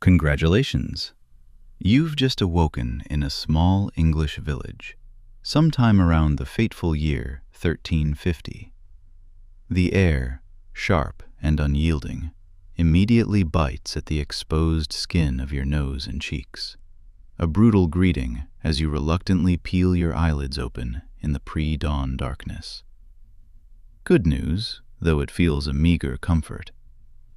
Congratulations! You've just awoken in a small English village, sometime around the fateful year 1350. The air, sharp and unyielding, immediately bites at the exposed skin of your nose and cheeks, a brutal greeting as you reluctantly peel your eyelids open in the pre-dawn darkness. Good news, though it feels a meager comfort.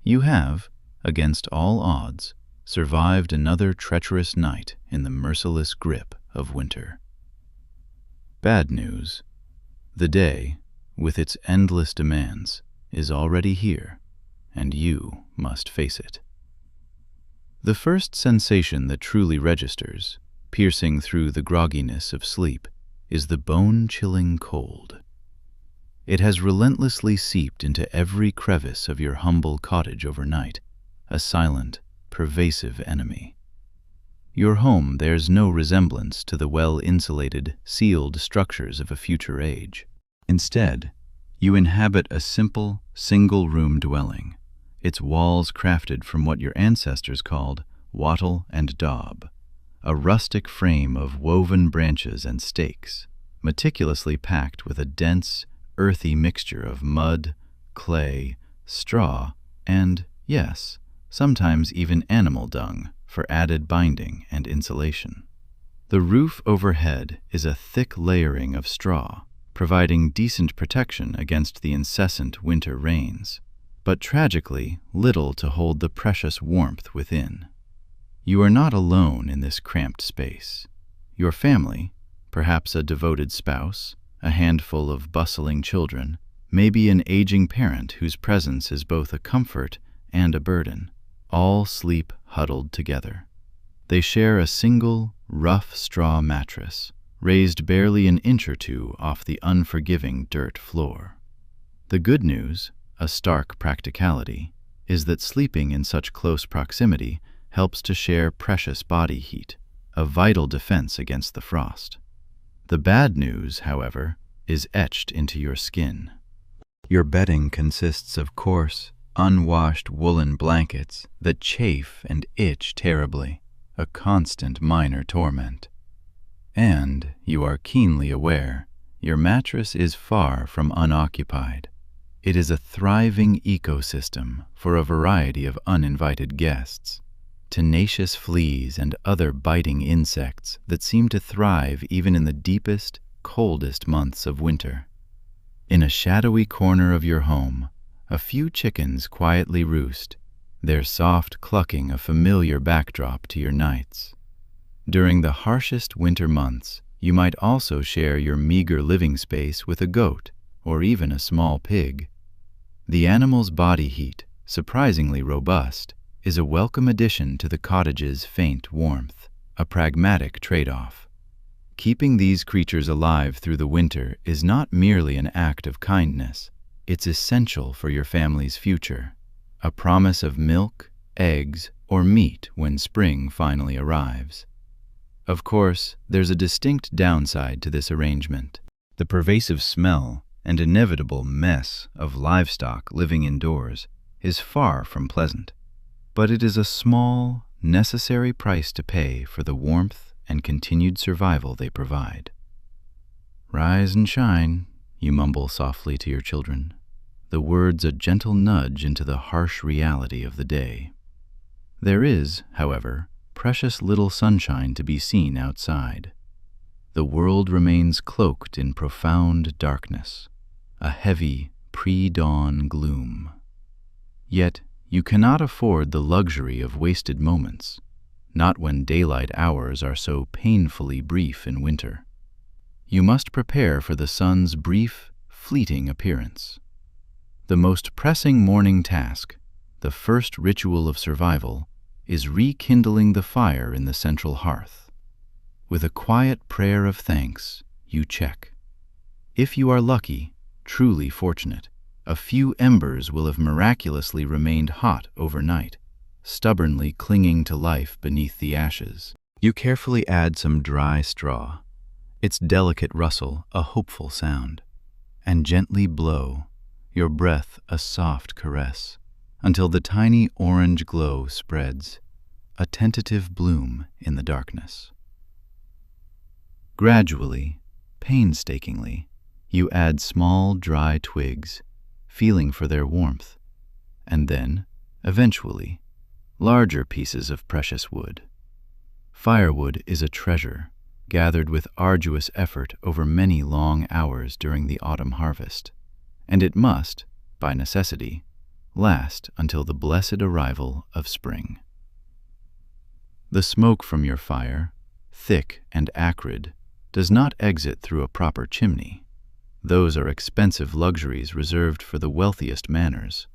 You have, against all odds, survived another treacherous night in the merciless grip of winter. Bad news. The day, with its endless demands, is already here, and you must face it. The first sensation that truly registers, piercing through the grogginess of sleep, is the bone-chilling cold. It has relentlessly seeped into every crevice of your humble cottage overnight, a silent, pervasive enemy. Your home bears no resemblance to the well-insulated, sealed structures of a future age. Instead, you inhabit a simple, single-room dwelling, its walls crafted from what your ancestors called wattle and daub, a rustic frame of woven branches and stakes, meticulously packed with a dense, earthy mixture of mud, clay, straw, and, yes, sometimes even animal dung for added binding and insulation. The roof overhead is a thick layering of straw, providing decent protection against the incessant winter rains, but tragically little to hold the precious warmth within. You are not alone in this cramped space. Your family, perhaps a devoted spouse, a handful of bustling children, maybe an aging parent whose presence is both a comfort and a burden, all sleep huddled together. They share a single, rough straw mattress, raised barely an inch or two off the unforgiving dirt floor. The good news, a stark practicality, is that sleeping in such close proximity helps to share precious body heat, a vital defense against the frost. The bad news, however, is etched into your skin. Your bedding consists of coarse, unwashed woolen blankets that chafe and itch terribly, a constant minor torment. And, you are keenly aware, your mattress is far from unoccupied. It is a thriving ecosystem for a variety of uninvited guests, tenacious fleas and other biting insects that seem to thrive even in the deepest, coldest months of winter. In a shadowy corner of your home, a few chickens quietly roost, their soft clucking a familiar backdrop to your nights. During the harshest winter months, you might also share your meager living space with a goat or even a small pig. The animal's body heat, surprisingly robust, is a welcome addition to the cottage's faint warmth, a pragmatic trade-off. Keeping these creatures alive through the winter is not merely an act of kindness. It's essential for your family's future, a promise of milk, eggs, or meat when spring finally arrives. Of course, there's a distinct downside to this arrangement. The pervasive smell and inevitable mess of livestock living indoors is far from pleasant, but it is a small, necessary price to pay for the warmth and continued survival they provide. "Rise and shine," you mumble softly to your children, the words a gentle nudge into the harsh reality of the day. There is, however, precious little sunshine to be seen outside. The world remains cloaked in profound darkness, a heavy, pre-dawn gloom. Yet, you cannot afford the luxury of wasted moments, not when daylight hours are so painfully brief in winter. You must prepare for the sun's brief, fleeting appearance. The most pressing morning task, the first ritual of survival, is rekindling the fire in the central hearth. With a quiet prayer of thanks, you check. If you are lucky, truly fortunate, a few embers will have miraculously remained hot overnight, stubbornly clinging to life beneath the ashes. You carefully add some dry straw, its delicate rustle a hopeful sound, and gently blow, your breath a soft caress, until the tiny orange glow spreads, a tentative bloom in the darkness. Gradually, painstakingly, you add small, dry twigs, feeling for their warmth, and then, eventually, larger pieces of precious wood. Firewood is a treasure, gathered with arduous effort over many long hours during the autumn harvest, and it must, by necessity, last until the blessed arrival of spring. The smoke from your fire, thick and acrid, does not exit through a proper chimney. Those are expensive luxuries reserved for the wealthiest manners.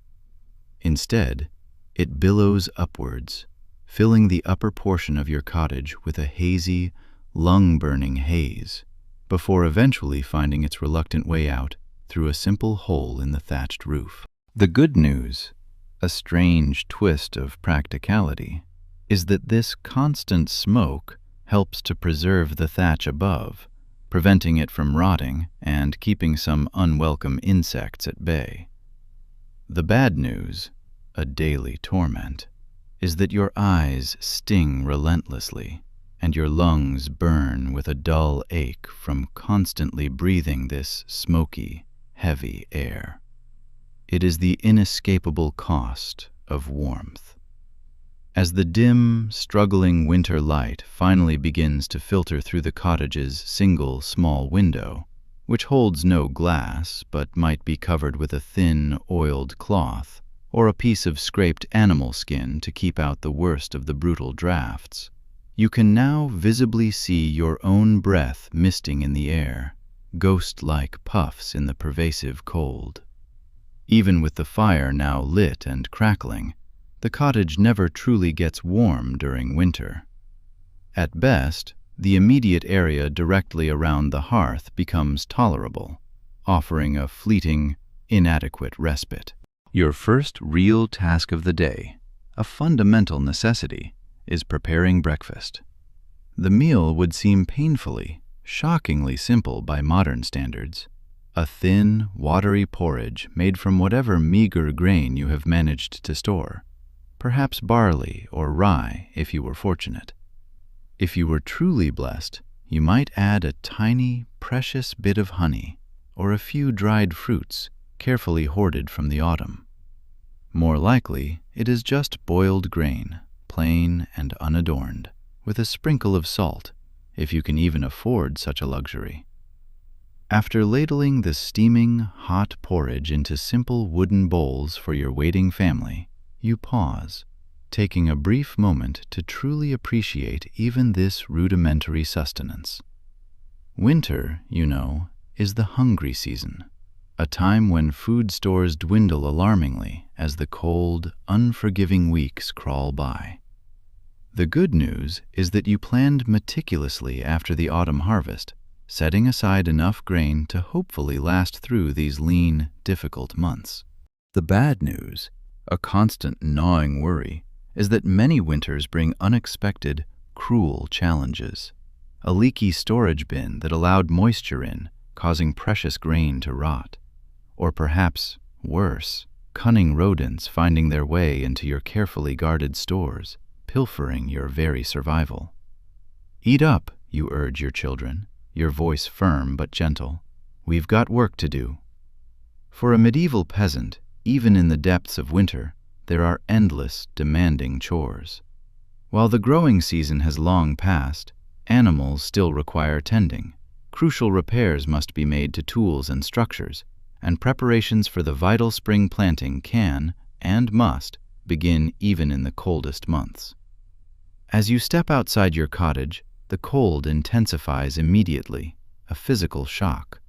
Instead, it billows upwards, filling the upper portion of your cottage with a hazy, lung-burning haze, before eventually finding its reluctant way out through a simple hole in the thatched roof. The good news, a strange twist of practicality, is that this constant smoke helps to preserve the thatch above, preventing it from rotting and keeping some unwelcome insects at bay. The bad news, a daily torment, is that your eyes sting relentlessly and your lungs burn with a dull ache from constantly breathing this smoky, heavy air. It is the inescapable cost of warmth. As the dim, struggling winter light finally begins to filter through the cottage's single small window, which holds no glass but might be covered with a thin, oiled cloth or a piece of scraped animal skin to keep out the worst of the brutal drafts, you can now visibly see your own breath misting in the air, ghost-like puffs in the pervasive cold. Even with the fire now lit and crackling, the cottage never truly gets warm during winter. At best, the immediate area directly around the hearth becomes tolerable, offering a fleeting, inadequate respite. Your first real task of the day, a fundamental necessity, is preparing breakfast. The meal would seem painfully, shockingly simple by modern standards. A thin, watery porridge made from whatever meager grain you have managed to store, perhaps barley or rye if you were fortunate. If you were truly blessed, you might add a tiny, precious bit of honey or a few dried fruits carefully hoarded from the autumn. More likely, it is just boiled grain, plain and unadorned, with a sprinkle of salt, if you can even afford such a luxury. After ladling the steaming, hot porridge into simple wooden bowls for your waiting family, you pause, taking a brief moment to truly appreciate even this rudimentary sustenance. Winter, you know, is the hungry season, a time when food stores dwindle alarmingly as the cold, unforgiving weeks crawl by. The good news is that you planned meticulously after the autumn harvest, setting aside enough grain to hopefully last through these lean, difficult months. The bad news, a constant gnawing worry, is that many winters bring unexpected, cruel challenges. A leaky storage bin that allowed moisture in, causing precious grain to rot. Or perhaps, worse, cunning rodents finding their way into your carefully guarded stores, pilfering your very survival. Eat up, you urge your children, your voice firm but gentle. We've got work to do. For a medieval peasant, even in the depths of winter, there are endless, demanding chores. While the growing season has long passed, animals still require tending. Crucial repairs must be made to tools and structures, and preparations for the vital spring planting can, and must, begin even in the coldest months. As you step outside your cottage, the cold intensifies immediately, a physical shock.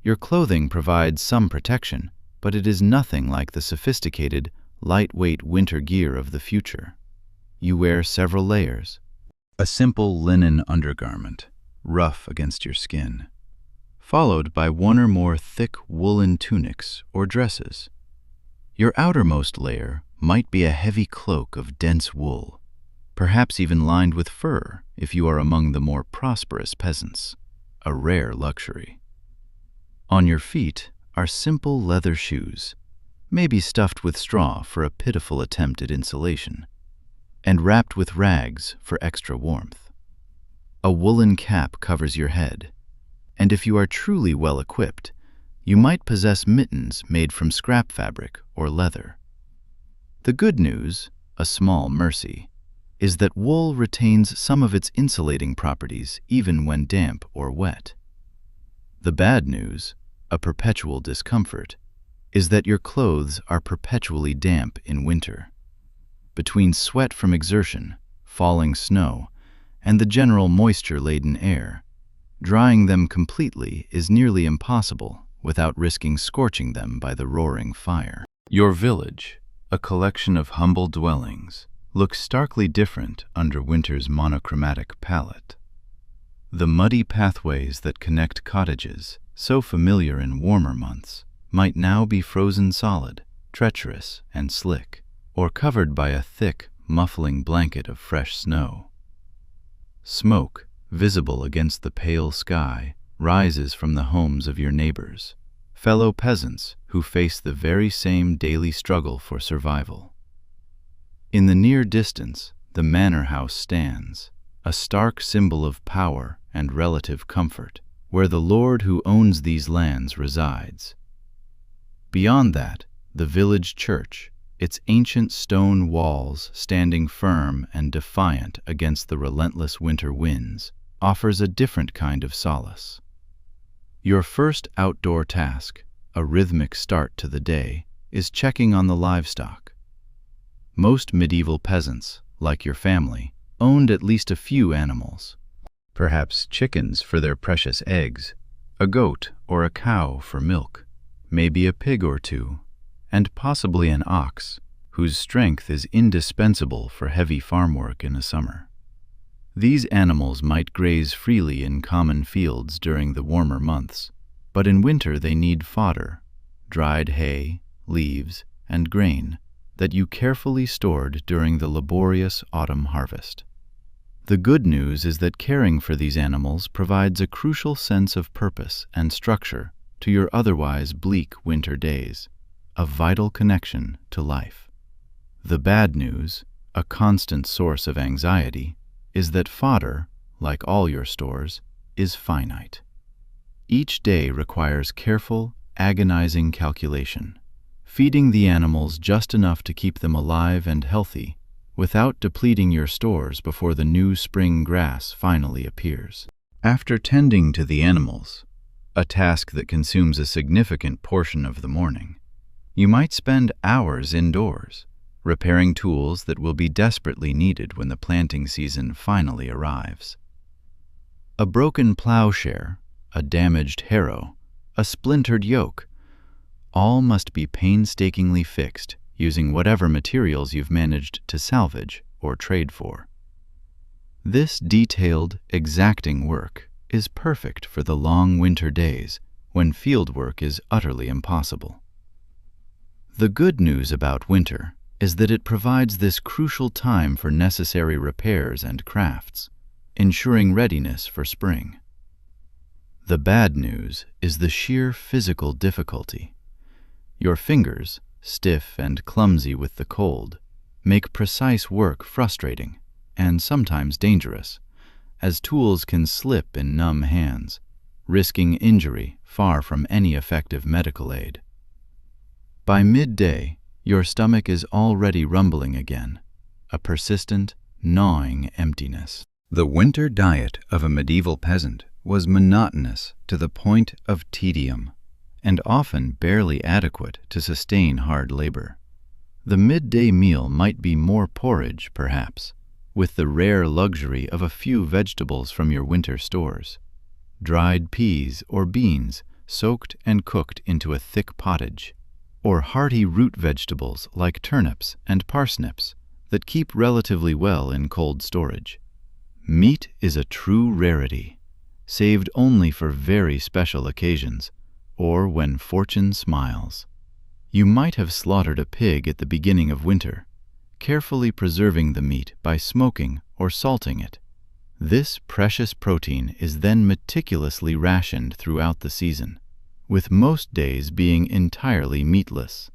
Your clothing provides some protection, but it is nothing like the sophisticated, lightweight winter gear of the future. You wear several layers. A simple linen undergarment, rough against your skin, followed by one or more thick woolen tunics or dresses. Your outermost layer might be a heavy cloak of dense wool, perhaps even lined with fur if you are among the more prosperous peasants, a rare luxury. On your feet are simple leather shoes, maybe stuffed with straw for a pitiful attempt at insulation. and wrapped with rags for extra warmth. A woolen cap covers your head, and if you are truly well equipped, you might possess mittens made from scrap fabric or leather. The good news, a small mercy, is that wool retains some of its insulating properties even when damp or wet. The bad news, a perpetual discomfort, is that your clothes are perpetually damp in winter. Between sweat from exertion, falling snow, and the general moisture-laden air, drying them completely is nearly impossible without risking scorching them by the roaring fire. Your village, a collection of humble dwellings, looks starkly different under winter's monochromatic palette. The muddy pathways that connect cottages, so familiar in warmer months, might now be frozen solid, treacherous, and slick, or covered by a thick, muffling blanket of fresh snow. Smoke, visible against the pale sky, rises from the homes of your neighbors, fellow peasants who face the very same daily struggle for survival. In the near distance, the manor house stands, a stark symbol of power and relative comfort, where the lord who owns these lands resides. Beyond that, the village church, its ancient stone walls standing firm and defiant against the relentless winter winds, offers a different kind of solace. Your first outdoor task, a rhythmic start to the day, is checking on the livestock. Most medieval peasants, like your family, owned at least a few animals. Perhaps chickens for their precious eggs, a goat or a cow for milk, maybe a pig or two, and possibly an ox, whose strength is indispensable for heavy farm work in the summer. These animals might graze freely in common fields during the warmer months, but in winter they need fodder, dried hay, leaves, and grain that you carefully stored during the laborious autumn harvest. The good news is that caring for these animals provides a crucial sense of purpose and structure to your otherwise bleak winter days, a vital connection to life. The bad news, a constant source of anxiety, is that fodder, like all your stores, is finite. Each day requires careful, agonizing calculation, feeding the animals just enough to keep them alive and healthy without depleting your stores before the new spring grass finally appears. After tending to the animals, a task that consumes a significant portion of the morning, you might spend hours indoors, repairing tools that will be desperately needed when the planting season finally arrives. A broken plowshare, a damaged harrow, a splintered yoke, all must be painstakingly fixed using whatever materials you've managed to salvage or trade for. This detailed, exacting work is perfect for the long winter days when field work is utterly impossible. The good news about winter is that it provides this crucial time for necessary repairs and crafts, ensuring readiness for spring. The bad news is the sheer physical difficulty. Your fingers, stiff and clumsy with the cold, make precise work frustrating and sometimes dangerous, as tools can slip in numb hands, risking injury far from any effective medical aid. By midday, your stomach is already rumbling again, a persistent, gnawing emptiness. The winter diet of a medieval peasant was monotonous to the point of tedium, and often barely adequate to sustain hard labor. The midday meal might be more porridge, perhaps, with the rare luxury of a few vegetables from your winter stores, dried peas or beans soaked and cooked into a thick pottage, or hearty root vegetables like turnips and parsnips that keep relatively well in cold storage. Meat is a true rarity, saved only for very special occasions, or when fortune smiles. You might have slaughtered a pig at the beginning of winter, carefully preserving the meat by smoking or salting it. This precious protein is then meticulously rationed throughout the season, with most days being entirely meatless.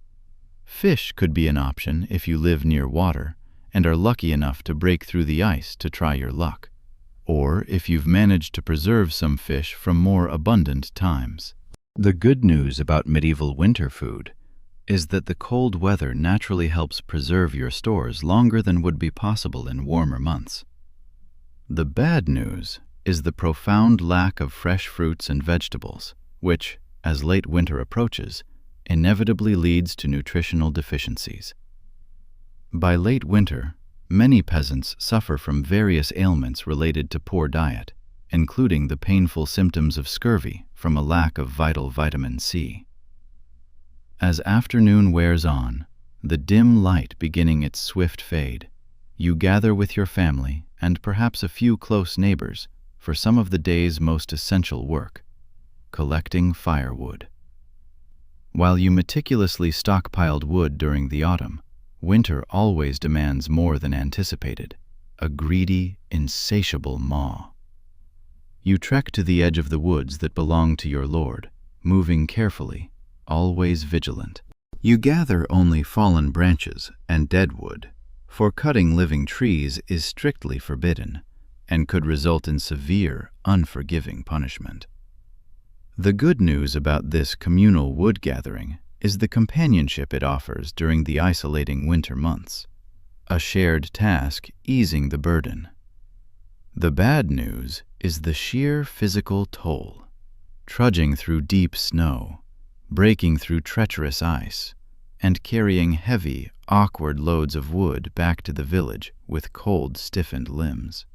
Fish could be an option if you live near water and are lucky enough to break through the ice to try your luck, or if you've managed to preserve some fish from more abundant times. The good news about medieval winter food is that the cold weather naturally helps preserve your stores longer than would be possible in warmer months. The bad news is the profound lack of fresh fruits and vegetables, which, as late winter approaches, inevitably leads to nutritional deficiencies. By late winter, many peasants suffer from various ailments related to poor diet, including the painful symptoms of scurvy from a lack of vital vitamin C. As afternoon wears on, the dim light beginning its swift fade, you gather with your family and perhaps a few close neighbors for some of the day's most essential work, collecting firewood. While you meticulously stockpiled wood during the autumn, winter always demands more than anticipated, a greedy, insatiable maw. You trek to the edge of the woods that belong to your lord, moving carefully, always vigilant. You gather only fallen branches and dead wood, for cutting living trees is strictly forbidden and could result in severe, unforgiving punishment. The good news about this communal wood gathering is the companionship it offers during the isolating winter months, a shared task easing the burden. The bad news is the sheer physical toll, trudging through deep snow, breaking through treacherous ice, and carrying heavy, awkward loads of wood back to the village with cold, stiffened limbs.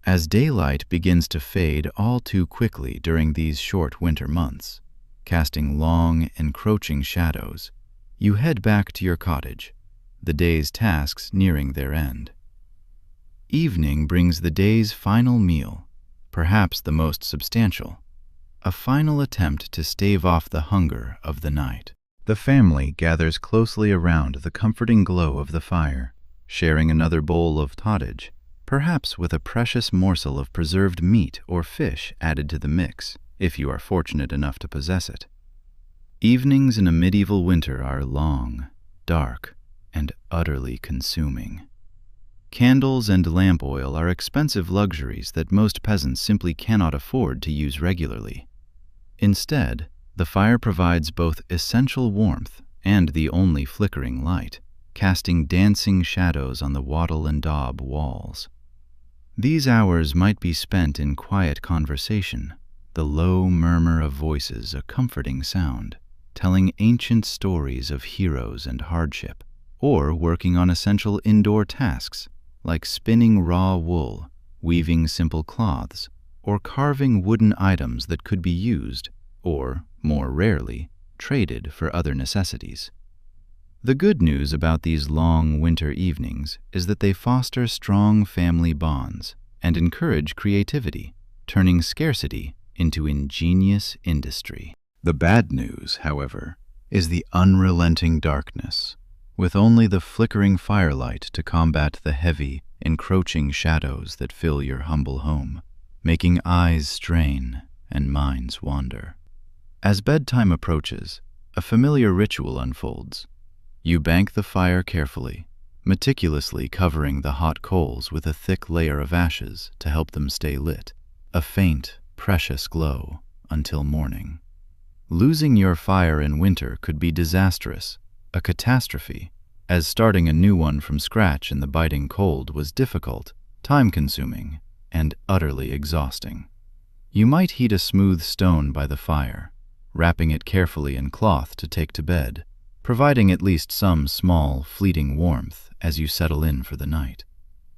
As daylight begins to fade all too quickly during these short winter months, casting long, encroaching shadows, you head back to your cottage, the day's tasks nearing their end. Evening brings the day's final meal, perhaps the most substantial, a final attempt to stave off the hunger of the night. The family gathers closely around the comforting glow of the fire, sharing another bowl of pottage, perhaps with a precious morsel of preserved meat or fish added to the mix, if you are fortunate enough to possess it. Evenings in a medieval winter are long, dark, and utterly consuming. Candles and lamp oil are expensive luxuries that most peasants simply cannot afford to use regularly. Instead, the fire provides both essential warmth and the only flickering light, casting dancing shadows on the wattle and daub walls. These hours might be spent in quiet conversation, the low murmur of voices a comforting sound, telling ancient stories of heroes and hardship, or working on essential indoor tasks like spinning raw wool, weaving simple cloths, or carving wooden items that could be used, or, more rarely, traded for other necessities. The good news about these long winter evenings is that they foster strong family bonds and encourage creativity, turning scarcity into ingenious industry. The bad news, however, is the unrelenting darkness, with only the flickering firelight to combat the heavy, encroaching shadows that fill your humble home, making eyes strain and minds wander. As bedtime approaches, a familiar ritual unfolds. You bank the fire carefully, meticulously covering the hot coals with a thick layer of ashes to help them stay lit, a faint, precious glow, until morning. Losing your fire in winter could be disastrous, a catastrophe, as starting a new one from scratch in the biting cold was difficult, time-consuming, and utterly exhausting. You might heat a smooth stone by the fire, wrapping it carefully in cloth to take to bed, providing at least some small, fleeting warmth as you settle in for the night.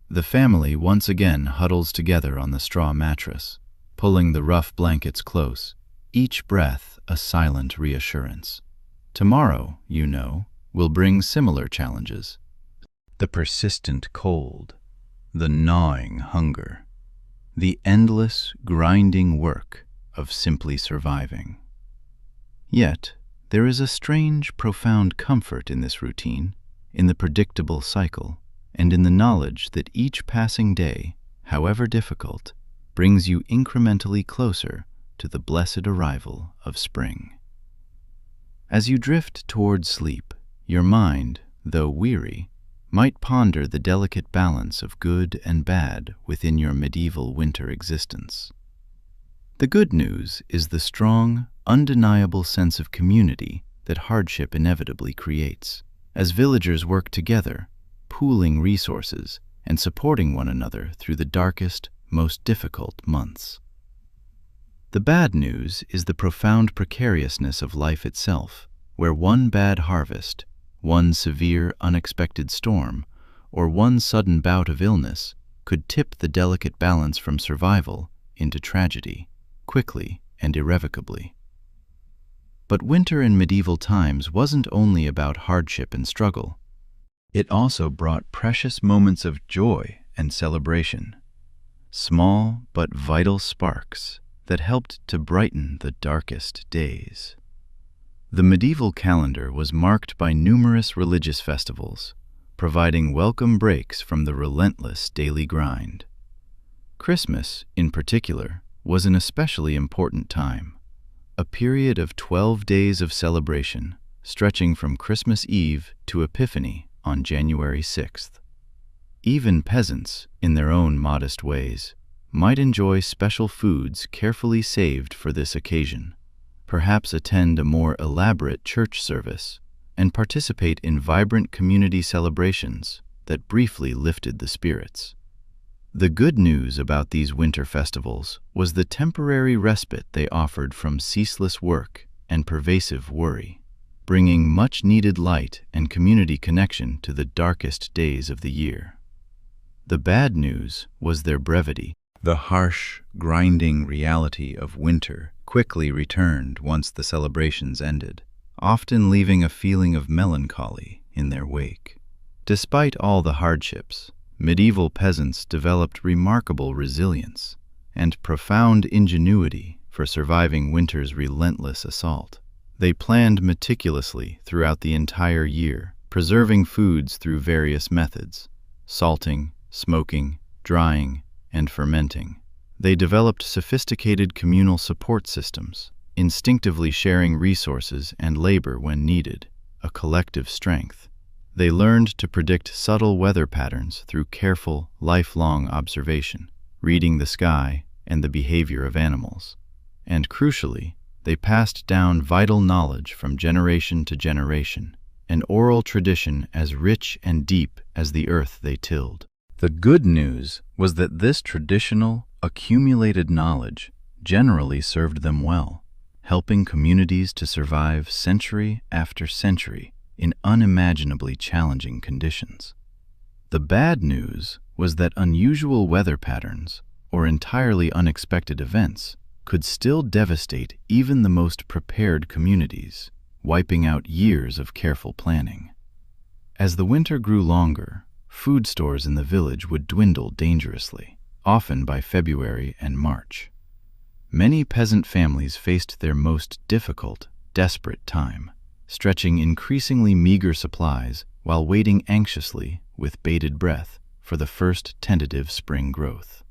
The family once again huddles together on the straw mattress, pulling the rough blankets close, each breath a silent reassurance. Tomorrow, you know, will bring similar challenges. The persistent cold, the gnawing hunger, the endless, grinding work of simply surviving. Yet, there is a strange, profound comfort in this routine, in the predictable cycle, and in the knowledge that each passing day, however difficult, brings you incrementally closer to the blessed arrival of spring. As you drift toward sleep, your mind, though weary, might ponder the delicate balance of good and bad within your medieval winter existence. The good news is the strong, undeniable sense of community that hardship inevitably creates, as villagers work together, pooling resources and supporting one another through the darkest, most difficult months. The bad news is the profound precariousness of life itself, where one bad harvest, one severe unexpected storm, or one sudden bout of illness could tip the delicate balance from survival into tragedy, quickly and irrevocably. But winter in medieval times wasn't only about hardship and struggle. It also brought precious moments of joy and celebration, small but vital sparks that helped to brighten the darkest days. The medieval calendar was marked by numerous religious festivals, providing welcome breaks from the relentless daily grind. Christmas, in particular, was an especially important time, a period of 12 days of celebration, stretching from Christmas Eve to Epiphany on January 6th. Even peasants, in their own modest ways, might enjoy special foods carefully saved for this occasion, perhaps attend a more elaborate church service, and participate in vibrant community celebrations that briefly lifted the spirits. The good news about these winter festivals was the temporary respite they offered from ceaseless work and pervasive worry, bringing much-needed light and community connection to the darkest days of the year. The bad news was their brevity. The harsh, grinding reality of winter quickly returned once the celebrations ended, often leaving a feeling of melancholy in their wake. Despite all the hardships, medieval peasants developed remarkable resilience and profound ingenuity for surviving winter's relentless assault. They planned meticulously throughout the entire year, preserving foods through various methods: salting, smoking, drying, and fermenting. They developed sophisticated communal support systems, instinctively sharing resources and labor when needed, a collective strength. They learned to predict subtle weather patterns through careful, lifelong observation, reading the sky and the behavior of animals. And crucially, they passed down vital knowledge from generation to generation, an oral tradition as rich and deep as the earth they tilled. The good news was that this traditional, accumulated knowledge generally served them well, helping communities to survive century after century in unimaginably challenging conditions. The bad news was that unusual weather patterns or entirely unexpected events could still devastate even the most prepared communities, wiping out years of careful planning. As the winter grew longer, food stores in the village would dwindle dangerously, often by February and March. Many peasant families faced their most difficult, desperate time, stretching increasingly meager supplies while waiting anxiously, with bated breath, for the first tentative spring growth.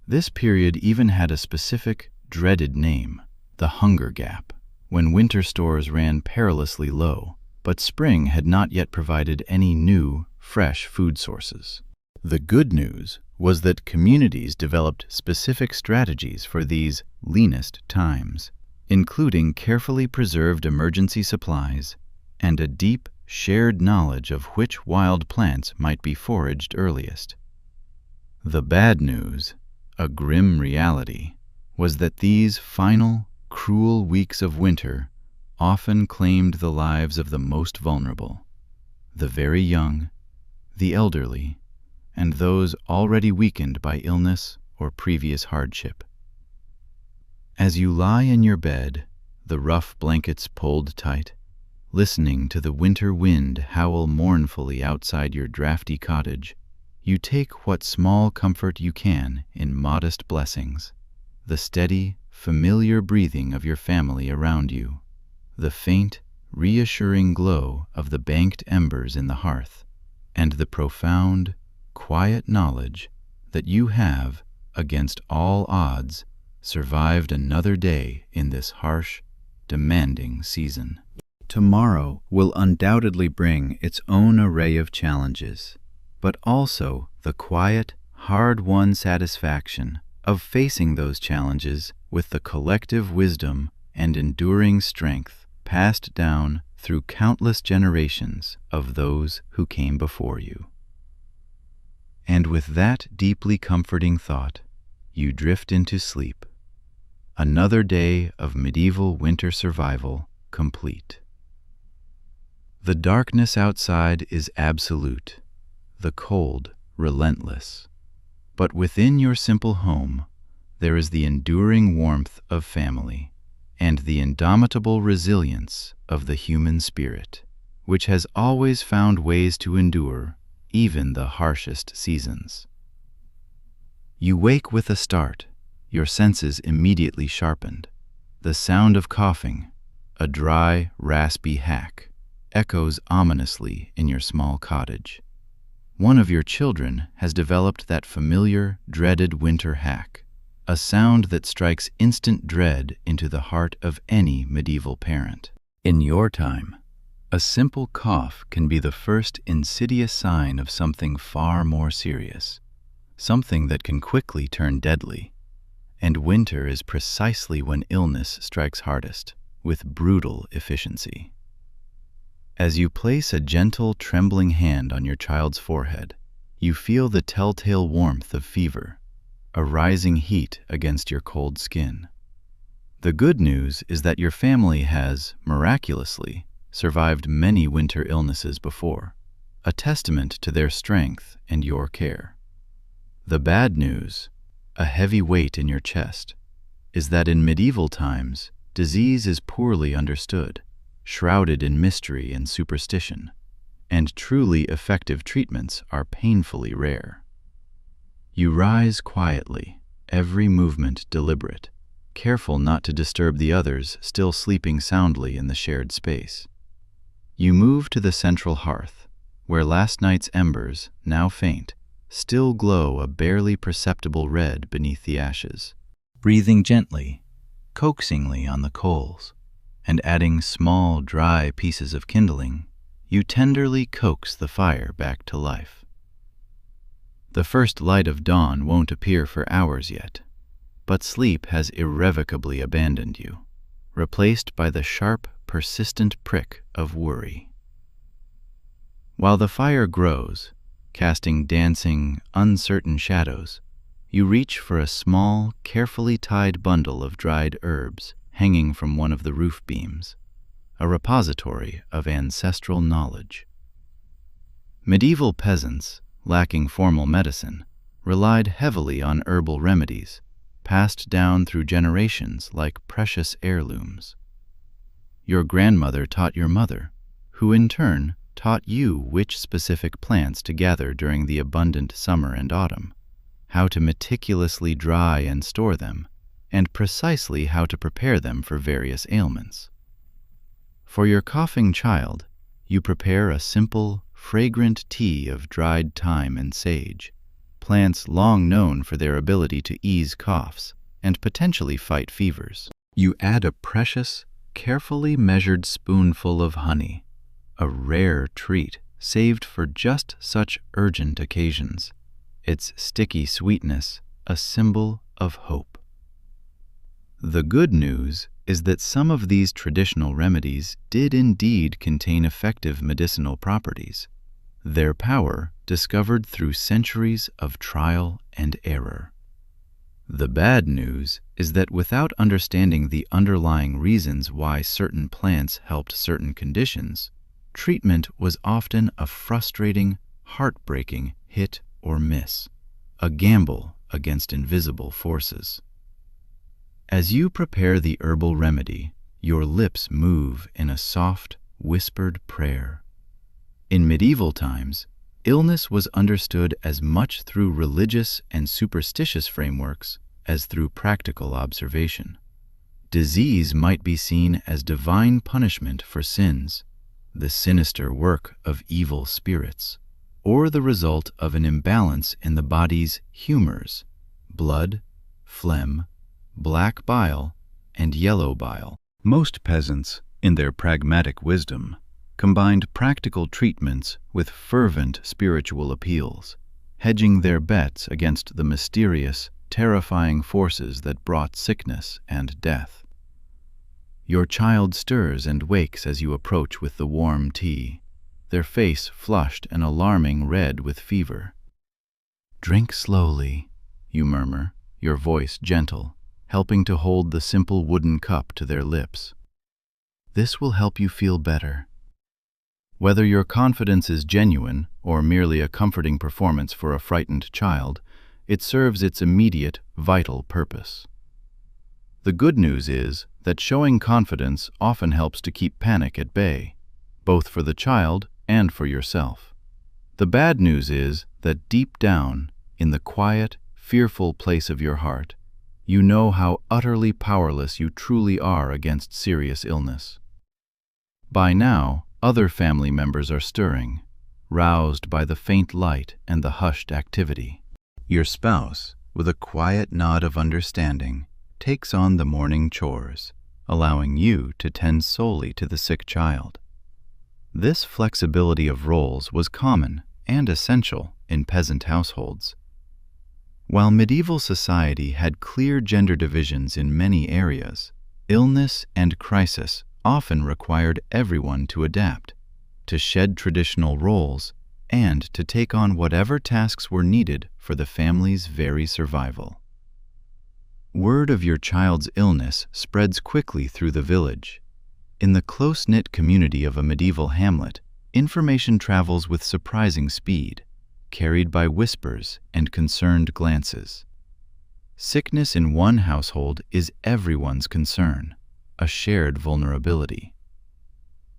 This period even had a specific, dreaded name: the hunger gap, when winter stores ran perilously low, but spring had not yet provided any new, fresh food sources. The good news was that communities developed specific strategies for these leanest times, including carefully preserved emergency supplies and a deep, shared knowledge of which wild plants might be foraged earliest. The bad news, a grim reality, was that these final, cruel weeks of winter often claimed the lives of the most vulnerable: the very young, the elderly, and those already weakened by illness or previous hardship. As you lie in your bed, the rough blankets pulled tight, listening to the winter wind howl mournfully outside your drafty cottage, you take what small comfort you can in modest blessings: the steady, familiar breathing of your family around you, the faint, reassuring glow of the banked embers in the hearth, and the profound, quiet knowledge that you have, against all odds, survived another day in this harsh, demanding season. Tomorrow will undoubtedly bring its own array of challenges, but also the quiet, hard-won satisfaction of facing those challenges with the collective wisdom and enduring strength passed down through countless generations of those who came before you. And with that deeply comforting thought, you drift into sleep. Another day of medieval winter survival complete. The darkness outside is absolute, the cold relentless. But within your simple home, there is the enduring warmth of family and the indomitable resilience of the human spirit, which has always found ways to endure even the harshest seasons. You wake with a start, your senses immediately sharpened. The sound of coughing, a dry, raspy hack, echoes ominously in your small cottage. One of your children has developed that familiar, dreaded winter hack, a sound that strikes instant dread into the heart of any medieval parent. In your time, a simple cough can be the first insidious sign of something far more serious, something that can quickly turn deadly. And winter is precisely when illness strikes hardest, with brutal efficiency. As you place a gentle, trembling hand on your child's forehead, you feel the telltale warmth of fever, a rising heat against your cold skin. The good news is that your family has, miraculously, survived many winter illnesses before, a testament to their strength and your care. The bad news, a heavy weight in your chest, is that in medieval times, disease is poorly understood, shrouded in mystery and superstition, and truly effective treatments are painfully rare. You rise quietly, every movement deliberate, careful not to disturb the others still sleeping soundly in the shared space. You move to the central hearth, where last night's embers, now faint, still glow a barely perceptible red beneath the ashes. Breathing gently, coaxingly on the coals, and adding small, dry pieces of kindling, you tenderly coax the fire back to life. The first light of dawn won't appear for hours yet, but sleep has irrevocably abandoned you, replaced by the sharp, persistent prick of worry. While the fire grows, casting dancing, uncertain shadows, you reach for a small, carefully tied bundle of dried herbs hanging from one of the roof beams, a repository of ancestral knowledge. Medieval peasants, lacking formal medicine, relied heavily on herbal remedies, passed down through generations like precious heirlooms. Your grandmother taught your mother, who in turn taught you which specific plants to gather during the abundant summer and autumn, how to meticulously dry and store them, and precisely how to prepare them for various ailments. For your coughing child, you prepare a simple, fragrant tea of dried thyme and sage, plants long known for their ability to ease coughs and potentially fight fevers. You add a precious, carefully measured spoonful of honey, a rare treat saved for just such urgent occasions, its sticky sweetness a symbol of hope. The good news is that some of these traditional remedies did indeed contain effective medicinal properties, their power discovered through centuries of trial and error. The bad news is that without understanding the underlying reasons why certain plants helped certain conditions, treatment was often a frustrating, heartbreaking hit or miss, a gamble against invisible forces. As you prepare the herbal remedy, your lips move in a soft, whispered prayer. In medieval times, illness was understood as much through religious and superstitious frameworks as through practical observation. Disease might be seen as divine punishment for sins, the sinister work of evil spirits, or the result of an imbalance in the body's humors, blood, phlegm, black bile, and yellow bile. Most peasants, in their pragmatic wisdom, combined practical treatments with fervent spiritual appeals, hedging their bets against the mysterious, terrifying forces that brought sickness and death. Your child stirs and wakes as you approach with the warm tea, their face flushed an alarming red with fever. "Drink slowly," you murmur, your voice gentle, helping to hold the simple wooden cup to their lips. "This will help you feel better." Whether your confidence is genuine or merely a comforting performance for a frightened child, it serves its immediate, vital purpose. The good news is that showing confidence often helps to keep panic at bay, both for the child and for yourself. The bad news is that deep down, in the quiet, fearful place of your heart, you know how utterly powerless you truly are against serious illness. By now, other family members are stirring, roused by the faint light and the hushed activity. Your spouse, with a quiet nod of understanding, takes on the morning chores, allowing you to tend solely to the sick child. This flexibility of roles was common and essential in peasant households. While medieval society had clear gender divisions in many areas, illness and crisis often required everyone to adapt, to shed traditional roles, and to take on whatever tasks were needed for the family's very survival. Word of your child's illness spreads quickly through the village. In the close-knit community of a medieval hamlet, information travels with surprising speed, carried by whispers and concerned glances. Sickness in one household is everyone's concern, a shared vulnerability.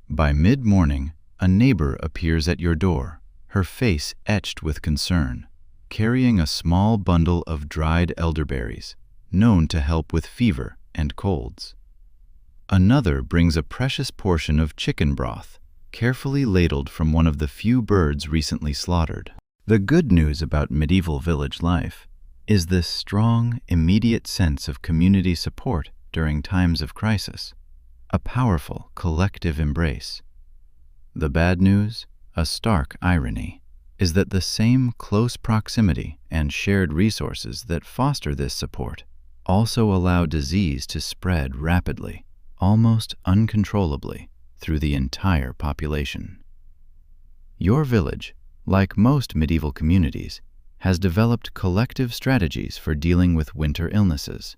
By mid-morning, a neighbor appears at your door, her face etched with concern, carrying a small bundle of dried elderberries, known to help with fever and colds. Another brings a precious portion of chicken broth, carefully ladled from one of the few birds recently slaughtered. The good news about medieval village life is this strong, immediate sense of community support during times of crisis, a powerful collective embrace. The bad news, a stark irony, is that the same close proximity and shared resources that foster this support also allow disease to spread rapidly, almost uncontrollably, through the entire population. Your village, like most medieval communities, has developed collective strategies for dealing with winter illnesses.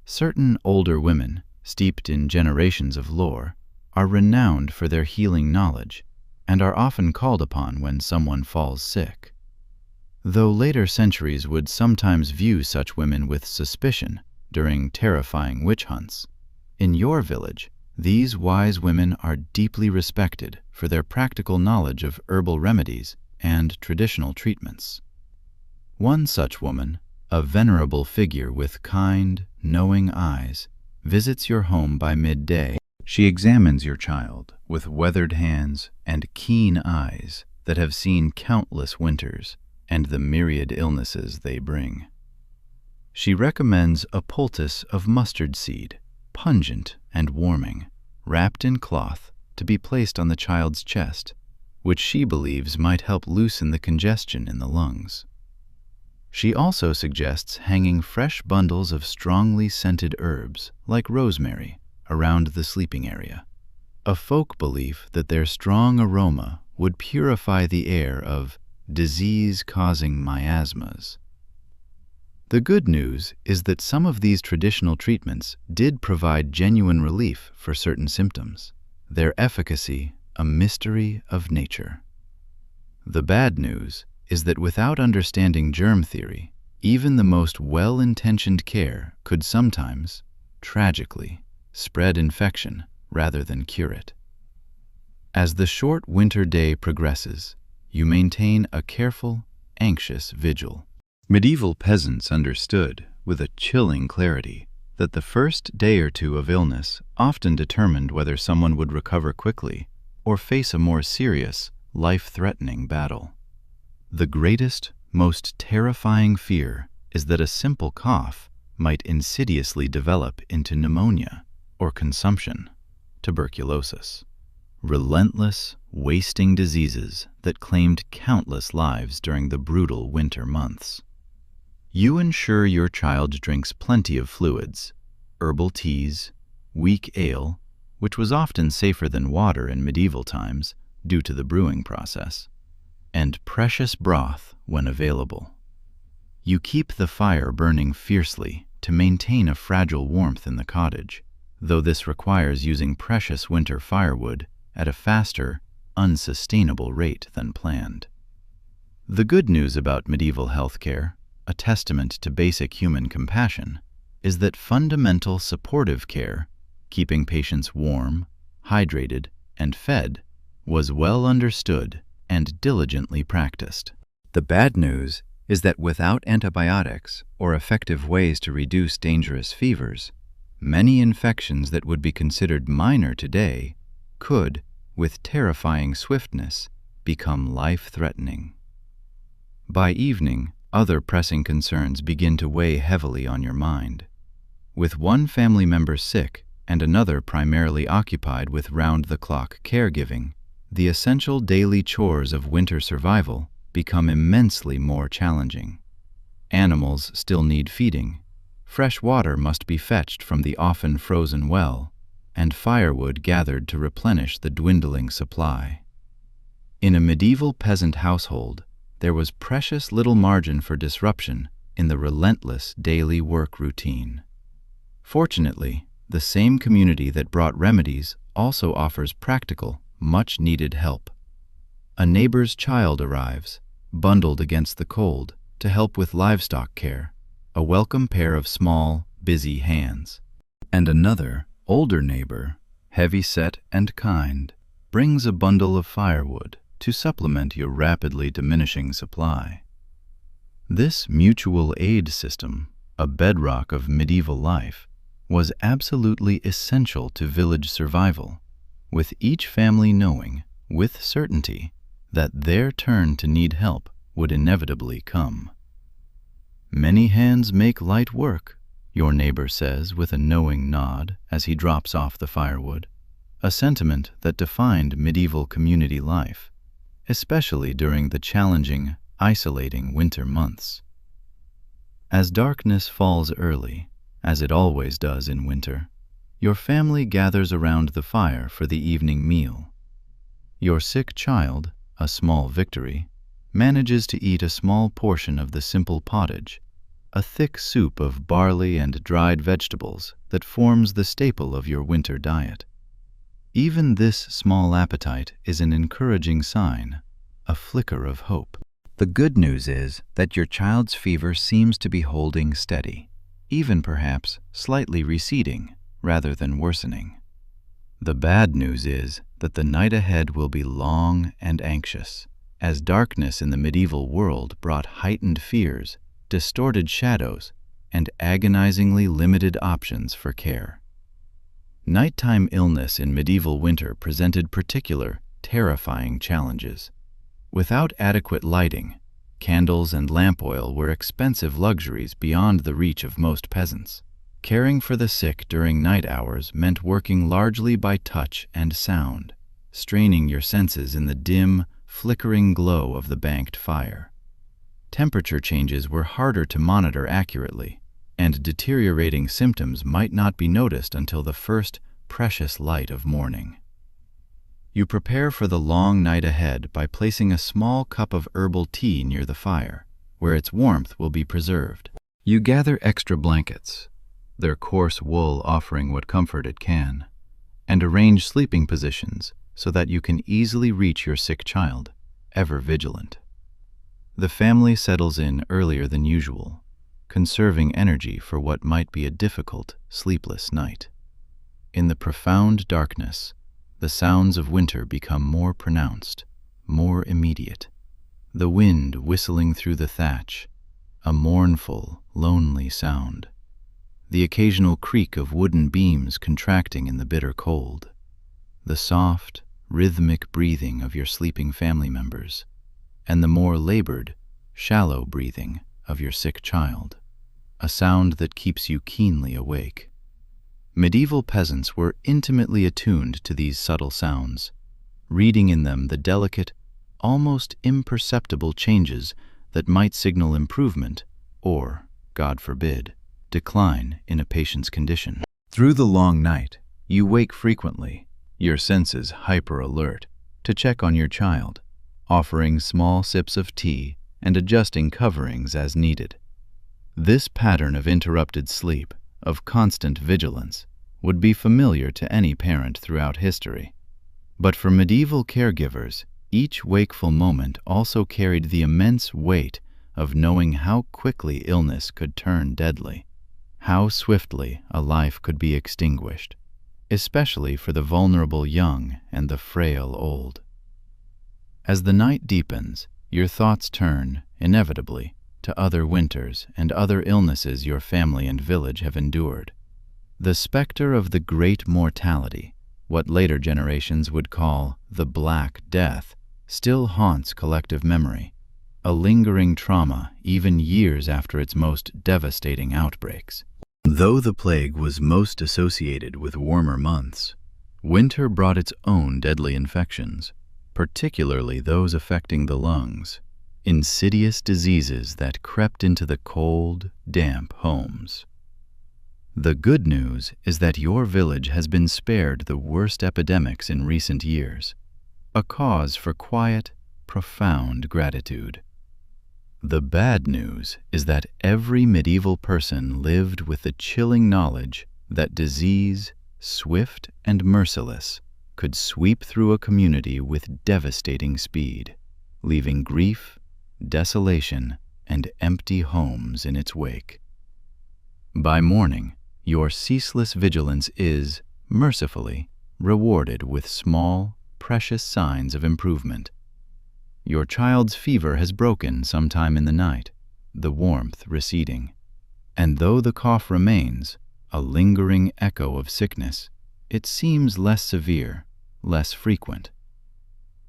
Certain older women, steeped in generations of lore, are renowned for their healing knowledge and are often called upon when someone falls sick. Though later centuries would sometimes view such women with suspicion during terrifying witch hunts, in your village, these wise women are deeply respected for their practical knowledge of herbal remedies and traditional treatments. One such woman, a venerable figure with kind, knowing eyes, visits your home by midday. She examines your child with weathered hands and keen eyes that have seen countless winters and the myriad illnesses they bring. She recommends a poultice of mustard seed, pungent and warming, wrapped in cloth to be placed on the child's chest, which she believes might help loosen the congestion in the lungs. She also suggests hanging fresh bundles of strongly scented herbs, like rosemary, around the sleeping area, a folk belief that their strong aroma would purify the air of disease-causing miasmas. The good news is that some of these traditional treatments did provide genuine relief for certain symptoms, their efficacy a mystery of nature. The bad news is that without understanding germ theory, even the most well-intentioned care could sometimes, tragically, spread infection rather than cure it. As the short winter day progresses, you maintain a careful, anxious vigil. Medieval peasants understood, with a chilling clarity, that the first day or two of illness often determined whether someone would recover quickly or face a more serious, life-threatening battle. The greatest, most terrifying fear is that a simple cough might insidiously develop into pneumonia or consumption. tuberculosis. Relentless, wasting diseases that claimed countless lives during the brutal winter months. You ensure your child drinks plenty of fluids, herbal teas, weak ale, which was often safer than water in medieval times due to the brewing process, and precious broth when available. You keep the fire burning fiercely to maintain a fragile warmth in the cottage, though this requires using precious winter firewood at a faster, unsustainable rate than planned. The good news about medieval healthcare, a testament to basic human compassion, is that fundamental supportive care, keeping patients warm, hydrated, and fed, was well understood and diligently practiced. The bad news is that without antibiotics or effective ways to reduce dangerous fevers, many infections that would be considered minor today could, with terrifying swiftness, become life-threatening. By evening, other pressing concerns begin to weigh heavily on your mind. With one family member sick and another primarily occupied with round-the-clock caregiving, the essential daily chores of winter survival become immensely more challenging. Animals still need feeding, fresh water must be fetched from the often frozen well, and firewood gathered to replenish the dwindling supply. In a medieval peasant household, there was precious little margin for disruption in the relentless daily work routine. Fortunately, the same community that brought remedies also offers practical, much-needed help. A neighbor's child arrives, bundled against the cold, to help with livestock care, a welcome pair of small, busy hands. And another, older neighbor, heavy-set and kind, brings a bundle of firewood to supplement your rapidly diminishing supply. This mutual aid system, a bedrock of medieval life, was absolutely essential to village survival, with each family knowing, with certainty, that their turn to need help would inevitably come. "Many hands make light work," your neighbor says with a knowing nod as he drops off the firewood, a sentiment that defined medieval community life, especially during the challenging, isolating winter months. As darkness falls early, as it always does in winter, your family gathers around the fire for the evening meal. Your sick child, a small victory, manages to eat a small portion of the simple pottage, a thick soup of barley and dried vegetables that forms the staple of your winter diet. Even this small appetite is an encouraging sign, a flicker of hope. The good news is that your child's fever seems to be holding steady, even perhaps slightly receding rather than worsening. The bad news is that the night ahead will be long and anxious, as darkness in the medieval world brought heightened fears, distorted shadows, and agonizingly limited options for care. Nighttime illness in medieval winter presented particular, terrifying challenges. Without adequate lighting, candles and lamp oil were expensive luxuries beyond the reach of most peasants. Caring for the sick during night hours meant working largely by touch and sound, straining your senses in the dim, flickering glow of the banked fire. Temperature changes were harder to monitor accurately, and deteriorating symptoms might not be noticed until the first precious light of morning. You prepare for the long night ahead by placing a small cup of herbal tea near the fire, where its warmth will be preserved. You gather extra blankets, their coarse wool offering what comfort it can, and arrange sleeping positions so that you can easily reach your sick child, ever vigilant. The family settles in earlier than usual, conserving energy for what might be a difficult, sleepless night. In the profound darkness, the sounds of winter become more pronounced, more immediate. The wind whistling through the thatch, a mournful, lonely sound. The occasional creak of wooden beams contracting in the bitter cold. The soft, rhythmic breathing of your sleeping family members, and the more labored, shallow breathing of your sick child, a sound that keeps you keenly awake. Medieval peasants were intimately attuned to these subtle sounds, reading in them the delicate, almost imperceptible changes that might signal improvement or, God forbid, decline in a patient's condition. Through the long night, you wake frequently, your senses hyper-alert, to check on your child, offering small sips of tea and adjusting coverings as needed. This pattern of interrupted sleep, of constant vigilance, would be familiar to any parent throughout history. But for medieval caregivers, each wakeful moment also carried the immense weight of knowing how quickly illness could turn deadly, how swiftly a life could be extinguished, especially for the vulnerable young and the frail old. As the night deepens, your thoughts turn, inevitably, to other winters and other illnesses your family and village have endured. The specter of the Great Mortality, what later generations would call the Black Death, still haunts collective memory, a lingering trauma even years after its most devastating outbreaks. Though the plague was most associated with warmer months, winter brought its own deadly infections, particularly those affecting the lungs, insidious diseases that crept into the cold, damp homes. The good news is that your village has been spared the worst epidemics in recent years, a cause for quiet, profound gratitude. The bad news is that every medieval person lived with the chilling knowledge that disease, swift and merciless, could sweep through a community with devastating speed, leaving grief, desolation, and empty homes in its wake. By morning, your ceaseless vigilance is, mercifully, rewarded with small, precious signs of improvement. Your child's fever has broken sometime in the night, the warmth receding. And though the cough remains, a lingering echo of sickness, it seems less severe, less frequent.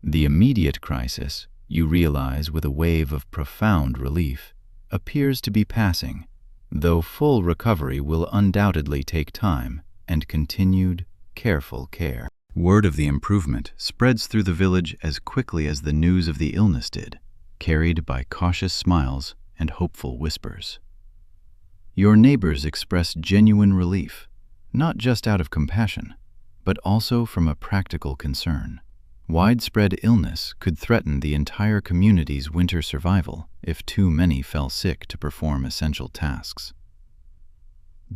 The immediate crisis, you realize with a wave of profound relief, appears to be passing, though full recovery will undoubtedly take time and continued, careful care. Word of the improvement spreads through the village as quickly as the news of the illness did, carried by cautious smiles and hopeful whispers. Your neighbors express genuine relief, not just out of compassion, but also from a practical concern. Widespread illness could threaten the entire community's winter survival if too many fell sick to perform essential tasks.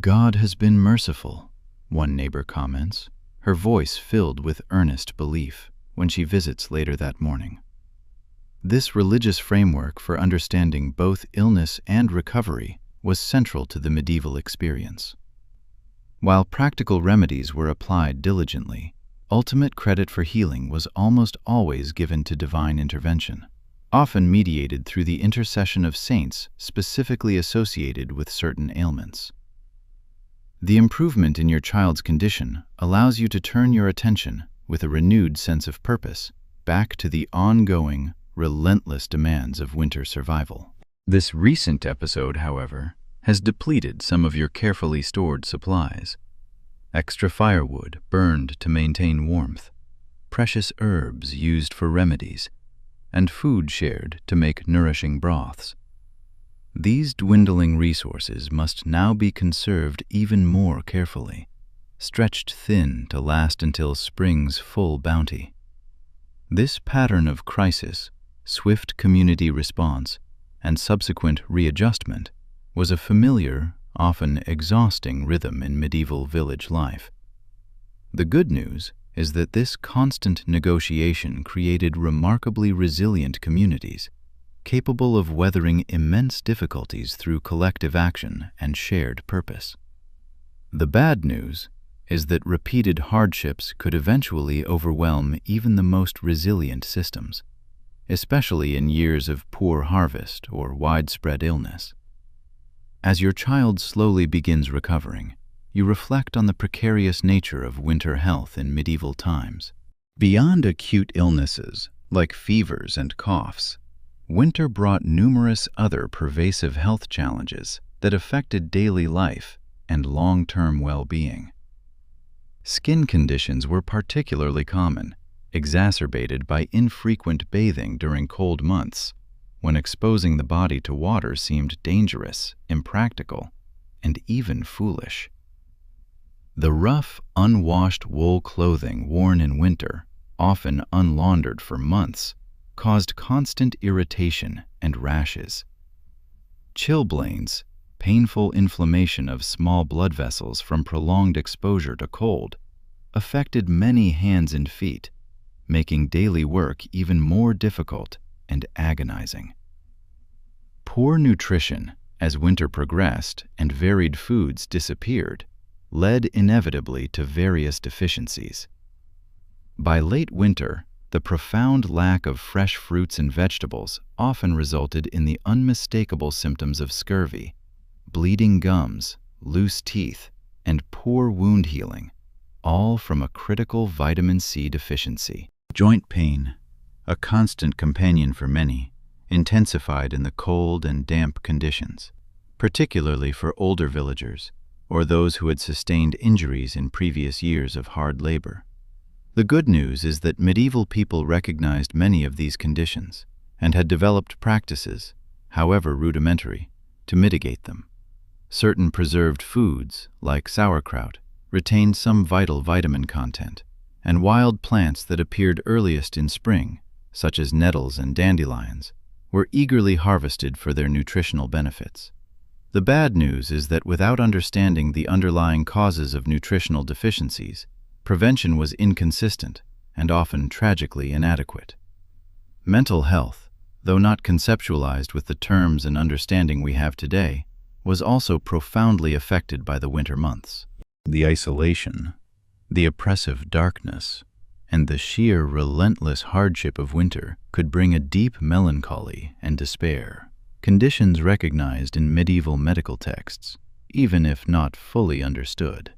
"God has been merciful," one neighbor comments, her voice filled with earnest belief when she visits later that morning. This religious framework for understanding both illness and recovery was central to the medieval experience. While practical remedies were applied diligently, ultimate credit for healing was almost always given to divine intervention, often mediated through the intercession of saints specifically associated with certain ailments. The improvement in your child's condition allows you to turn your attention, with a renewed sense of purpose, back to the ongoing, relentless demands of winter survival. This recent episode, however, has depleted some of your carefully stored supplies. Extra firewood burned to maintain warmth, precious herbs used for remedies, and food shared to make nourishing broths. These dwindling resources must now be conserved even more carefully, stretched thin to last until spring's full bounty. This pattern of crisis, swift community response, and subsequent readjustment was a familiar, often exhausting rhythm in medieval village life. The good news is that this constant negotiation created remarkably resilient communities, capable of weathering immense difficulties through collective action and shared purpose. The bad news is that repeated hardships could eventually overwhelm even the most resilient systems, especially in years of poor harvest or widespread illness. As your child slowly begins recovering, you reflect on the precarious nature of winter health in medieval times. Beyond acute illnesses, like fevers and coughs, winter brought numerous other pervasive health challenges that affected daily life and long-term well-being. Skin conditions were particularly common, exacerbated by infrequent bathing during cold months, when exposing the body to water seemed dangerous, impractical, and even foolish. The rough, unwashed wool clothing worn in winter, often unlaundered for months, caused constant irritation and rashes. Chilblains, painful inflammation of small blood vessels from prolonged exposure to cold, affected many hands and feet, making daily work even more difficult and agonizing. Poor nutrition, as winter progressed and varied foods disappeared, led inevitably to various deficiencies. By late winter, the profound lack of fresh fruits and vegetables often resulted in the unmistakable symptoms of scurvy, bleeding gums, loose teeth, and poor wound healing, all from a critical vitamin C deficiency. Joint pain, a constant companion for many, intensified in the cold and damp conditions, particularly for older villagers or those who had sustained injuries in previous years of hard labor. The good news is that medieval people recognized many of these conditions and had developed practices, however rudimentary, to mitigate them. Certain preserved foods, like sauerkraut, retained some vital vitamin content, and wild plants that appeared earliest in spring, such as nettles and dandelions, were eagerly harvested for their nutritional benefits. The bad news is that without understanding the underlying causes of nutritional deficiencies, prevention was inconsistent and often tragically inadequate. Mental health, though not conceptualized with the terms and understanding we have today, was also profoundly affected by the winter months. The isolation, the oppressive darkness, and the sheer relentless hardship of winter could bring a deep melancholy and despair, conditions recognized in medieval medical texts, even if not fully understood.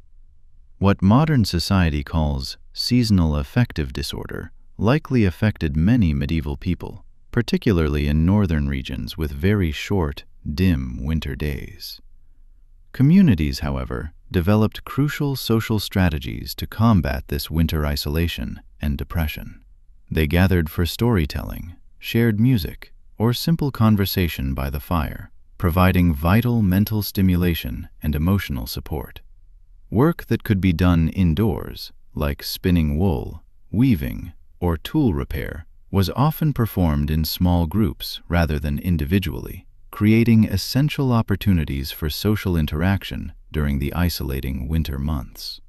What modern society calls seasonal affective disorder likely affected many medieval people, particularly in northern regions with very short, dim winter days. Communities, however, developed crucial social strategies to combat this winter isolation and depression. They gathered for storytelling, shared music, or simple conversation by the fire, providing vital mental stimulation and emotional support. Work that could be done indoors, like spinning wool, weaving, or tool repair, was often performed in small groups rather than individually, creating essential opportunities for social interaction during the isolating winter months.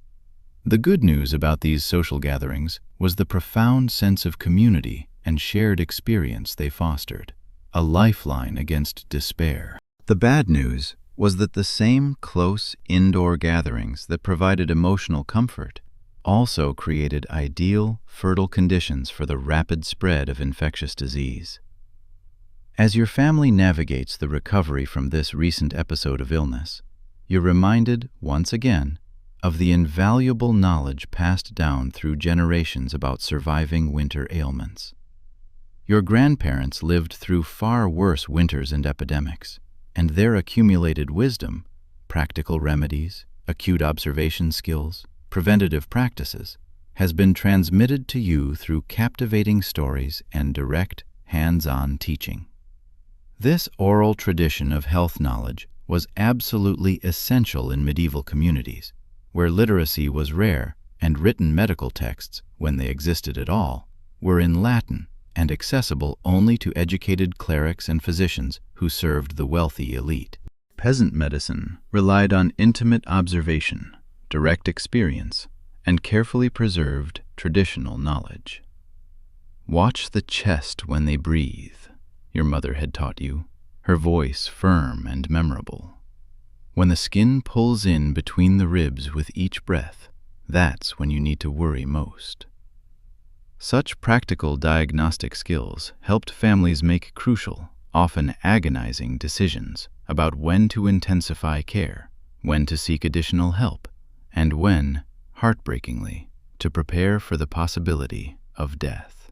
The good news about these social gatherings was the profound sense of community and shared experience they fostered, a lifeline against despair. The bad news was that the same close indoor gatherings that provided emotional comfort also created ideal, fertile conditions for the rapid spread of infectious disease. As your family navigates the recovery from this recent episode of illness, you're reminded, once again, of the invaluable knowledge passed down through generations about surviving winter ailments. Your grandparents lived through far worse winters and epidemics, and their accumulated wisdom, practical remedies, acute observation skills, preventative practices, has been transmitted to you through captivating stories and direct, hands-on teaching. This oral tradition of health knowledge was absolutely essential in medieval communities, where literacy was rare and written medical texts, when they existed at all, were in Latin and accessible only to educated clerics and physicians who served the wealthy elite. Peasant medicine relied on intimate observation, direct experience, and carefully preserved traditional knowledge. "Watch the chest when they breathe," your mother had taught you, her voice firm and memorable. "When the skin pulls in between the ribs with each breath, that's when you need to worry most." Such practical diagnostic skills helped families make crucial, often agonizing decisions about when to intensify care, when to seek additional help, and when, heartbreakingly, to prepare for the possibility of death.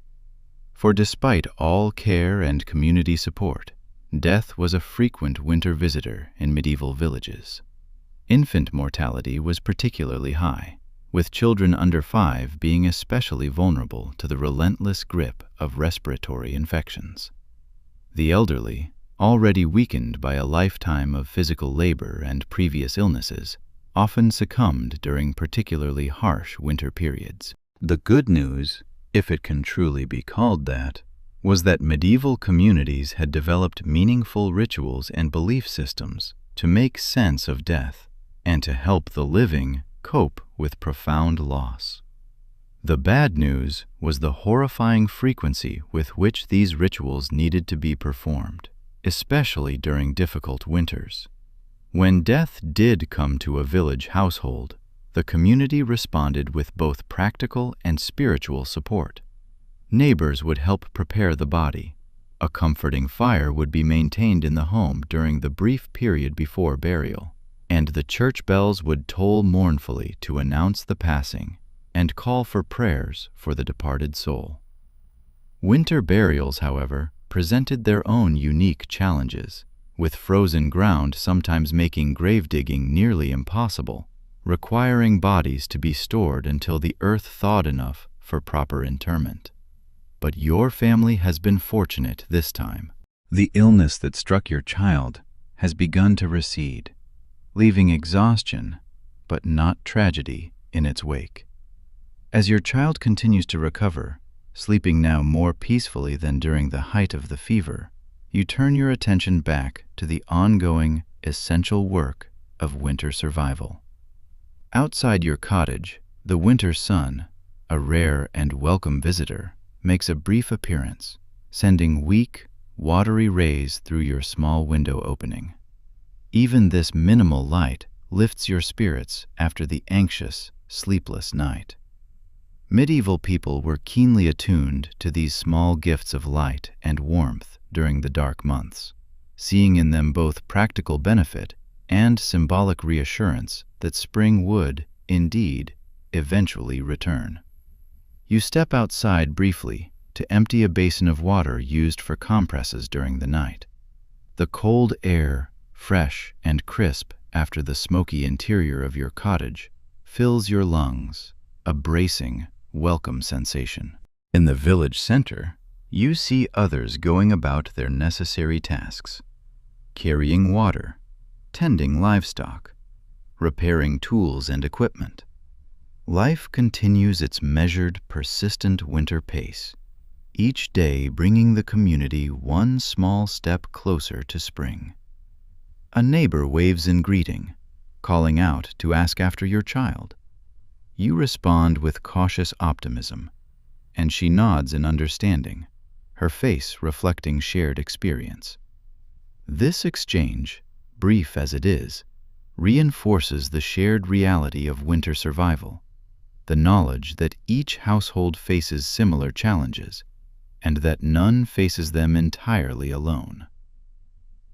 For despite all care and community support, death was a frequent winter visitor in medieval villages. Infant mortality was particularly high, with children under 5 being especially vulnerable to the relentless grip of respiratory infections. The elderly, already weakened by a lifetime of physical labor and previous illnesses, often succumbed during particularly harsh winter periods. The good news, if it can truly be called that, was that medieval communities had developed meaningful rituals and belief systems to make sense of death and to help the living cope with profound loss. The bad news was the horrifying frequency with which these rituals needed to be performed, especially during difficult winters. When death did come to a village household, the community responded with both practical and spiritual support. Neighbors would help prepare the body. A comforting fire would be maintained in the home during the brief period before burial, and the church bells would toll mournfully to announce the passing and call for prayers for the departed soul. Winter burials, however, presented their own unique challenges, with frozen ground sometimes making grave digging nearly impossible, requiring bodies to be stored until the earth thawed enough for proper interment. But your family has been fortunate this time. The illness that struck your child has begun to recede, leaving exhaustion, but not tragedy, in its wake. As your child continues to recover, sleeping now more peacefully than during the height of the fever, you turn your attention back to the ongoing, essential work of winter survival. Outside your cottage, the winter sun, a rare and welcome visitor, makes a brief appearance, sending weak, watery rays through your small window opening. Even this minimal light lifts your spirits after the anxious, sleepless night. Medieval people were keenly attuned to these small gifts of light and warmth during the dark months, seeing in them both practical benefit and symbolic reassurance that spring would, indeed, eventually return. You step outside briefly to empty a basin of water used for compresses during the night. The cold air, fresh and crisp after the smoky interior of your cottage, fills your lungs, a bracing, welcome sensation. In the village center, you see others going about their necessary tasks, carrying water, tending livestock, repairing tools and equipment. Life continues its measured, persistent winter pace, each day bringing the community one small step closer to spring. A neighbor waves in greeting, calling out to ask after your child. You respond with cautious optimism, and she nods in understanding, her face reflecting shared experience. This exchange, brief as it is, reinforces the shared reality of winter survival, the knowledge that each household faces similar challenges, and that none faces them entirely alone.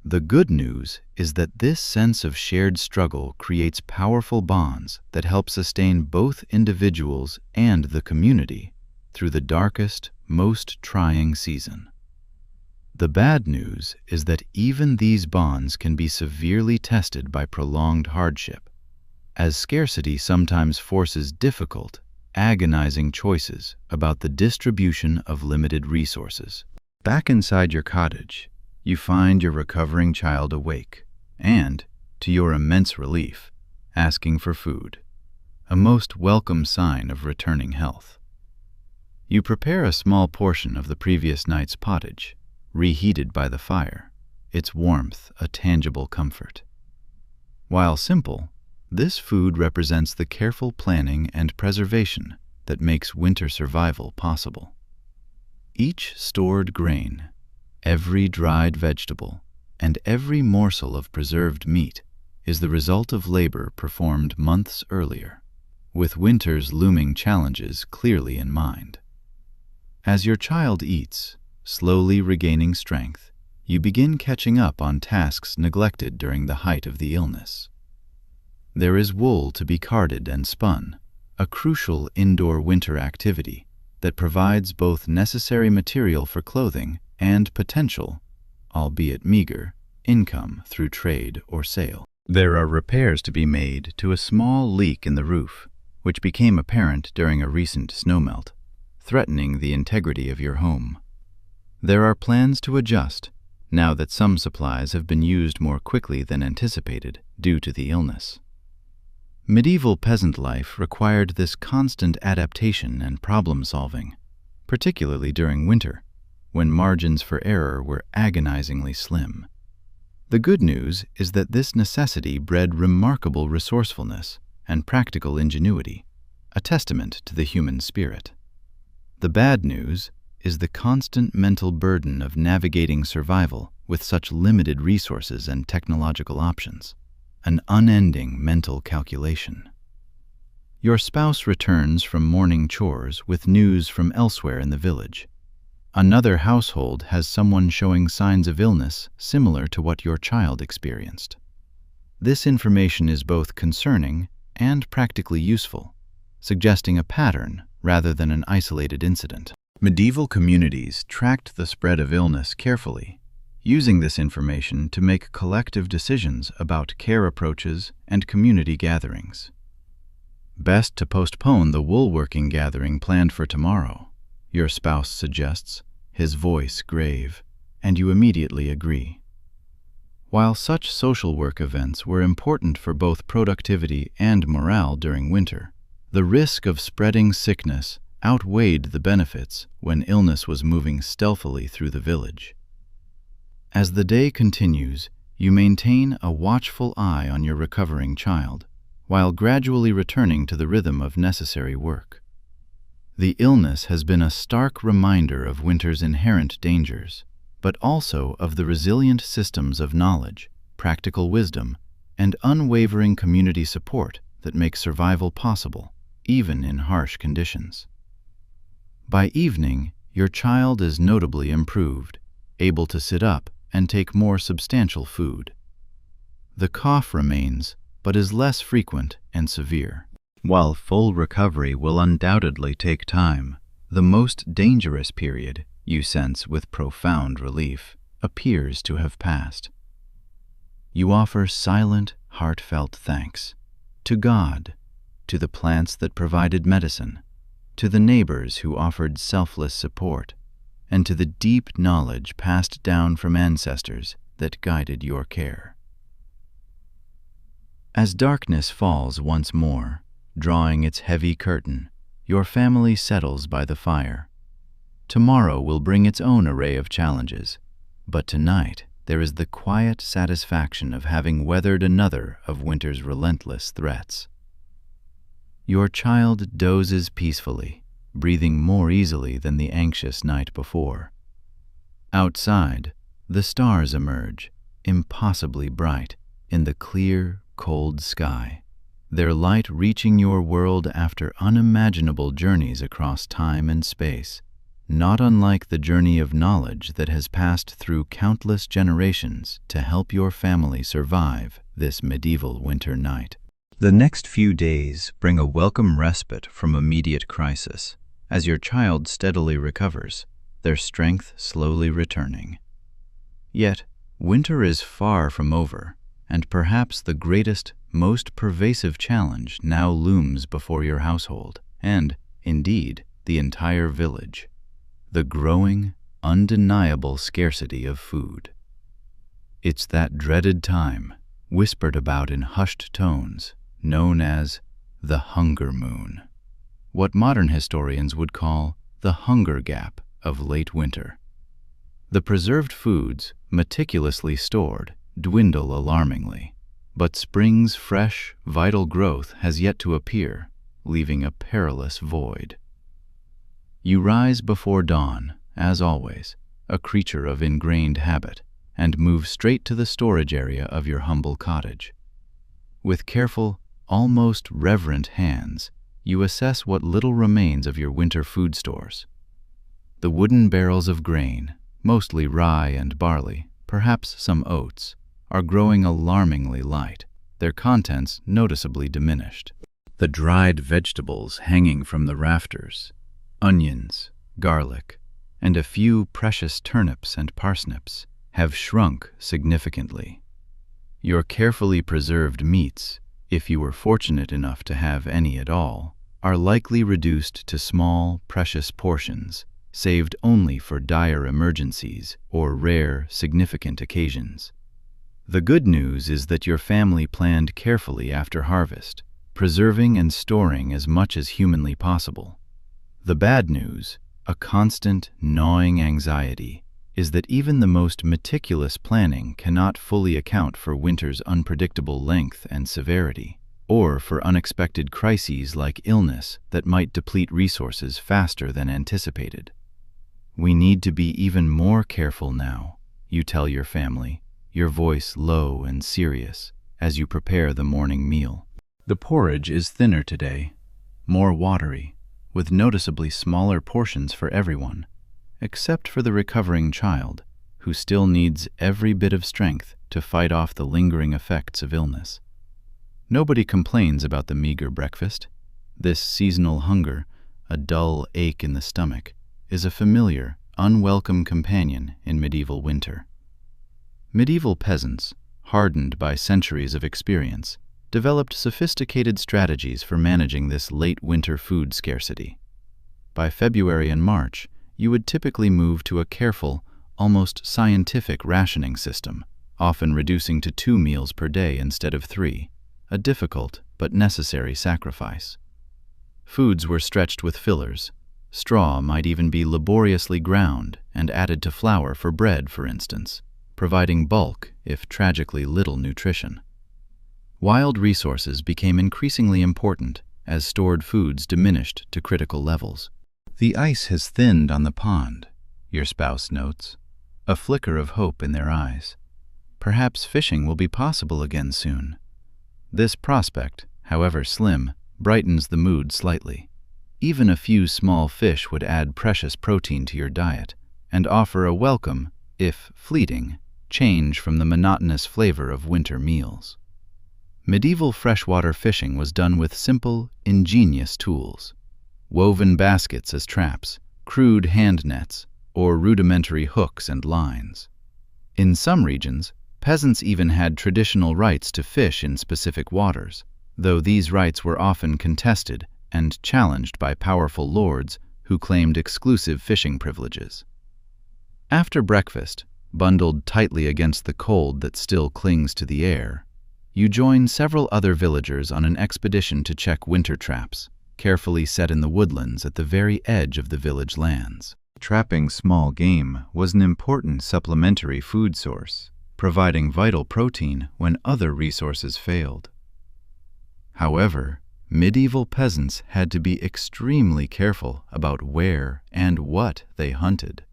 The good news is that this sense of shared struggle creates powerful bonds that help sustain both individuals and the community through the darkest, most trying season. The bad news is that even these bonds can be severely tested by prolonged hardship, as scarcity sometimes forces difficult, agonizing choices about the distribution of limited resources. Back inside your cottage, you find your recovering child awake and, to your immense relief, asking for food, a most welcome sign of returning health. You prepare a small portion of the previous night's pottage, reheated by the fire, its warmth a tangible comfort. While simple, this food represents the careful planning and preservation that makes winter survival possible. Each stored grain, every dried vegetable, and every morsel of preserved meat is the result of labor performed months earlier, with winter's looming challenges clearly in mind. As your child eats, slowly regaining strength, you begin catching up on tasks neglected during the height of the illness. There is wool to be carded and spun, a crucial indoor winter activity that provides both necessary material for clothing and potential, albeit meager, income through trade or sale. There are repairs to be made to a small leak in the roof, which became apparent during a recent snowmelt, threatening the integrity of your home. There are plans to adjust, now that some supplies have been used more quickly than anticipated due to the illness. Medieval peasant life required this constant adaptation and problem-solving, particularly during winter, when margins for error were agonizingly slim. The good news is that this necessity bred remarkable resourcefulness and practical ingenuity, a testament to the human spirit. The bad news is the constant mental burden of navigating survival with such limited resources and technological options, an unending mental calculation. Your spouse returns from morning chores with news from elsewhere in the village. Another household has someone showing signs of illness similar to what your child experienced. This information is both concerning and practically useful, suggesting a pattern rather than an isolated incident. Medieval communities tracked the spread of illness carefully, using this information to make collective decisions about care approaches and community gatherings. Best to postpone the woolworking gathering planned for tomorrow, your spouse suggests, his voice grave, and you immediately agree. While such social work events were important for both productivity and morale during winter, the risk of spreading sickness outweighed the benefits when illness was moving stealthily through the village. As the day continues, you maintain a watchful eye on your recovering child, while gradually returning to the rhythm of necessary work. The illness has been a stark reminder of winter's inherent dangers, but also of the resilient systems of knowledge, practical wisdom, and unwavering community support that make survival possible, even in harsh conditions. By evening, your child is notably improved, able to sit up and take more substantial food. The cough remains, but is less frequent and severe. While full recovery will undoubtedly take time, the most dangerous period, you sense with profound relief, appears to have passed. You offer silent, heartfelt thanks to God, to the plants that provided medicine, to the neighbors who offered selfless support, and to the deep knowledge passed down from ancestors that guided your care. As darkness falls once more, drawing its heavy curtain, your family settles by the fire. Tomorrow will bring its own array of challenges, but tonight there is the quiet satisfaction of having weathered another of winter's relentless threats. Your child dozes peacefully, breathing more easily than the anxious night before. Outside, the stars emerge, impossibly bright, in the clear, cold sky, their light reaching your world after unimaginable journeys across time and space, not unlike the journey of knowledge that has passed through countless generations to help your family survive this medieval winter night. The next few days bring a welcome respite from immediate crisis, as your child steadily recovers, their strength slowly returning. Yet, winter is far from over, and perhaps the greatest, most pervasive challenge now looms before your household, and, indeed, the entire village: the growing, undeniable scarcity of food. It's that dreaded time, whispered about in hushed tones, known as the hunger moon, what modern historians would call the hunger gap of late winter. The preserved foods, meticulously stored, dwindle alarmingly, but spring's fresh, vital growth has yet to appear, leaving a perilous void. You rise before dawn, as always, a creature of ingrained habit, and move straight to the storage area of your humble cottage. With careful, almost reverent hands, you assess what little remains of your winter food stores. The wooden barrels of grain, mostly rye and barley, perhaps some oats, are growing alarmingly light, their contents noticeably diminished. The dried vegetables hanging from the rafters, onions, garlic, and a few precious turnips and parsnips, have shrunk significantly. Your carefully preserved meats, if you were fortunate enough to have any at all, are likely reduced to small, precious portions, saved only for dire emergencies or rare, significant occasions. The good news is that your family planned carefully after harvest, preserving and storing as much as humanly possible. The bad news, a constant, gnawing anxiety, is that even the most meticulous planning cannot fully account for winter's unpredictable length and severity, or for unexpected crises like illness that might deplete resources faster than anticipated. We need to be even more careful now, you tell your family, your voice low and serious, as you prepare the morning meal. The porridge is thinner today, more watery, with noticeably smaller portions for everyone, except for the recovering child, who still needs every bit of strength to fight off the lingering effects of illness. Nobody complains about the meager breakfast. This seasonal hunger, a dull ache in the stomach, is a familiar, unwelcome companion in medieval winter. Medieval peasants, hardened by centuries of experience, developed sophisticated strategies for managing this late winter food scarcity. By February and March, you would typically move to a careful, almost scientific rationing system, often reducing to 2 meals per day instead of 3, a difficult but necessary sacrifice. Foods were stretched with fillers. Straw might even be laboriously ground and added to flour for bread, for instance, providing bulk if tragically little nutrition. Wild resources became increasingly important as stored foods diminished to critical levels. The ice has thinned on the pond, your spouse notes, a flicker of hope in their eyes. Perhaps fishing will be possible again soon. This prospect, however slim, brightens the mood slightly. Even a few small fish would add precious protein to your diet and offer a welcome, if fleeting, change from the monotonous flavor of winter meals. Medieval freshwater fishing was done with simple, ingenious tools. Woven baskets as traps, crude hand nets, or rudimentary hooks and lines. In some regions, peasants even had traditional rights to fish in specific waters, though these rights were often contested and challenged by powerful lords who claimed exclusive fishing privileges. After breakfast, bundled tightly against the cold that still clings to the air, you join several other villagers on an expedition to check winter traps, carefully set in the woodlands at the very edge of the village lands. Trapping small game was an important supplementary food source, providing vital protein when other resources failed. However, medieval peasants had to be extremely careful about where and what they hunted.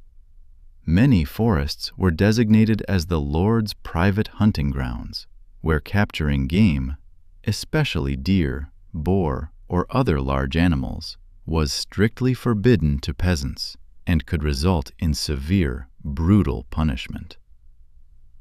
Many forests were designated as the lord's private hunting grounds, where capturing game, especially deer, boar, or other large animals, was strictly forbidden to peasants and could result in severe, brutal punishment.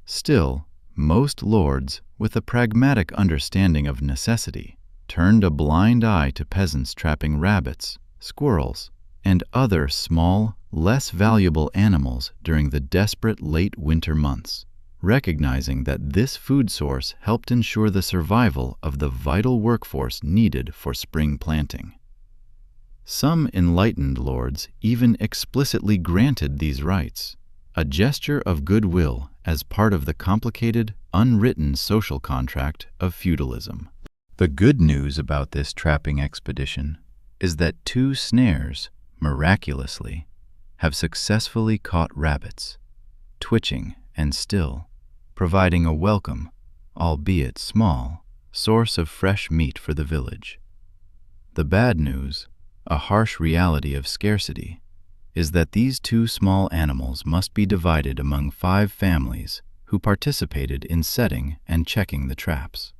Still, most lords, with a pragmatic understanding of necessity, turned a blind eye to peasants trapping rabbits, squirrels, and other small, less valuable animals during the desperate late winter months, recognizing that this food source helped ensure the survival of the vital workforce needed for spring planting. Some enlightened lords even explicitly granted these rights, a gesture of goodwill as part of the complicated, unwritten social contract of feudalism. The good news about this trapping expedition is that 2 snares, miraculously, have successfully caught rabbits, twitching and still, providing a welcome, albeit small, source of fresh meat for the village. The bad news, a harsh reality of scarcity, is that these 2 small animals must be divided among 5 families who participated in setting and checking the traps.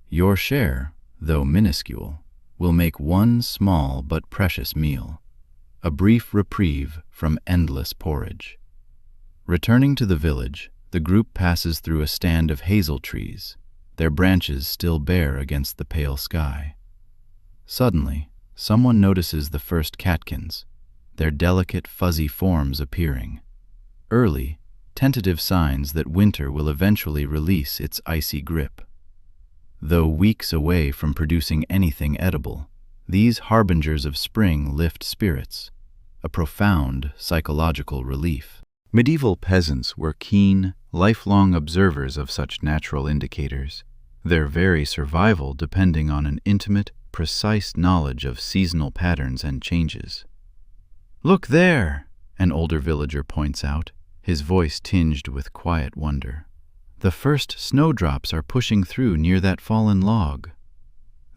Your share, though minuscule, will make one small but precious meal, a brief reprieve from endless porridge. Returning to the village, the group passes through a stand of hazel trees, their branches still bare against the pale sky. Suddenly, someone notices the first catkins, their delicate, fuzzy forms appearing. Early, tentative signs that winter will eventually release its icy grip. Though weeks away from producing anything edible, These harbingers of spring lift spirits, a profound psychological relief. Medieval peasants were keen, lifelong observers of such natural indicators, their very survival depending on an intimate, precise knowledge of seasonal patterns and changes. "Look there!" an older villager points out, his voice tinged with quiet wonder. "The first snowdrops are pushing through near that fallen log."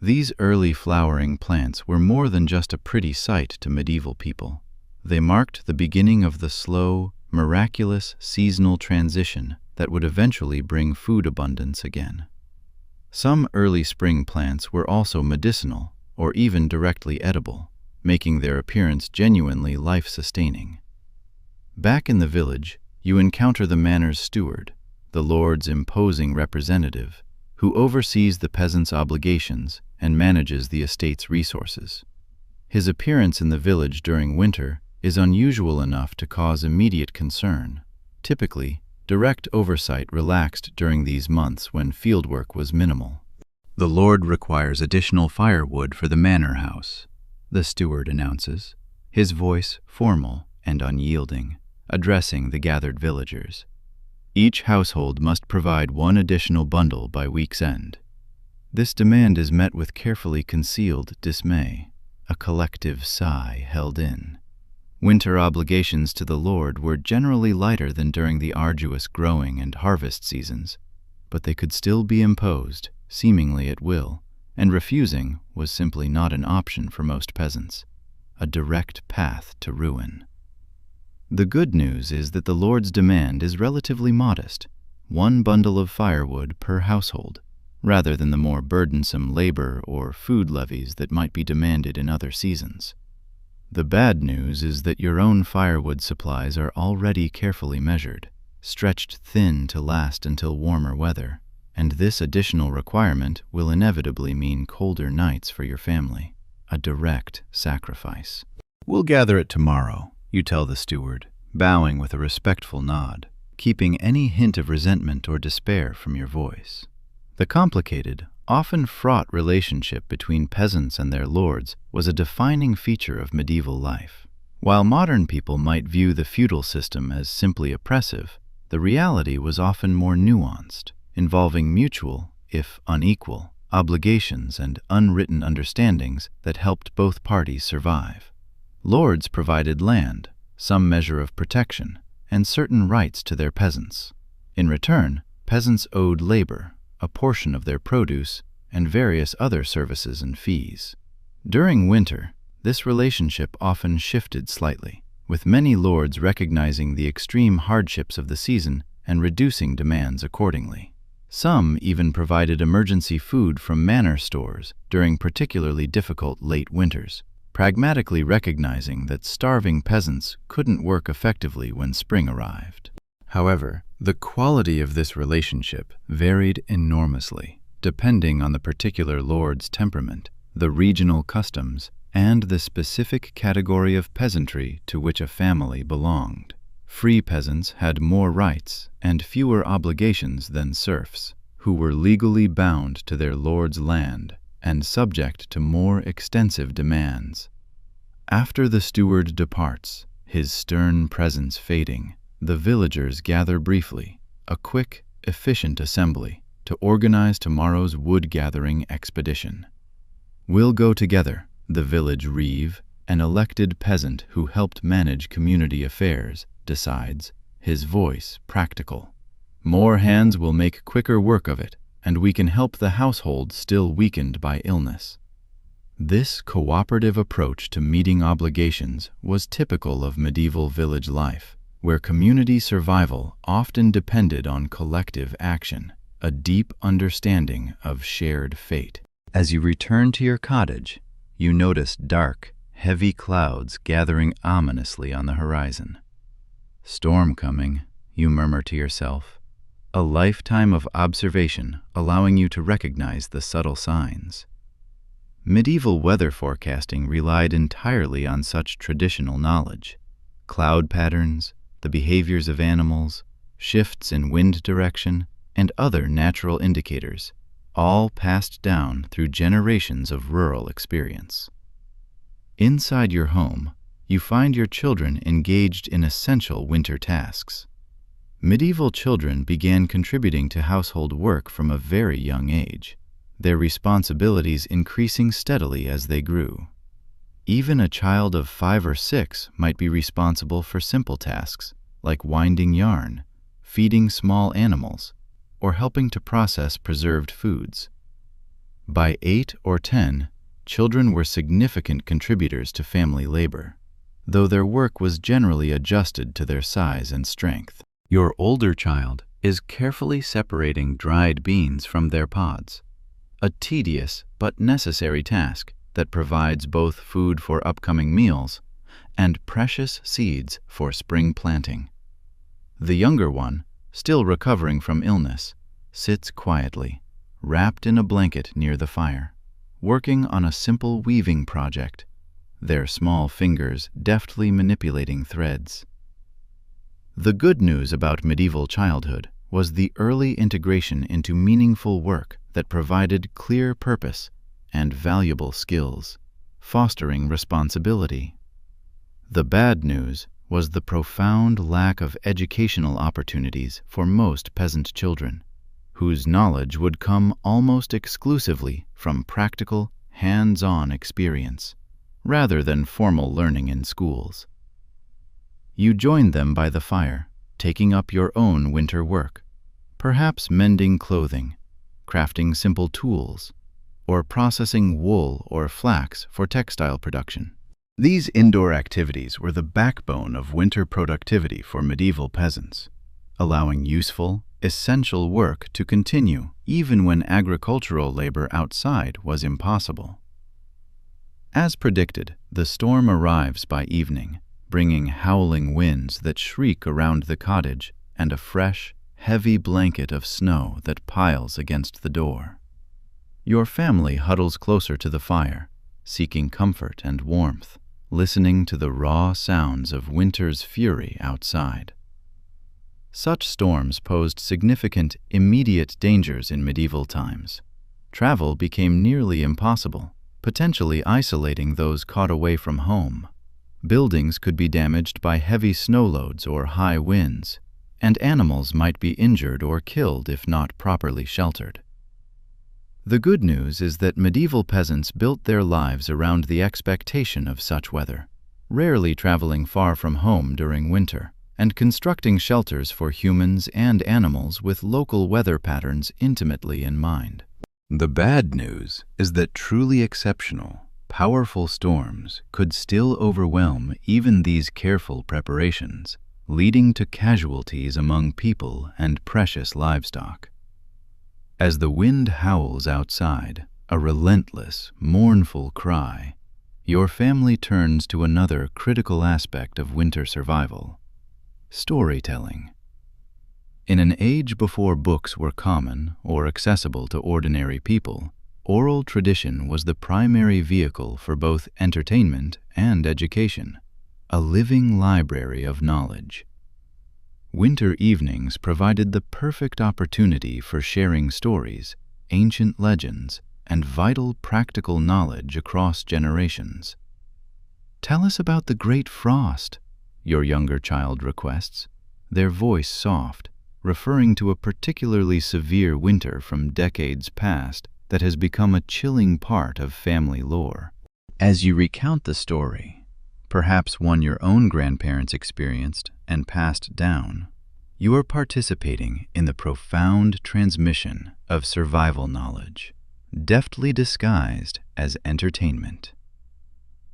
These early flowering plants were more than just a pretty sight to medieval people. They marked the beginning of the slow, miraculous seasonal transition that would eventually bring food abundance again. Some early spring plants were also medicinal or even directly edible, making their appearance genuinely life-sustaining. Back in the village, you encounter the manor's steward, the lord's imposing representative, who oversees the peasants' obligations and manages the estate's resources. His appearance in the village during winter is unusual enough to cause immediate concern. Typically, direct oversight relaxed during these months when fieldwork was minimal. "The Lord requires additional firewood for the manor house," the steward announces, his voice formal and unyielding, addressing the gathered villagers. "Each household must provide one additional bundle by week's end." This demand is met with carefully concealed dismay, a collective sigh held in. Winter obligations to the Lord were generally lighter than during the arduous growing and harvest seasons, but they could still be imposed, seemingly at will, and refusing was simply not an option for most peasants, a direct path to ruin. The good news is that the Lord's demand is relatively modest, one bundle of firewood per household, rather than the more burdensome labor or food levies that might be demanded in other seasons. The bad news is that your own firewood supplies are already carefully measured, stretched thin to last until warmer weather, and this additional requirement will inevitably mean colder nights for your family, a direct sacrifice. "We'll gather it tomorrow," you tell the steward, bowing with a respectful nod, keeping any hint of resentment or despair from your voice. The complicated, often fraught relationship between peasants and their lords was a defining feature of medieval life. While modern people might view the feudal system as simply oppressive, the reality was often more nuanced, involving mutual, if unequal, obligations and unwritten understandings that helped both parties survive. Lords provided land, some measure of protection, and certain rights to their peasants. In return, peasants owed labor, a portion of their produce, and various other services and fees. During winter, this relationship often shifted slightly, with many lords recognizing the extreme hardships of the season and reducing demands accordingly. Some even provided emergency food from manor stores during particularly difficult late winters, pragmatically recognizing that starving peasants couldn't work effectively when spring arrived. However, the quality of this relationship varied enormously, depending on the particular lord's temperament, the regional customs, and the specific category of peasantry to which a family belonged. Free peasants had more rights and fewer obligations than serfs, who were legally bound to their lord's land and subject to more extensive demands. After the steward departs, his stern presence fading, the villagers gather briefly, a quick, efficient assembly, to organize tomorrow's wood-gathering expedition. "We'll go together," the village reeve, an elected peasant who helped manage community affairs, decides, his voice practical. "More hands will make quicker work of it, and we can help the household still weakened by illness." This cooperative approach to meeting obligations was typical of medieval village life, where community survival often depended on collective action, a deep understanding of shared fate. As you return to your cottage, you notice dark, heavy clouds gathering ominously on the horizon. "Storm coming," you murmur to yourself, a lifetime of observation allowing you to recognize the subtle signs. Medieval weather forecasting relied entirely on such traditional knowledge. Cloud patterns, the behaviors of animals, shifts in wind direction, and other natural indicators, all passed down through generations of rural experience. Inside your home, you find your children engaged in essential winter tasks. Medieval children began contributing to household work from a very young age, their responsibilities increasing steadily as they grew. Even a child of 5 or 6 might be responsible for simple tasks like winding yarn, feeding small animals, or helping to process preserved foods. By 8 or 10, children were significant contributors to family labor, though their work was generally adjusted to their size and strength. Your older child is carefully separating dried beans from their pods, a tedious but necessary task that provides both food for upcoming meals and precious seeds for spring planting. The younger one, still recovering from illness, sits quietly, wrapped in a blanket near the fire, working on a simple weaving project, their small fingers deftly manipulating threads. The good news about medieval childhood was the early integration into meaningful work that provided clear purpose and valuable skills, fostering responsibility. The bad news was the profound lack of educational opportunities for most peasant children, whose knowledge would come almost exclusively from practical, hands-on experience, rather than formal learning in schools. You joined them by the fire, taking up your own winter work, perhaps mending clothing, crafting simple tools, or processing wool or flax for textile production. These indoor activities were the backbone of winter productivity for medieval peasants, allowing useful, essential work to continue even when agricultural labor outside was impossible. As predicted, the storm arrives by evening, bringing howling winds that shriek around the cottage and a fresh, heavy blanket of snow that piles against the door. Your family huddles closer to the fire, seeking comfort and warmth, listening to the raw sounds of winter's fury outside. Such storms posed significant, immediate dangers in medieval times. Travel became nearly impossible, potentially isolating those caught away from home. Buildings could be damaged by heavy snow loads or high winds, and animals might be injured or killed if not properly sheltered. The good news is that medieval peasants built their lives around the expectation of such weather, rarely traveling far from home during winter, and constructing shelters for humans and animals with local weather patterns intimately in mind. The bad news is that truly exceptional, powerful storms could still overwhelm even these careful preparations, leading to casualties among people and precious livestock. As the wind howls outside, a relentless, mournful cry, your family turns to another critical aspect of winter survival: storytelling. In an age before books were common or accessible to ordinary people, oral tradition was the primary vehicle for both entertainment and education, a living library of knowledge. Winter evenings provided the perfect opportunity for sharing stories, ancient legends, and vital practical knowledge across generations. "Tell us about the Great Frost," your younger child requests, their voice soft, referring to a particularly severe winter from decades past that has become a chilling part of family lore. As you recount the story, perhaps one your own grandparents experienced and passed down, you are participating in the profound transmission of survival knowledge, deftly disguised as entertainment.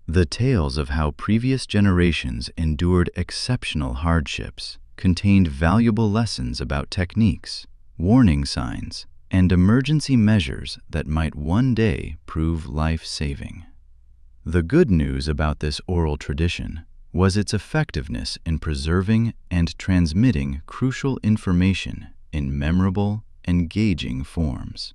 The tales of how previous generations endured exceptional hardships contained valuable lessons about techniques, warning signs, and emergency measures that might one day prove life-saving. The good news about this oral tradition was its effectiveness in preserving and transmitting crucial information in memorable, engaging forms.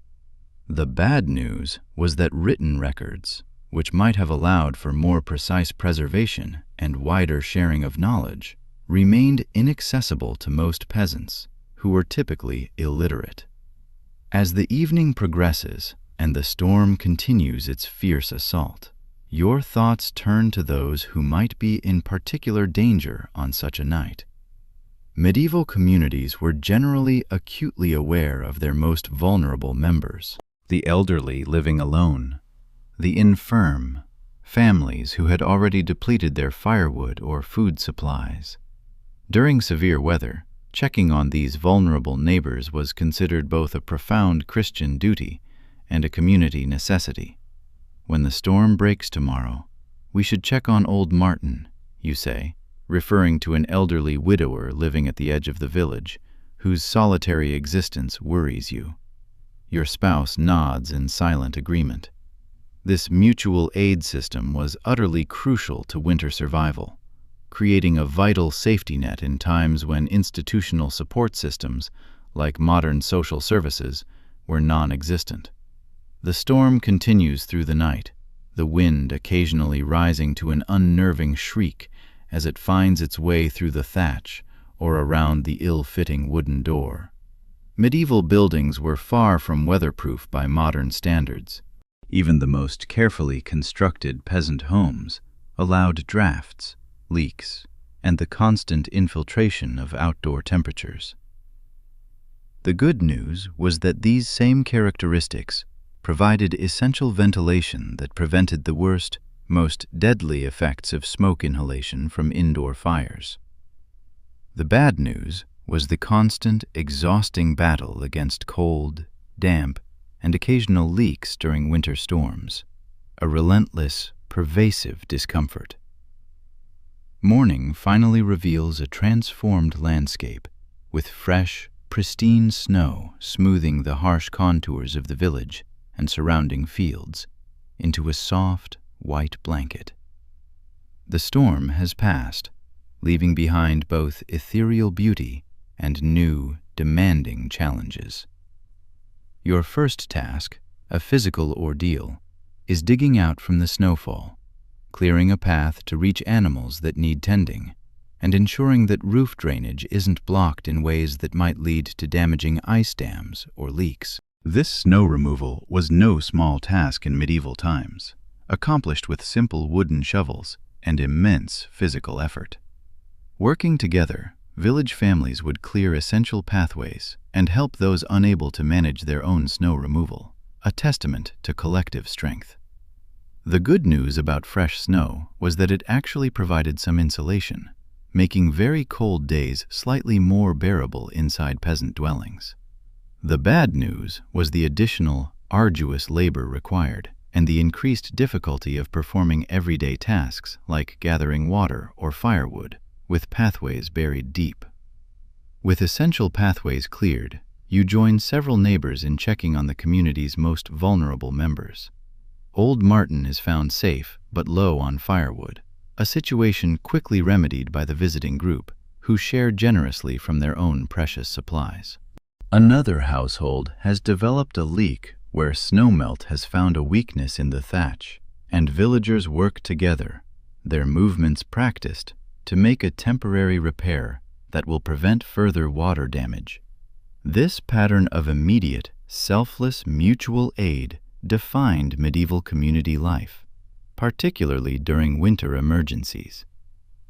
The bad news was that written records, which might have allowed for more precise preservation and wider sharing of knowledge, remained inaccessible to most peasants, who were typically illiterate. As the evening progresses and the storm continues its fierce assault, your thoughts turn to those who might be in particular danger on such a night. Medieval communities were generally acutely aware of their most vulnerable members: the elderly living alone, the infirm, families who had already depleted their firewood or food supplies. During severe weather, checking on these vulnerable neighbors was considered both a profound Christian duty and a community necessity. When the storm breaks tomorrow, we should check on old Martin, you say, referring to an elderly widower living at the edge of the village, whose solitary existence worries you. Your spouse nods in silent agreement. This mutual aid system was utterly crucial to winter survival, creating a vital safety net in times when institutional support systems, like modern social services, were non-existent. The storm continues through the night, the wind occasionally rising to an unnerving shriek as it finds its way through the thatch or around the ill-fitting wooden door. Medieval buildings were far from weatherproof by modern standards. Even the most carefully constructed peasant homes allowed drafts, leaks, and the constant infiltration of outdoor temperatures. The good news was that these same characteristics provided essential ventilation that prevented the worst, most deadly effects of smoke inhalation from indoor fires. The bad news was the constant, exhausting battle against cold, damp, and occasional leaks during winter storms, a relentless, pervasive discomfort. Morning finally reveals a transformed landscape, with fresh, pristine snow smoothing the harsh contours of the village and surrounding fields into a soft, white blanket. The storm has passed, leaving behind both ethereal beauty and new, demanding challenges. Your first task, a physical ordeal, is digging out from the snowfall, clearing a path to reach animals that need tending, and ensuring that roof drainage isn't blocked in ways that might lead to damaging ice dams or leaks. This snow removal was no small task in medieval times, accomplished with simple wooden shovels and immense physical effort. Working together, village families would clear essential pathways and help those unable to manage their own snow removal, a testament to collective strength. The good news about fresh snow was that it actually provided some insulation, making very cold days slightly more bearable inside peasant dwellings. The bad news was the additional, arduous labor required and the increased difficulty of performing everyday tasks like gathering water or firewood, with pathways buried deep. With essential pathways cleared, you join several neighbors in checking on the community's most vulnerable members. Old Martin is found safe but low on firewood, a situation quickly remedied by the visiting group, who share generously from their own precious supplies. Another household has developed a leak where snowmelt has found a weakness in the thatch, and villagers work together, their movements practiced, to make a temporary repair that will prevent further water damage. This pattern of immediate, selfless mutual aid defined medieval community life, particularly during winter emergencies.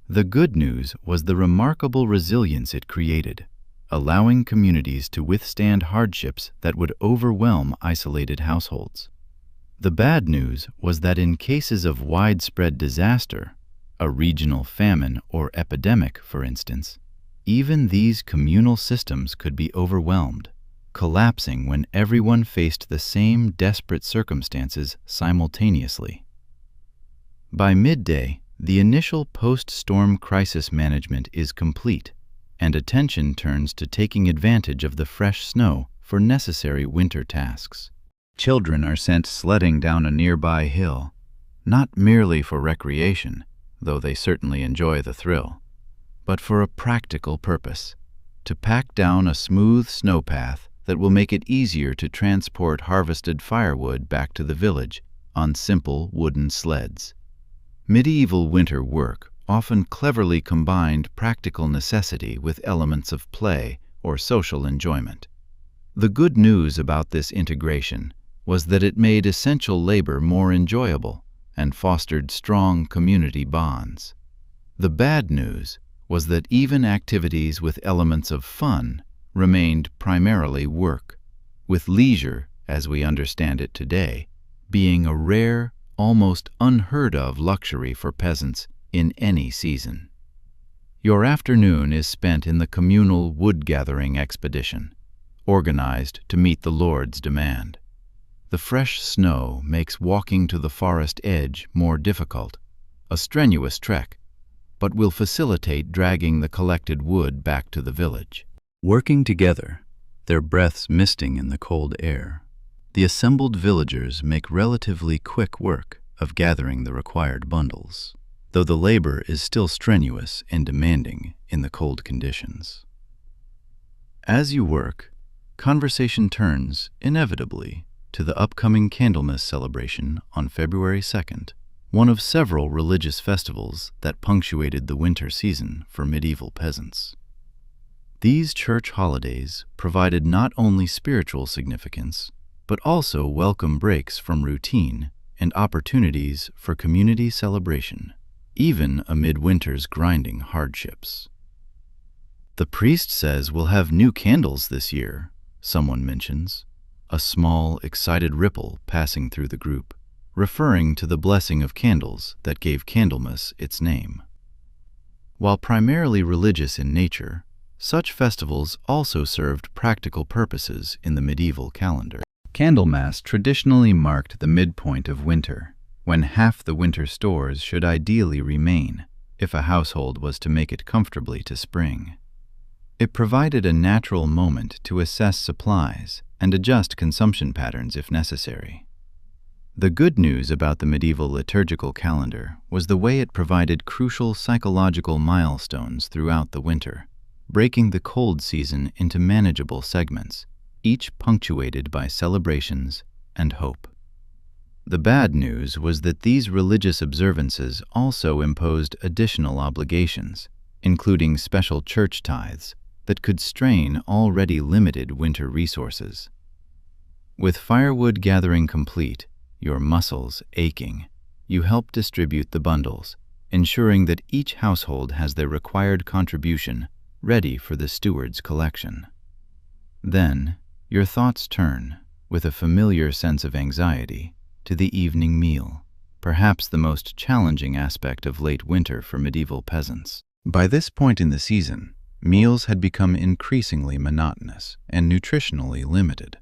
The good news was the remarkable resilience it created, allowing communities to withstand hardships that would overwhelm isolated households. The bad news was that in cases of widespread disaster, a regional famine or epidemic, for instance, even these communal systems could be overwhelmed, collapsing when everyone faced the same desperate circumstances simultaneously. By midday, the initial post-storm crisis management is complete, and attention turns to taking advantage of the fresh snow for necessary winter tasks. Children are sent sledding down a nearby hill, not merely for recreation, though they certainly enjoy the thrill, but for a practical purpose: to pack down a smooth snowpath that will make it easier to transport harvested firewood back to the village on simple wooden sleds. Medieval winter work often cleverly combined practical necessity with elements of play or social enjoyment. The good news about this integration was that it made essential labor more enjoyable, and fostered strong community bonds. The bad news was that even activities with elements of fun remained primarily work, with leisure, as we understand it today, being a rare, almost unheard-of luxury for peasants in any season. Your afternoon is spent in the communal wood-gathering expedition, organized to meet the Lord's demand. The fresh snow makes walking to the forest edge more difficult, a strenuous trek, but will facilitate dragging the collected wood back to the village. Working together, their breaths misting in the cold air, the assembled villagers make relatively quick work of gathering the required bundles, though the labor is still strenuous and demanding in the cold conditions. As you work, conversation turns, inevitably, to the upcoming Candlemas celebration on February 2nd, one of several religious festivals that punctuated the winter season for medieval peasants. These church holidays provided not only spiritual significance, but also welcome breaks from routine and opportunities for community celebration, even amid winter's grinding hardships. "The priest says we'll have new candles this year," someone mentions, a small, excited ripple passing through the group, referring to the blessing of candles that gave Candlemas its name. While primarily religious in nature, such festivals also served practical purposes in the medieval calendar. Candlemas traditionally marked the midpoint of winter, when half the winter stores should ideally remain if a household was to make it comfortably to spring. It provided a natural moment to assess supplies and adjust consumption patterns if necessary. The good news about the medieval liturgical calendar was the way it provided crucial psychological milestones throughout the winter, breaking the cold season into manageable segments, each punctuated by celebrations and hope. The bad news was that these religious observances also imposed additional obligations, including special church tithes, that could strain already limited winter resources. With firewood gathering complete, your muscles aching, you help distribute the bundles, ensuring that each household has their required contribution ready for the steward's collection. Then, your thoughts turn, with a familiar sense of anxiety, to the evening meal, perhaps the most challenging aspect of late winter for medieval peasants. By this point in the season, meals had become increasingly monotonous and nutritionally limited.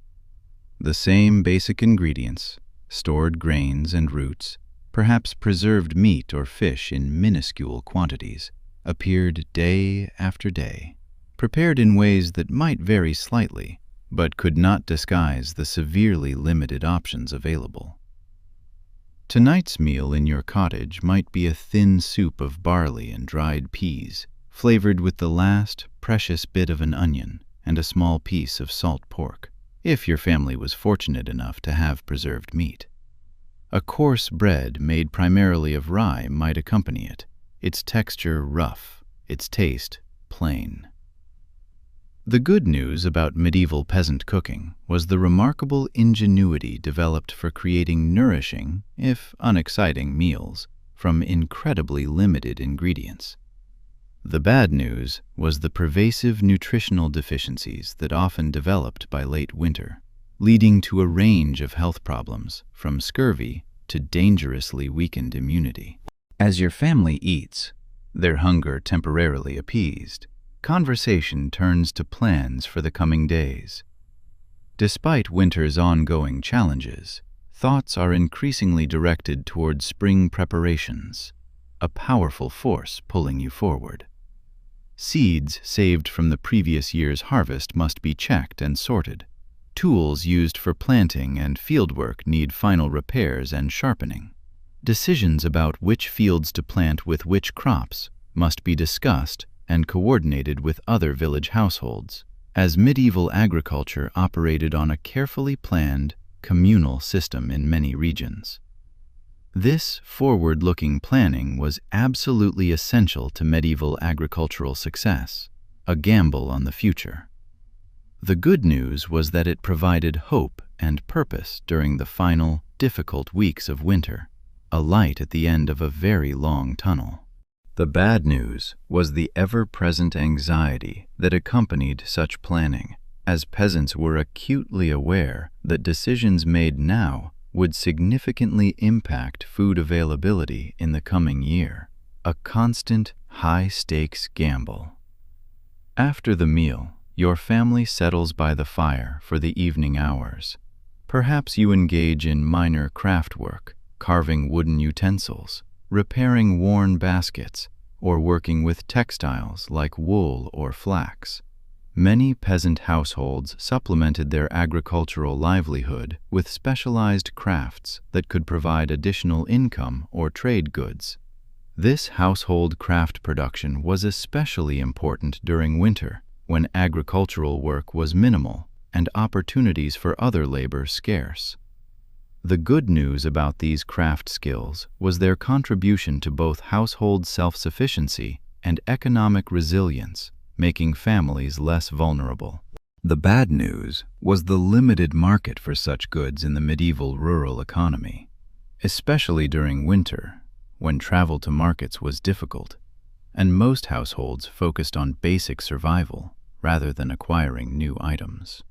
The same basic ingredients, stored grains and roots, perhaps preserved meat or fish in minuscule quantities, appeared day after day, prepared in ways that might vary slightly, but could not disguise the severely limited options available. Tonight's meal in your cottage might be a thin soup of barley and dried peas, flavored with the last precious bit of an onion and a small piece of salt pork, if your family was fortunate enough to have preserved meat. A coarse bread made primarily of rye might accompany it, its texture rough, its taste plain. The good news about medieval peasant cooking was the remarkable ingenuity developed for creating nourishing, if unexciting, meals from incredibly limited ingredients. The bad news was the pervasive nutritional deficiencies that often developed by late winter, leading to a range of health problems, from scurvy to dangerously weakened immunity. As your family eats, their hunger temporarily appeased, conversation turns to plans for the coming days. Despite winter's ongoing challenges, thoughts are increasingly directed toward spring preparations, a powerful force pulling you forward. Seeds saved from the previous year's harvest must be checked and sorted. Tools used for planting and fieldwork need final repairs and sharpening. Decisions about which fields to plant with which crops must be discussed and coordinated with other village households, as medieval agriculture operated on a carefully planned, communal system in many regions. This forward-looking planning was absolutely essential to medieval agricultural success, a gamble on the future. The good news was that it provided hope and purpose during the final, difficult weeks of winter, a light at the end of a very long tunnel. The bad news was the ever-present anxiety that accompanied such planning, as peasants were acutely aware that decisions made now would significantly impact food availability in the coming year, a constant high-stakes gamble. After the meal, your family settles by the fire for the evening hours. Perhaps you engage in minor craft work, carving wooden utensils, repairing worn baskets, or working with textiles like wool or flax. Many peasant households supplemented their agricultural livelihood with specialized crafts that could provide additional income or trade goods. This household craft production was especially important during winter, when agricultural work was minimal and opportunities for other labor scarce. The good news about these craft skills was their contribution to both household self-sufficiency and economic resilience, making families less vulnerable. The bad news was the limited market for such goods in the medieval rural economy, especially during winter, when travel to markets was difficult, and most households focused on basic survival rather than acquiring new items.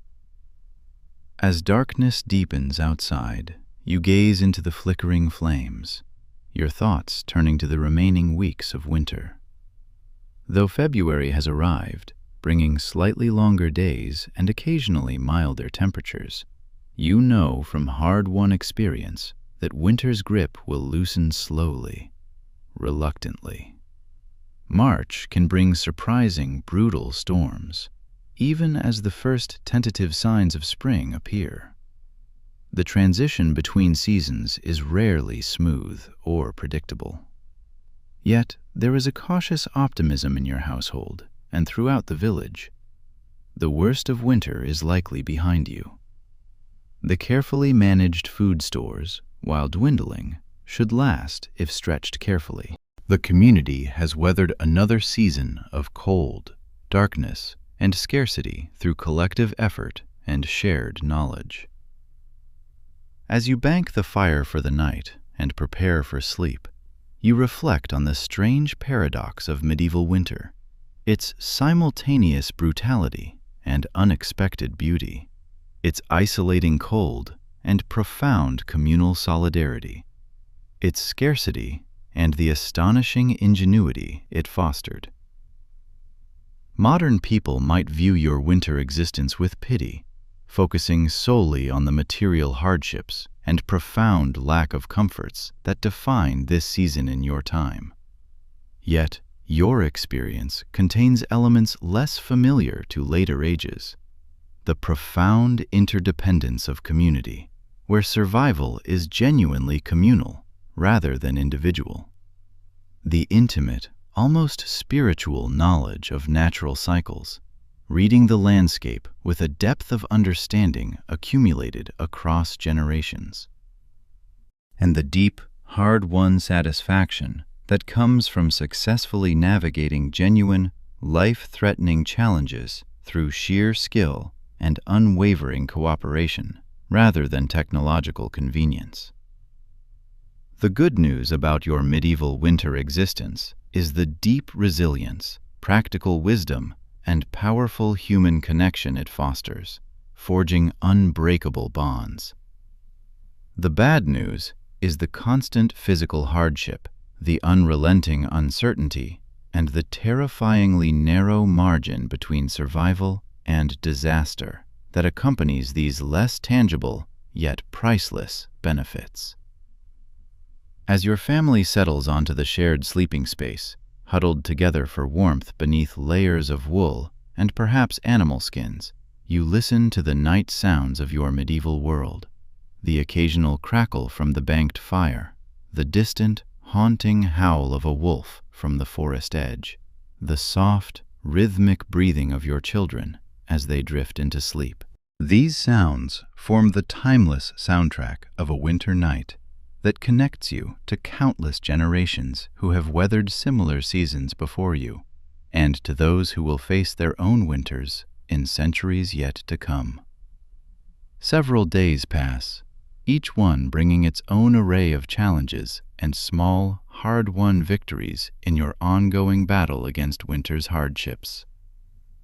As darkness deepens outside, you gaze into the flickering flames, your thoughts turning to the remaining weeks of winter. Though February has arrived, bringing slightly longer days and occasionally milder temperatures, you know from hard-won experience that winter's grip will loosen slowly, reluctantly. March can bring surprising, brutal storms, even as the first tentative signs of spring appear. The transition between seasons is rarely smooth or predictable. Yet, there is a cautious optimism in your household and throughout the village. The worst of winter is likely behind you. The carefully managed food stores, while dwindling, should last if stretched carefully. The community has weathered another season of cold, darkness, and scarcity through collective effort and shared knowledge. As you bank the fire for the night and prepare for sleep, you reflect on the strange paradox of medieval winter, its simultaneous brutality and unexpected beauty, its isolating cold and profound communal solidarity, its scarcity and the astonishing ingenuity it fostered. Modern people might view your winter existence with pity, focusing solely on the material hardships and profound lack of comforts that define this season in your time. Yet, your experience contains elements less familiar to later ages: the profound interdependence of community, where survival is genuinely communal rather than individual. The intimate, almost spiritual knowledge of natural cycles, reading the landscape with a depth of understanding accumulated across generations. And the deep, hard-won satisfaction that comes from successfully navigating genuine, life-threatening challenges through sheer skill and unwavering cooperation, rather than technological convenience. The good news about your medieval winter existence is the deep resilience, practical wisdom, and powerful human connection it fosters, forging unbreakable bonds. The bad news is the constant physical hardship, the unrelenting uncertainty, and the terrifyingly narrow margin between survival and disaster that accompanies these less tangible yet priceless benefits. As your family settles onto the shared sleeping space, huddled together for warmth beneath layers of wool and perhaps animal skins, you listen to the night sounds of your medieval world, the occasional crackle from the banked fire, the distant, haunting howl of a wolf from the forest edge, the soft, rhythmic breathing of your children as they drift into sleep. These sounds form the timeless soundtrack of a winter night that connects you to countless generations who have weathered similar seasons before you, and to those who will face their own winters in centuries yet to come. Several days pass, each one bringing its own array of challenges and small, hard-won victories in your ongoing battle against winter's hardships.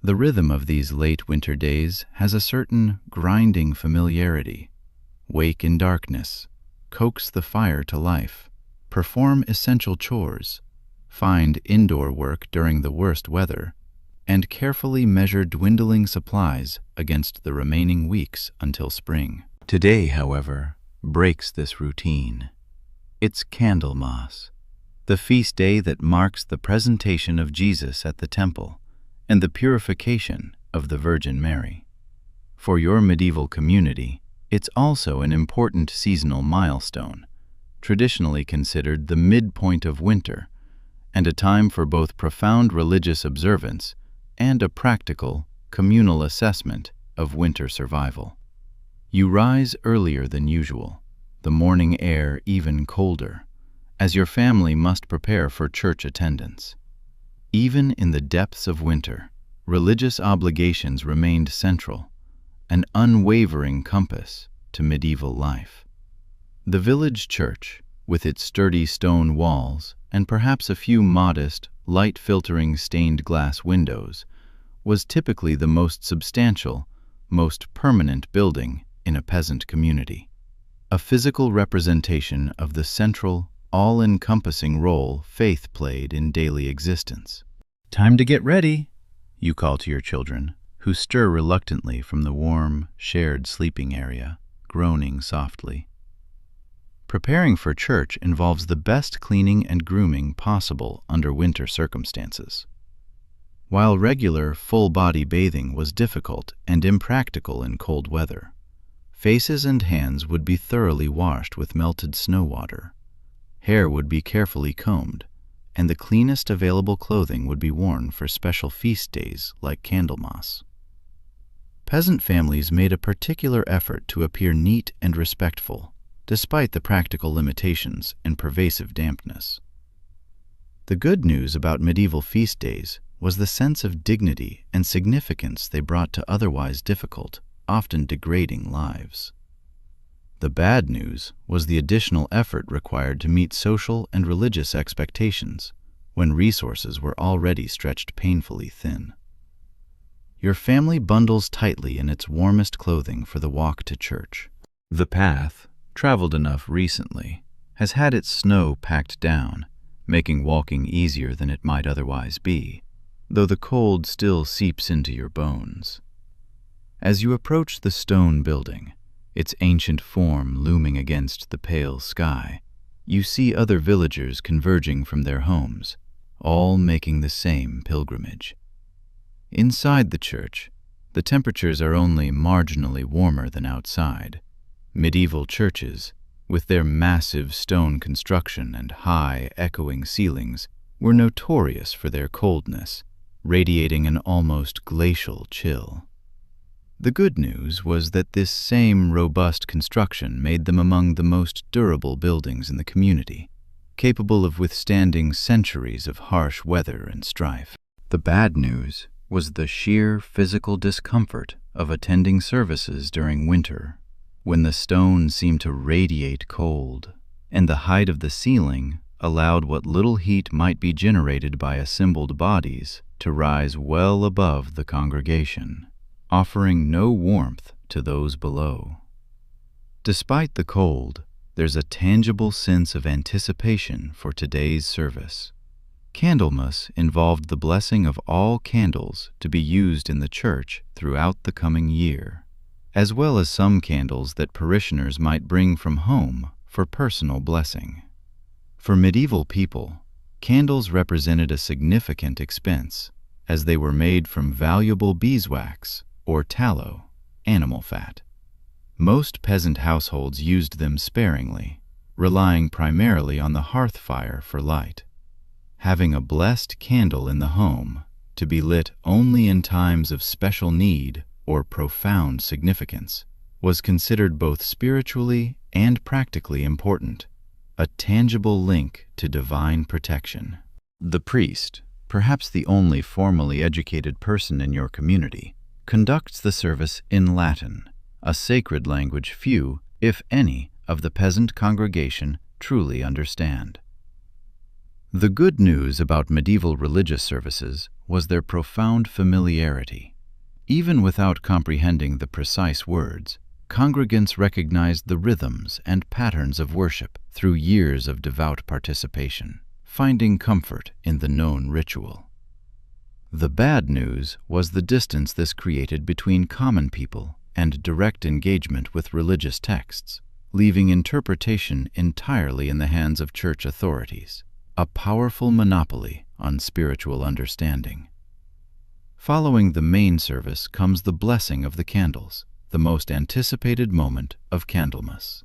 The rhythm of these late winter days has a certain grinding familiarity. Wake in darkness, coax the fire to life, perform essential chores, find indoor work during the worst weather, and carefully measure dwindling supplies against the remaining weeks until spring. Today, however, breaks this routine. It's Candlemas, the feast day that marks the presentation of Jesus at the temple and the purification of the Virgin Mary. For your medieval community, it's also an important seasonal milestone, traditionally considered the midpoint of winter, and a time for both profound religious observance and a practical, communal assessment of winter survival. You rise earlier than usual, the morning air even colder, as your family must prepare for church attendance. Even in the depths of winter, religious obligations remained central, an unwavering compass to medieval life. The village church, with its sturdy stone walls and perhaps a few modest, light-filtering stained glass windows, was typically the most substantial, most permanent building in a peasant community. A physical representation of the central, all-encompassing role faith played in daily existence. "Time to get ready," you call to your children, who stir reluctantly from the warm, shared sleeping area, groaning softly. Preparing for church involves the best cleaning and grooming possible under winter circumstances. While regular, full-body bathing was difficult and impractical in cold weather, faces and hands would be thoroughly washed with melted snow water. Hair would be carefully combed, and the cleanest available clothing would be worn for special feast days like Candlemas. Peasant families made a particular effort to appear neat and respectful, despite the practical limitations and pervasive dampness. The good news about medieval feast days was the sense of dignity and significance they brought to otherwise difficult, often degrading lives. The bad news was the additional effort required to meet social and religious expectations when resources were already stretched painfully thin. Your family bundles tightly in its warmest clothing for the walk to church. The path, traveled enough recently, has had its snow packed down, making walking easier than it might otherwise be, though the cold still seeps into your bones. As you approach the stone building, its ancient form looming against the pale sky, you see other villagers converging from their homes, all making the same pilgrimage. Inside the church, the temperatures are only marginally warmer than outside. Medieval churches, with their massive stone construction and high, echoing ceilings, were notorious for their coldness, radiating an almost glacial chill. The good news was that this same robust construction made them among the most durable buildings in the community, capable of withstanding centuries of harsh weather and strife. The bad news was the sheer physical discomfort of attending services during winter, when the stone seemed to radiate cold, and the height of the ceiling allowed what little heat might be generated by assembled bodies to rise well above the congregation, offering no warmth to those below. Despite the cold, there's a tangible sense of anticipation for today's service. Candlemas involved the blessing of all candles to be used in the church throughout the coming year, as well as some candles that parishioners might bring from home for personal blessing. For medieval people, candles represented a significant expense, as they were made from valuable beeswax or tallow, animal fat. Most peasant households used them sparingly, relying primarily on the hearth fire for light. Having a blessed candle in the home, to be lit only in times of special need or profound significance, was considered both spiritually and practically important, a tangible link to divine protection. The priest, perhaps the only formally educated person in your community, conducts the service in Latin, a sacred language few, if any, of the peasant congregation truly understand. The good news about medieval religious services was their profound familiarity. Even without comprehending the precise words, congregants recognized the rhythms and patterns of worship through years of devout participation, finding comfort in the known ritual. The bad news was the distance this created between common people and direct engagement with religious texts, leaving interpretation entirely in the hands of church authorities, a powerful monopoly on spiritual understanding. Following the main service comes the blessing of the candles, the most anticipated moment of Candlemas.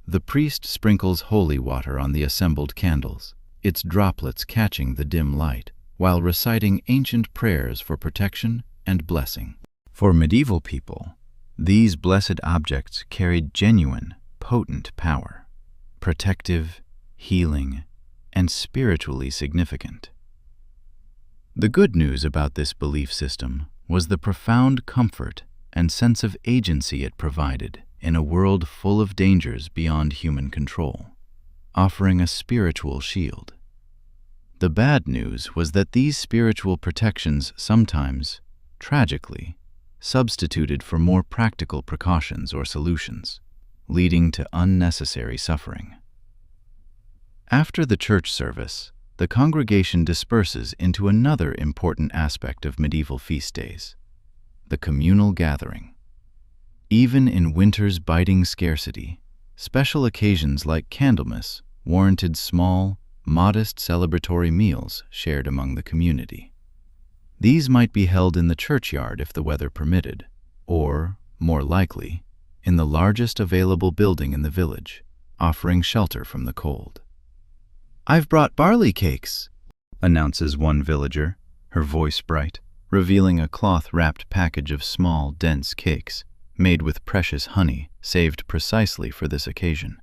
The priest sprinkles holy water on the assembled candles, its droplets catching the dim light, while reciting ancient prayers for protection and blessing. For medieval people, these blessed objects carried genuine, potent power, protective, healing, and spiritually significant. The good news about this belief system was the profound comfort and sense of agency it provided in a world full of dangers beyond human control, offering a spiritual shield. The bad news was that these spiritual protections sometimes, tragically, substituted for more practical precautions or solutions, leading to unnecessary suffering. After the church service, the congregation disperses into another important aspect of medieval feast days, the communal gathering. Even in winter's biting scarcity, special occasions like Candlemas warranted small, modest celebratory meals shared among the community. These might be held in the churchyard if the weather permitted, or, more likely, in the largest available building in the village, offering shelter from the cold. "I've brought barley cakes," announces one villager, her voice bright, revealing a cloth-wrapped package of small, dense cakes made with precious honey saved precisely for this occasion.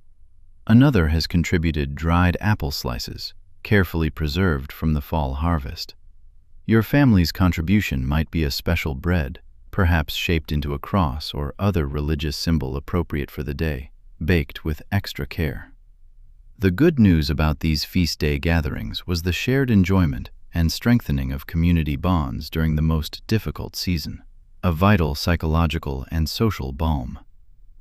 Another has contributed dried apple slices, carefully preserved from the fall harvest. Your family's contribution might be a special bread, perhaps shaped into a cross or other religious symbol appropriate for the day, baked with extra care. The good news about these feast day gatherings was the shared enjoyment and strengthening of community bonds during the most difficult season, a vital psychological and social balm.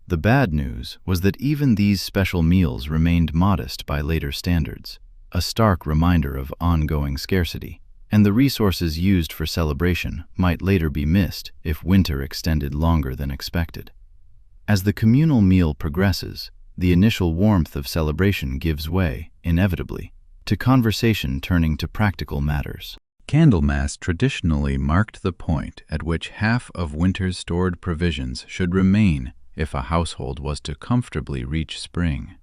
The bad news was that even these special meals remained modest by later standards, a stark reminder of ongoing scarcity, and the resources used for celebration might later be missed if winter extended longer than expected. As the communal meal progresses, the initial warmth of celebration gives way, inevitably, to conversation turning to practical matters. Candlemas traditionally marked the point at which half of winter's stored provisions should remain if a household was to comfortably reach spring.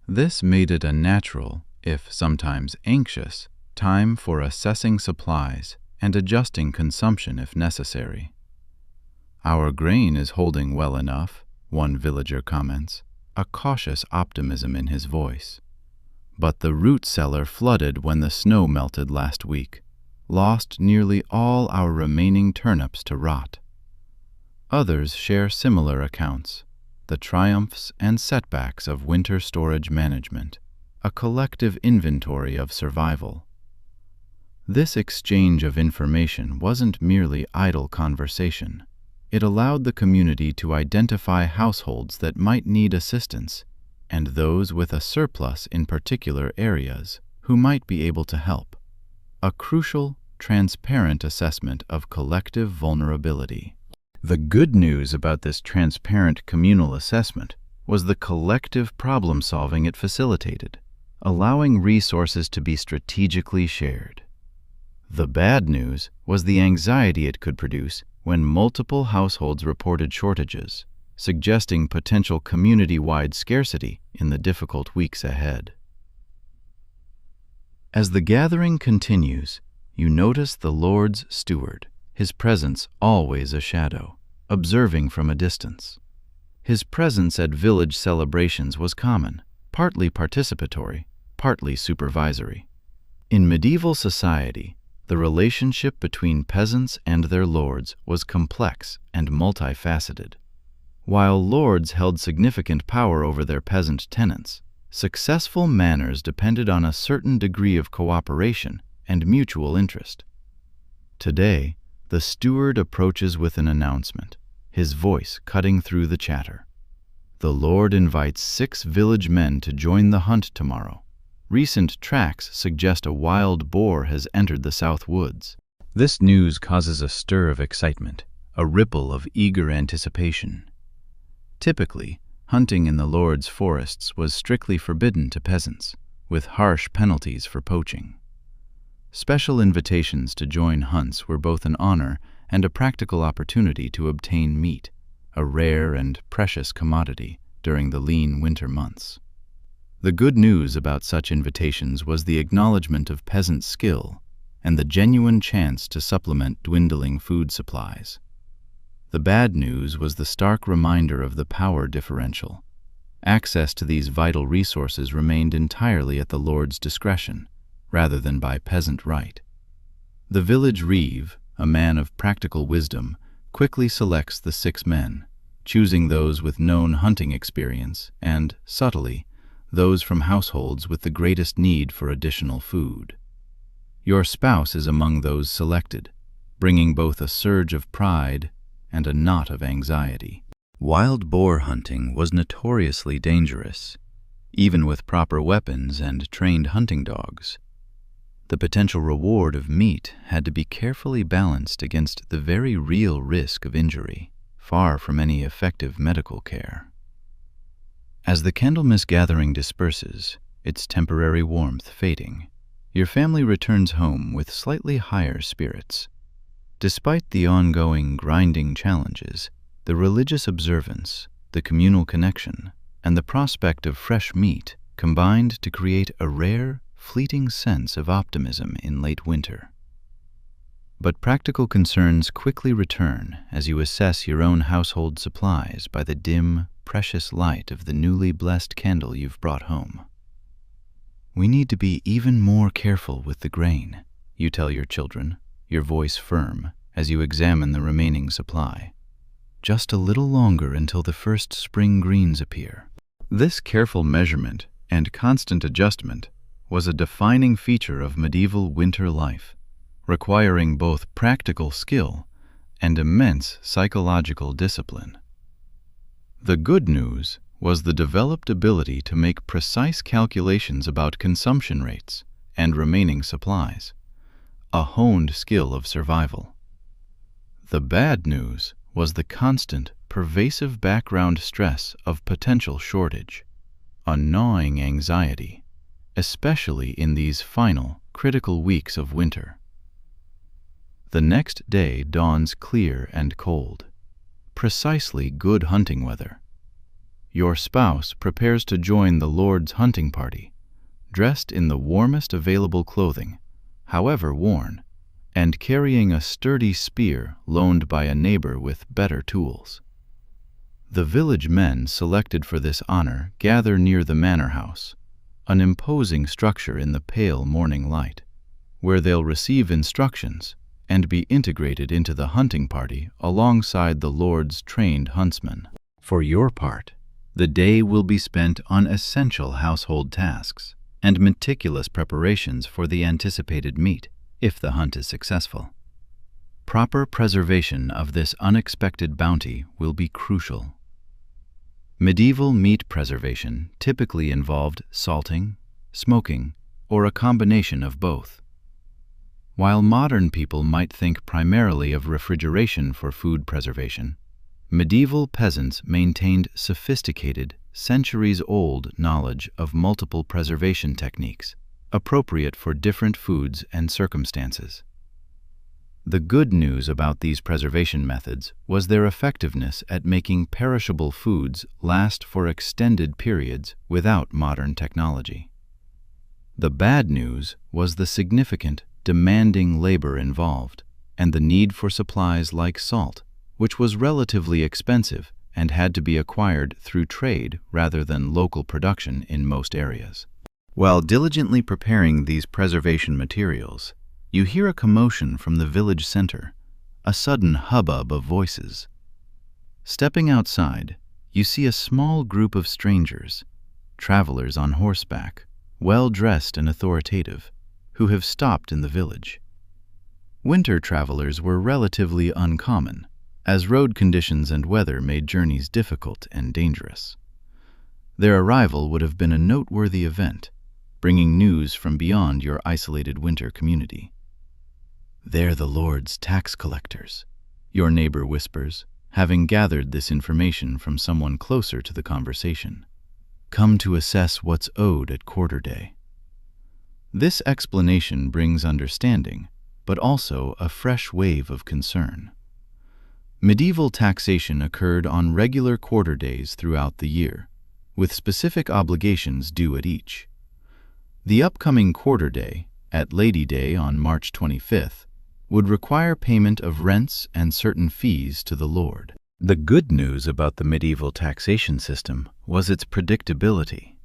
This made it a natural, if sometimes anxious, time for assessing supplies and adjusting consumption if necessary. "Our grain is holding well enough," one villager comments, a cautious optimism in his voice. "But the root cellar flooded when the snow melted last week, lost nearly all our remaining turnips to rot." Others share similar accounts, the triumphs and setbacks of winter storage management, a collective inventory of survival. This exchange of information wasn't merely idle conversation. It allowed the community to identify households that might need assistance and those with a surplus in particular areas who might be able to help. A crucial, transparent assessment of collective vulnerability. The good news about this transparent communal assessment was the collective problem-solving it facilitated, allowing resources to be strategically shared. The bad news was the anxiety it could produce when multiple households reported shortages, suggesting potential community-wide scarcity in the difficult weeks ahead. As the gathering continues, you notice the Lord's steward, his presence always a shadow, observing from a distance. His presence at village celebrations was common, partly participatory, partly supervisory. In medieval society, the relationship between peasants and their lords was complex and multifaceted. While lords held significant power over their peasant tenants, successful manors depended on a certain degree of cooperation and mutual interest. Today, the steward approaches with an announcement, his voice cutting through the chatter. The lord invites 6 village men to join the hunt tomorrow. Recent tracks suggest a wild boar has entered the south woods. This news causes a stir of excitement, a ripple of eager anticipation. Typically, hunting in the lord's forests was strictly forbidden to peasants, with harsh penalties for poaching. Special invitations to join hunts were both an honor and a practical opportunity to obtain meat, a rare and precious commodity during the lean winter months. The good news about such invitations was the acknowledgement of peasant skill and the genuine chance to supplement dwindling food supplies. The bad news was the stark reminder of the power differential. Access to these vital resources remained entirely at the lord's discretion, rather than by peasant right. The village reeve, a man of practical wisdom, quickly selects the 6 men, choosing those with known hunting experience and, subtly, those from households with the greatest need for additional food. Your spouse is among those selected, bringing both a surge of pride and a knot of anxiety. Wild boar hunting was notoriously dangerous, even with proper weapons and trained hunting dogs. The potential reward of meat had to be carefully balanced against the very real risk of injury, far from any effective medical care. As the Candlemas gathering disperses, its temporary warmth fading, your family returns home with slightly higher spirits. Despite the ongoing grinding challenges, the religious observance, the communal connection, and the prospect of fresh meat combined to create a rare, fleeting sense of optimism in late winter. But practical concerns quickly return as you assess your own household supplies by the dim, precious light of the newly blessed candle you've brought home. We need to be even more careful with the grain, you tell your children, your voice firm as you examine the remaining supply. Just a little longer until the first spring greens appear. This careful measurement and constant adjustment was a defining feature of medieval winter life, requiring both practical skill and immense psychological discipline. The good news was the developed ability to make precise calculations about consumption rates and remaining supplies, a honed skill of survival. The bad news was the constant, pervasive background stress of potential shortage, a gnawing anxiety, especially in these final, critical weeks of winter. The next day dawns clear and cold, precisely good hunting weather. Your spouse prepares to join the Lord's hunting party, dressed in the warmest available clothing, however worn, and carrying a sturdy spear loaned by a neighbor with better tools. The village men selected for this honor gather near the manor house, an imposing structure in the pale morning light, where they'll receive instructions and be integrated into the hunting party alongside the Lord's trained huntsmen. For your part, the day will be spent on essential household tasks and meticulous preparations for the anticipated meat, if the hunt is successful. Proper preservation of this unexpected bounty will be crucial. Medieval meat preservation typically involved salting, smoking, or a combination of both. While modern people might think primarily of refrigeration for food preservation, medieval peasants maintained sophisticated, centuries-old knowledge of multiple preservation techniques, appropriate for different foods and circumstances. The good news about these preservation methods was their effectiveness at making perishable foods last for extended periods without modern technology. The bad news was the significant, demanding labor involved, and the need for supplies like salt, which was relatively expensive and had to be acquired through trade rather than local production in most areas. While diligently preparing these preservation materials, you hear a commotion from the village center, a sudden hubbub of voices. Stepping outside, you see a small group of strangers, travelers on horseback, well-dressed and authoritative, who have stopped in the village. Winter travelers were relatively uncommon, as road conditions and weather made journeys difficult and dangerous. Their arrival would have been a noteworthy event, bringing news from beyond your isolated winter community. "They're the Lord's tax collectors," your neighbor whispers, having gathered this information from someone closer to the conversation. "Come to assess what's owed at quarter day." This explanation brings understanding, but also a fresh wave of concern. Medieval taxation occurred on regular quarter days throughout the year, with specific obligations due at each. The upcoming quarter day, at Lady Day on March 25th, would require payment of rents and certain fees to the Lord. The good news about the medieval taxation system was its predictability.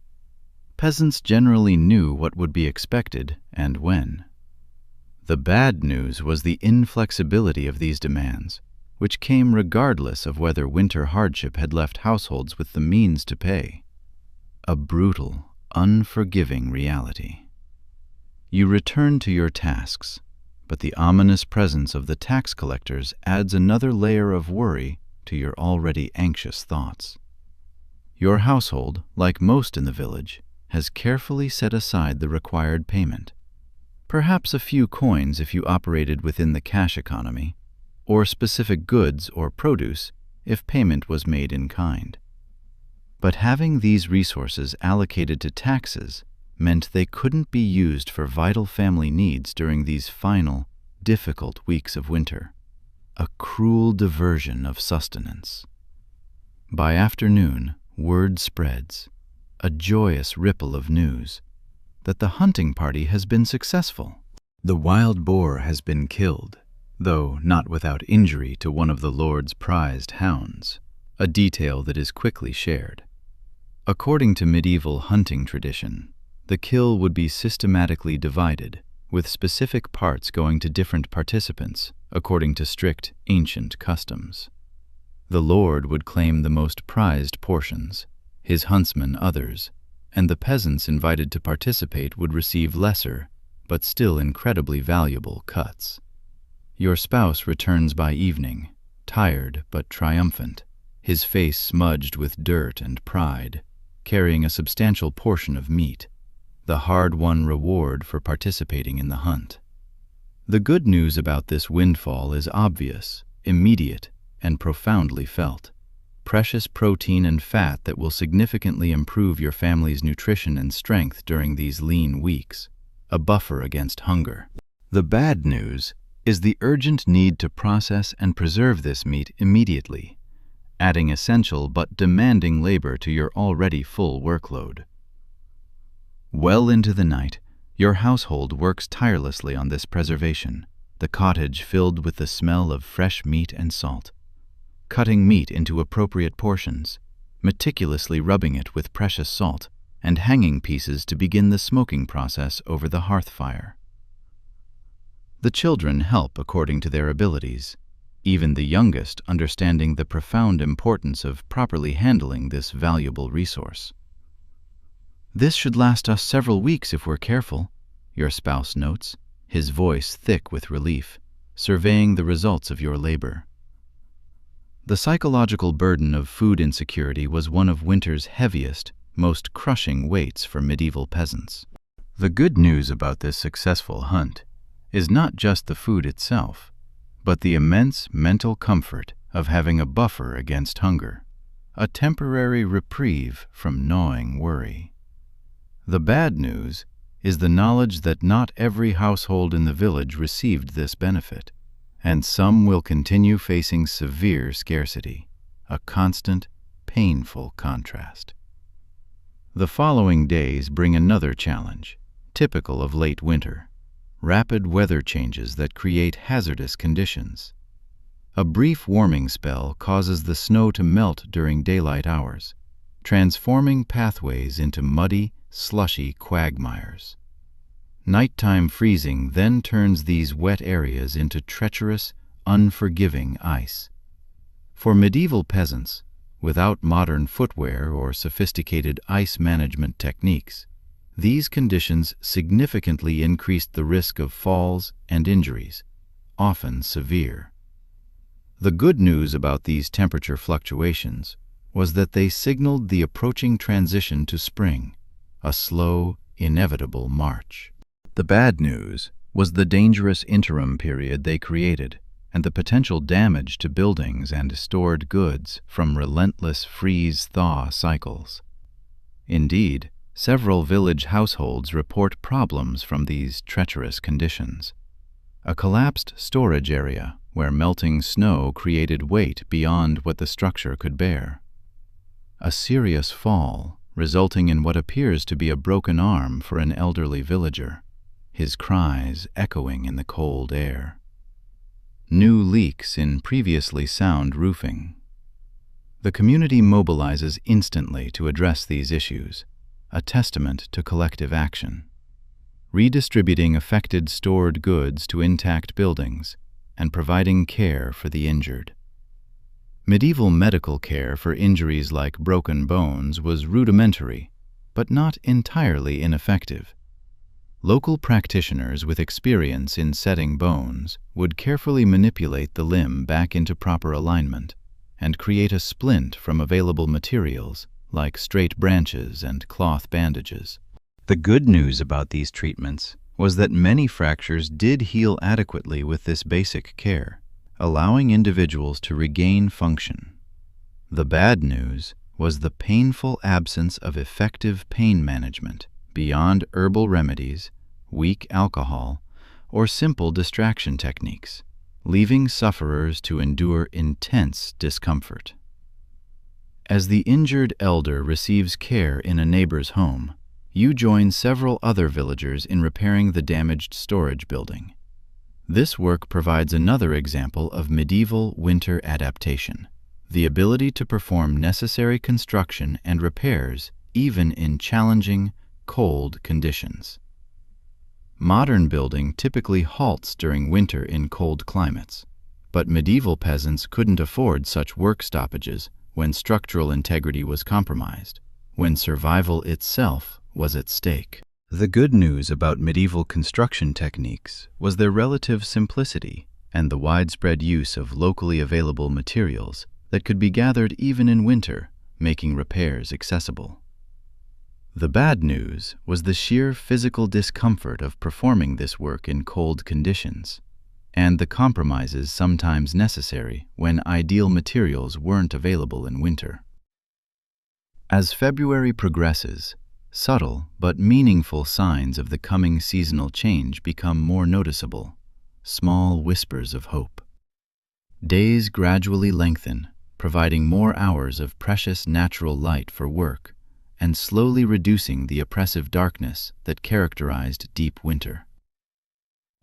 Peasants generally knew what would be expected and when. The bad news was the inflexibility of these demands, which came regardless of whether winter hardship had left households with the means to pay. A brutal, unforgiving reality. You return to your tasks, but the ominous presence of the tax collectors adds another layer of worry to your already anxious thoughts. Your household, like most in the village, has carefully set aside the required payment. Perhaps a few coins if you operated within the cash economy, or specific goods or produce if payment was made in kind. But having these resources allocated to taxes meant they couldn't be used for vital family needs during these final, difficult weeks of winter. A cruel diversion of sustenance. By afternoon, word spreads, a joyous ripple of news, that the hunting party has been successful. The wild boar has been killed, though not without injury to one of the Lord's prized hounds, a detail that is quickly shared. According to medieval hunting tradition, the kill would be systematically divided, with specific parts going to different participants according to strict ancient customs. The Lord would claim the most prized portions, his huntsmen others, and the peasants invited to participate would receive lesser, but still incredibly valuable cuts. Your spouse returns by evening, tired but triumphant, his face smudged with dirt and pride, carrying a substantial portion of meat, the hard-won reward for participating in the hunt. The good news about this windfall is obvious, immediate, and profoundly felt. Precious protein and fat that will significantly improve your family's nutrition and strength during these lean weeks, a buffer against hunger. The bad news is the urgent need to process and preserve this meat immediately, adding essential but demanding labor to your already full workload. Well into the night, your household works tirelessly on this preservation, the cottage filled with the smell of fresh meat and salt. Cutting meat into appropriate portions, meticulously rubbing it with precious salt, and hanging pieces to begin the smoking process over the hearth fire. The children help according to their abilities, even the youngest understanding the profound importance of properly handling this valuable resource. "This should last us several weeks if we're careful," your spouse notes, his voice thick with relief, surveying the results of your labor. The psychological burden of food insecurity was one of winter's heaviest, most crushing weights for medieval peasants. The good news about this successful hunt is not just the food itself, but the immense mental comfort of having a buffer against hunger, a temporary reprieve from gnawing worry. The bad news is the knowledge that not every household in the village received this benefit, and some will continue facing severe scarcity, a constant, painful contrast. The following days bring another challenge, typical of late winter: rapid weather changes that create hazardous conditions. A brief warming spell causes the snow to melt during daylight hours, transforming pathways into muddy, slushy quagmires. Nighttime freezing then turns these wet areas into treacherous, unforgiving ice. For medieval peasants, without modern footwear or sophisticated ice management techniques, these conditions significantly increased the risk of falls and injuries, often severe. The good news about these temperature fluctuations was that they signaled the approaching transition to spring, a slow, inevitable march. The bad news was the dangerous interim period they created and the potential damage to buildings and stored goods from relentless freeze-thaw cycles. Indeed, several village households report problems from these treacherous conditions. A collapsed storage area where melting snow created weight beyond what the structure could bear. A serious fall, resulting in what appears to be a broken arm for an elderly villager, his cries echoing in the cold air. New leaks in previously sound roofing. The community mobilizes instantly to address these issues, a testament to collective action. Redistributing affected stored goods to intact buildings and providing care for the injured. Medieval medical care for injuries like broken bones was rudimentary, but not entirely ineffective. Local practitioners with experience in setting bones would carefully manipulate the limb back into proper alignment and create a splint from available materials like straight branches and cloth bandages. The good news about these treatments was that many fractures did heal adequately with this basic care, allowing individuals to regain function. The bad news was the painful absence of effective pain management beyond herbal remedies, weak alcohol, or simple distraction techniques, leaving sufferers to endure intense discomfort. As the injured elder receives care in a neighbor's home, you join several other villagers in repairing the damaged storage building. This work provides another example of medieval winter adaptation, the ability to perform necessary construction and repairs even in challenging, cold conditions. Modern building typically halts during winter in cold climates, but medieval peasants couldn't afford such work stoppages when structural integrity was compromised, when survival itself was at stake. The good news about medieval construction techniques was their relative simplicity and the widespread use of locally available materials that could be gathered even in winter, making repairs accessible. The bad news was the sheer physical discomfort of performing this work in cold conditions, and the compromises sometimes necessary when ideal materials weren't available in winter. As February progresses, subtle but meaningful signs of the coming seasonal change become more noticeable, small whispers of hope. Days gradually lengthen, providing more hours of precious natural light for work, and slowly reducing the oppressive darkness that characterized deep winter.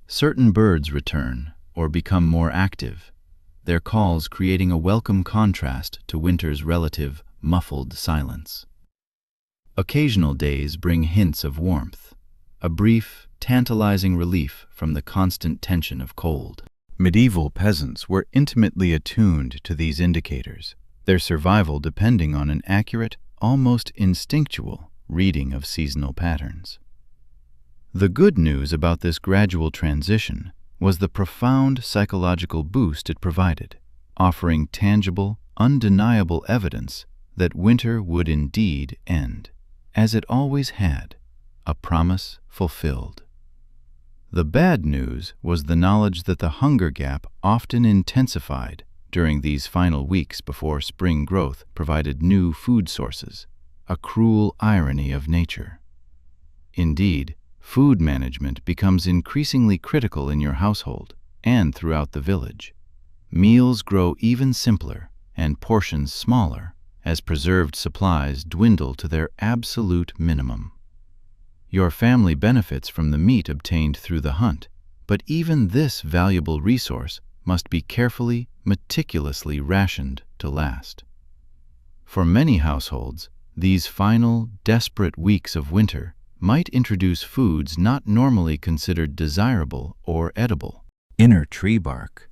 Certain birds return or become more active, their calls creating a welcome contrast to winter's relative, muffled silence. Occasional days bring hints of warmth, a brief, tantalizing relief from the constant tension of cold. Medieval peasants were intimately attuned to these indicators, their survival depending on an accurate, almost instinctual reading of seasonal patterns. The good news about this gradual transition was the profound psychological boost it provided, offering tangible, undeniable evidence that winter would indeed end, as it always had, a promise fulfilled. The bad news was the knowledge that the hunger gap often intensified during these final weeks before spring growth provided new food sources, a cruel irony of nature. Indeed, food management becomes increasingly critical in your household and throughout the village. Meals grow even simpler and portions smaller as preserved supplies dwindle to their absolute minimum. Your family benefits from the meat obtained through the hunt, but even this valuable resource must be carefully, meticulously rationed to last. For many households, these final, desperate weeks of winter might introduce foods not normally considered desirable or edible. Inner tree bark,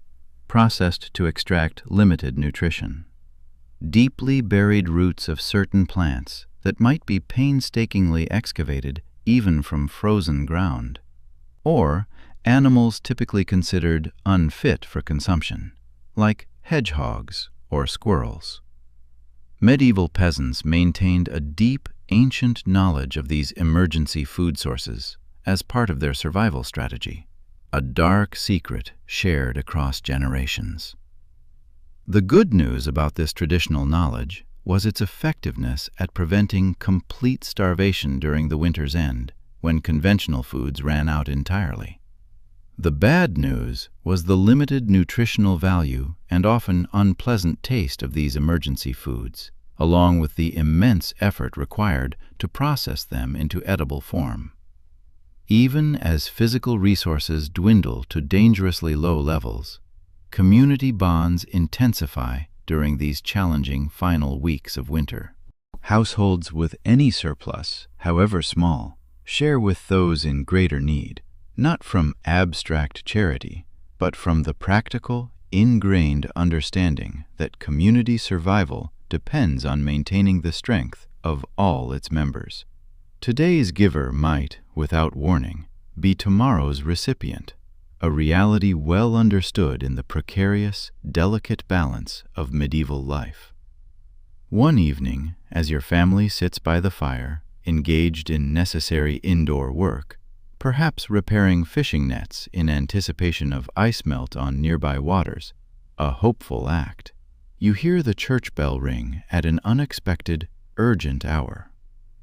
processed to extract limited nutrition. Deeply buried roots of certain plants that might be painstakingly excavated even from frozen ground. Or animals typically considered unfit for consumption, like hedgehogs or squirrels. Medieval peasants maintained a deep, ancient knowledge of these emergency food sources as part of their survival strategy, a dark secret shared across generations. The good news about this traditional knowledge was its effectiveness at preventing complete starvation during the winter's end, when conventional foods ran out entirely. The bad news was the limited nutritional value and often unpleasant taste of these emergency foods, along with the immense effort required to process them into edible form. Even as physical resources dwindle to dangerously low levels, community bonds intensify during these challenging final weeks of winter. Households with any surplus, however small, share with those in greater need, not from abstract charity, but from the practical, ingrained understanding that community survival depends on maintaining the strength of all its members. Today's giver might, without warning, be tomorrow's recipient, a reality well understood in the precarious, delicate balance of medieval life. One evening, as your family sits by the fire, engaged in necessary indoor work, perhaps repairing fishing nets in anticipation of ice melt on nearby waters, a hopeful act, you hear the church bell ring at an unexpected, urgent hour.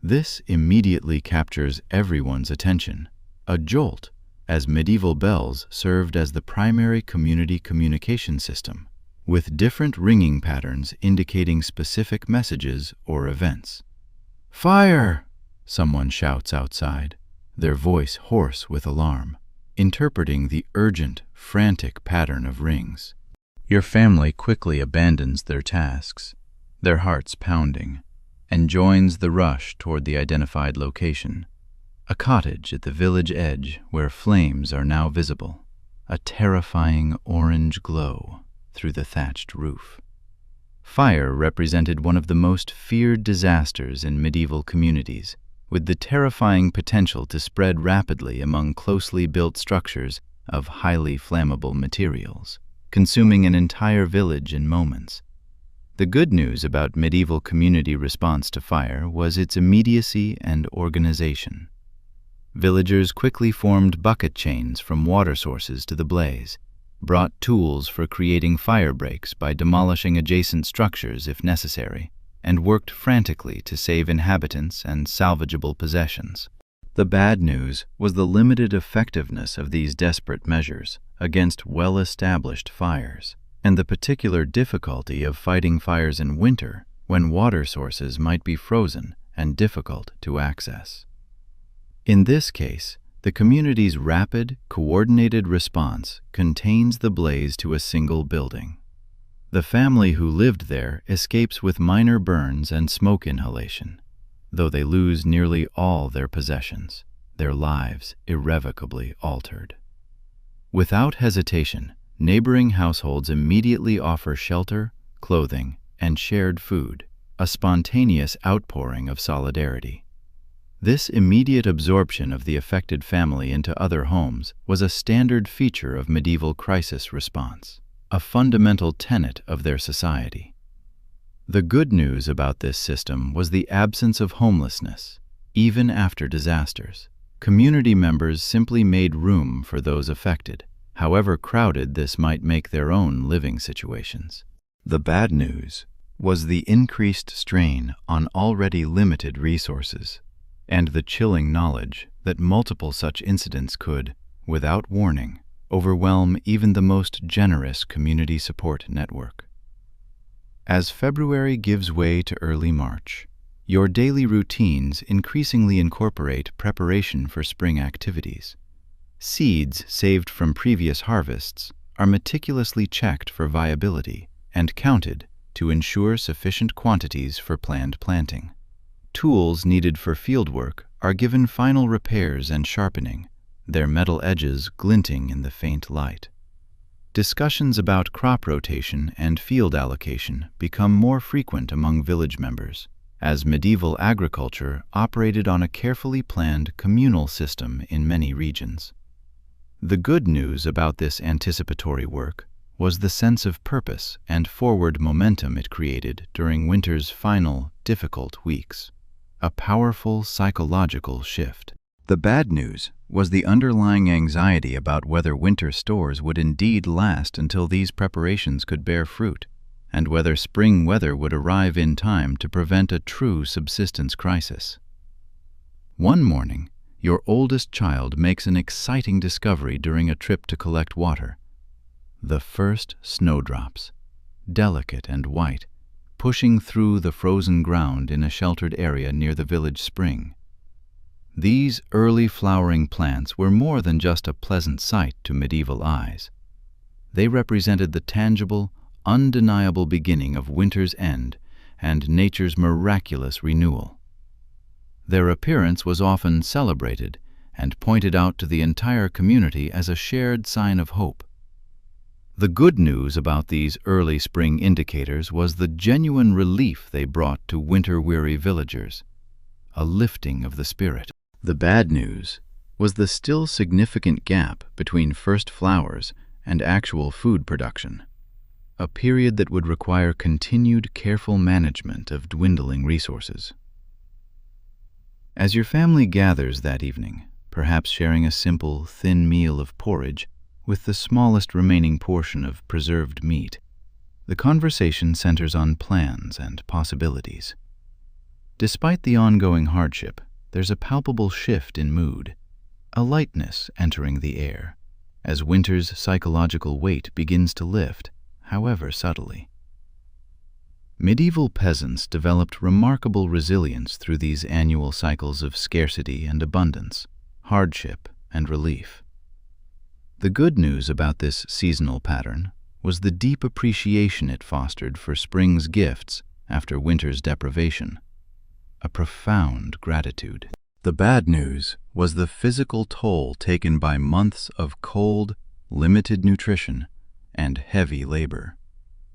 This immediately captures everyone's attention, a jolt, as medieval bells served as the primary community communication system, with different ringing patterns indicating specific messages or events. "Fire!" someone shouts outside, their voice hoarse with alarm, interpreting the urgent, frantic pattern of rings. Your family quickly abandons their tasks, their hearts pounding, and joins the rush toward the identified location, a cottage at the village edge where flames are now visible, a terrifying orange glow through the thatched roof. Fire represented one of the most feared disasters in medieval communities, with the terrifying potential to spread rapidly among closely built structures of highly flammable materials, consuming an entire village in moments. The good news about medieval community response to fire was its immediacy and organization. Villagers quickly formed bucket chains from water sources to the blaze, brought tools for creating fire breaks by demolishing adjacent structures if necessary, and worked frantically to save inhabitants and salvageable possessions. The bad news was the limited effectiveness of these desperate measures against well-established fires, and the particular difficulty of fighting fires in winter when water sources might be frozen and difficult to access. In this case, the community's rapid, coordinated response contains the blaze to a single building. The family who lived there escapes with minor burns and smoke inhalation, though they lose nearly all their possessions, their lives irrevocably altered. Without hesitation, neighboring households immediately offer shelter, clothing, and shared food, a spontaneous outpouring of solidarity. This immediate absorption of the affected family into other homes was a standard feature of medieval crisis response, a fundamental tenet of their society. The good news about this system was the absence of homelessness. Even after disasters, community members simply made room for those affected, however crowded this might make their own living situations. The bad news was the increased strain on already limited resources, and the chilling knowledge that multiple such incidents could, without warning, overwhelm even the most generous community support network. As February gives way to early March, your daily routines increasingly incorporate preparation for spring activities. Seeds saved from previous harvests are meticulously checked for viability and counted to ensure sufficient quantities for planned planting. Tools needed for fieldwork are given final repairs and sharpening, their metal edges glinting in the faint light. Discussions about crop rotation and field allocation become more frequent among village members, as medieval agriculture operated on a carefully planned communal system in many regions. The good news about this anticipatory work was the sense of purpose and forward momentum it created during winter's final, difficult weeks, a powerful psychological shift. The bad news was the underlying anxiety about whether winter stores would indeed last until these preparations could bear fruit, and whether spring weather would arrive in time to prevent a true subsistence crisis. One morning, your oldest child makes an exciting discovery during a trip to collect water. The first snowdrops, delicate and white, pushing through the frozen ground in a sheltered area near the village spring. These early flowering plants were more than just a pleasant sight to medieval eyes. They represented the tangible, undeniable beginning of winter's end and nature's miraculous renewal. Their appearance was often celebrated and pointed out to the entire community as a shared sign of hope. The good news about these early spring indicators was the genuine relief they brought to winter-weary villagers, a lifting of the spirit. The bad news was the still significant gap between first flowers and actual food production, a period that would require continued careful management of dwindling resources. As your family gathers that evening, perhaps sharing a simple, thin meal of porridge with the smallest remaining portion of preserved meat, the conversation centers on plans and possibilities. Despite the ongoing hardship, there's a palpable shift in mood, a lightness entering the air, as winter's psychological weight begins to lift, however subtly. Medieval peasants developed remarkable resilience through these annual cycles of scarcity and abundance, hardship and relief. The good news about this seasonal pattern was the deep appreciation it fostered for spring's gifts after winter's deprivation, a profound gratitude. The bad news was the physical toll taken by months of cold, limited nutrition, and heavy labor,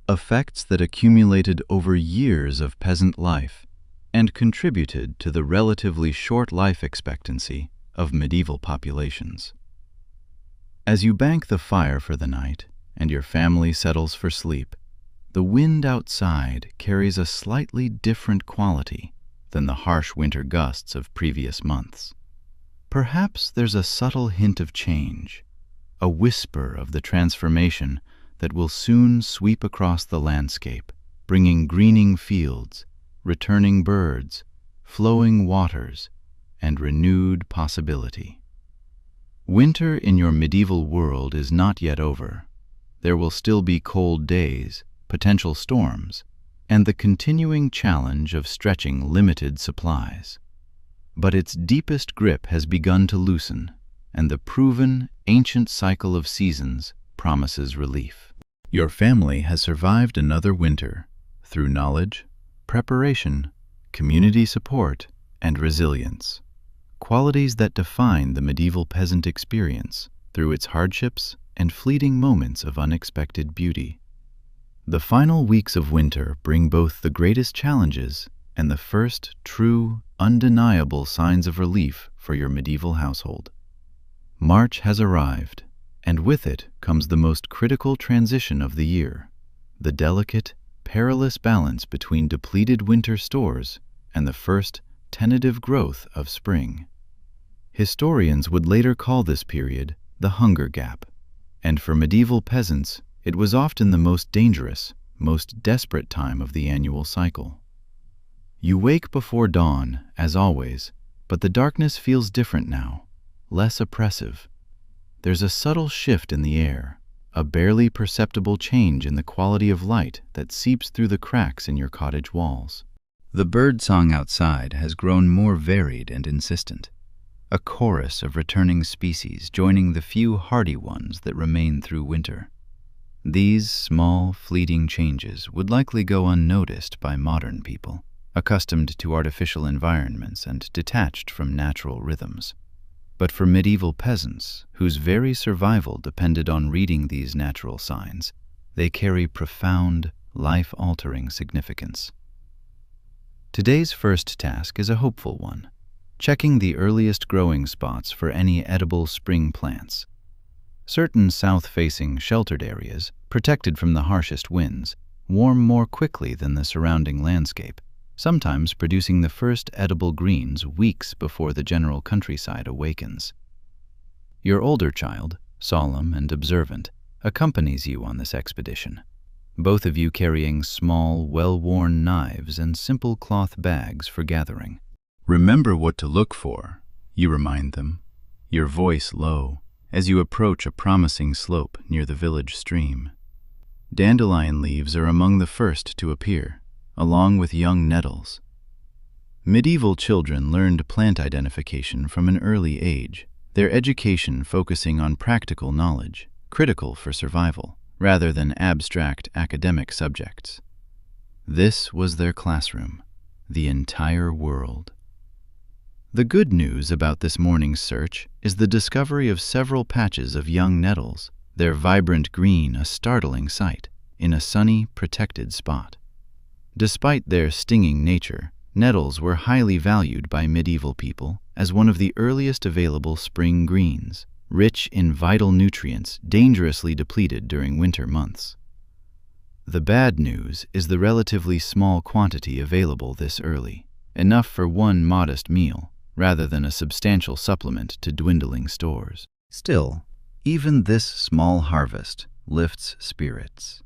effects that accumulated over years of peasant life and contributed to the relatively short life expectancy of medieval populations. As you bank the fire for the night and your family settles for sleep, the wind outside carries a slightly different quality than the harsh winter gusts of previous months. Perhaps there's a subtle hint of change, a whisper of the transformation that will soon sweep across the landscape, bringing greening fields, returning birds, flowing waters, and renewed possibility. Winter in your medieval world is not yet over. There will still be cold days, potential storms, and the continuing challenge of stretching limited supplies. But its deepest grip has begun to loosen, and the proven, ancient cycle of seasons promises relief. Your family has survived another winter through knowledge, preparation, community support, and resilience, qualities that define the medieval peasant experience through its hardships and fleeting moments of unexpected beauty. The final weeks of winter bring both the greatest challenges and the first true, undeniable signs of relief for your medieval household. March has arrived, and with it comes the most critical transition of the year, the delicate, perilous balance between depleted winter stores and the first tentative growth of spring. Historians would later call this period the Hunger Gap, and for medieval peasants, it was often the most dangerous, most desperate time of the annual cycle. You wake before dawn, as always, but the darkness feels different now, less oppressive. There's a subtle shift in the air, a barely perceptible change in the quality of light that seeps through the cracks in your cottage walls. The birdsong outside has grown more varied and insistent, a chorus of returning species joining the few hardy ones that remain through winter. These small, fleeting changes would likely go unnoticed by modern people, accustomed to artificial environments and detached from natural rhythms. But for medieval peasants, whose very survival depended on reading these natural signs, they carry profound, life-altering significance. Today's first task is a hopeful one, checking the earliest growing spots for any edible spring plants. Certain south-facing sheltered areas, protected from the harshest winds, warm more quickly than the surrounding landscape, sometimes producing the first edible greens weeks before the general countryside awakens. Your older child, solemn and observant, accompanies you on this expedition, both of you carrying small, well-worn knives and simple cloth bags for gathering. Remember what to look for, you remind them, your voice low, as you approach a promising slope near the village stream. Dandelion leaves are among the first to appear, along with young nettles. Medieval children learned plant identification from an early age, their education focusing on practical knowledge, critical for survival, rather than abstract academic subjects. This was their classroom, the entire world. The good news about this morning's search is the discovery of several patches of young nettles, their vibrant green a startling sight, in a sunny, protected spot. Despite their stinging nature, nettles were highly valued by medieval people as one of the earliest available spring greens, rich in vital nutrients dangerously depleted during winter months. The bad news is the relatively small quantity available this early, enough for one modest meal, rather than a substantial supplement to dwindling stores. Still, even this small harvest lifts spirits,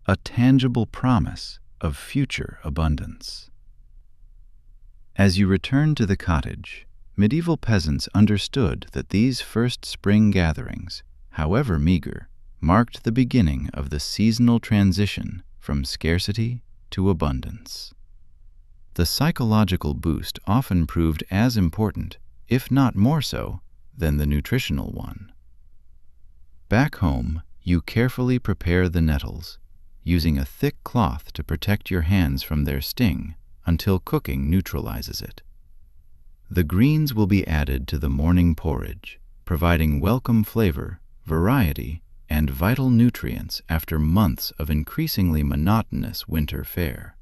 a tangible promise of future abundance. As you return to the cottage, medieval peasants understood that these first spring gatherings, however meager, marked the beginning of the seasonal transition from scarcity to abundance. The psychological boost often proved as important, if not more so, than the nutritional one. Back home, you carefully prepare the nettles, using a thick cloth to protect your hands from their sting until cooking neutralizes it. The greens will be added to the morning porridge, providing welcome flavor, variety, and vital nutrients after months of increasingly monotonous winter fare.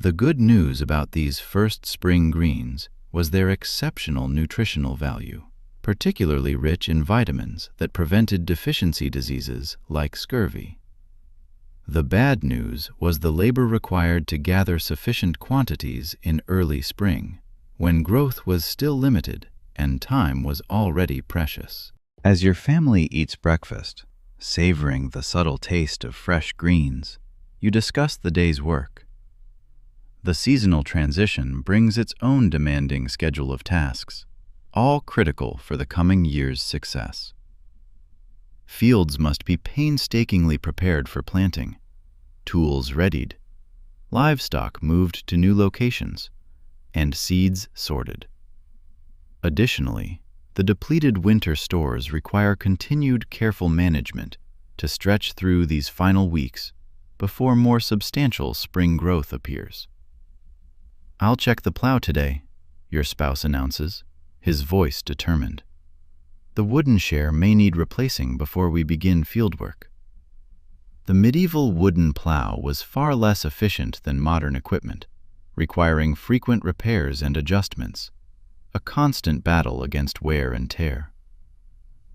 The good news about these first spring greens was their exceptional nutritional value, particularly rich in vitamins that prevented deficiency diseases like scurvy. The bad news was the labor required to gather sufficient quantities in early spring, when growth was still limited and time was already precious. As your family eats breakfast, savoring the subtle taste of fresh greens, you discuss the day's work. The seasonal transition brings its own demanding schedule of tasks, all critical for the coming year's success. Fields must be painstakingly prepared for planting, tools readied, livestock moved to new locations, and seeds sorted. Additionally, the depleted winter stores require continued careful management to stretch through these final weeks before more substantial spring growth appears. "I'll check the plow today," your spouse announces, his voice determined. "The wooden share may need replacing before we begin fieldwork." The medieval wooden plow was far less efficient than modern equipment, requiring frequent repairs and adjustments, a constant battle against wear and tear.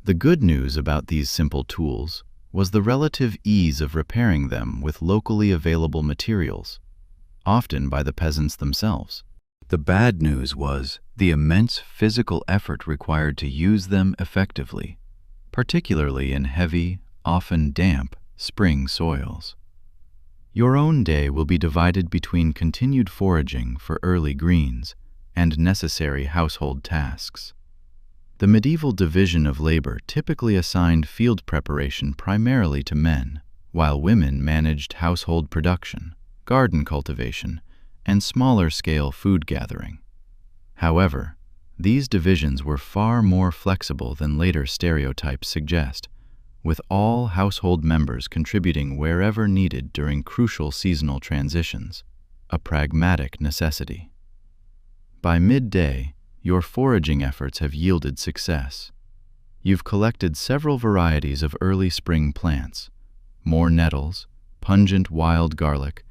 The good news about these simple tools was the relative ease of repairing them with locally available materials, often by the peasants themselves. The bad news was the immense physical effort required to use them effectively, particularly in heavy, often damp, spring soils. Your own day will be divided between continued foraging for early greens and necessary household tasks. The medieval division of labor typically assigned field preparation primarily to men, while women managed household production, garden cultivation, and smaller-scale food gathering. However, these divisions were far more flexible than later stereotypes suggest, with all household members contributing wherever needed during crucial seasonal transitions, a pragmatic necessity. By midday, your foraging efforts have yielded success. You've collected several varieties of early spring plants, more nettles, pungent wild garlic,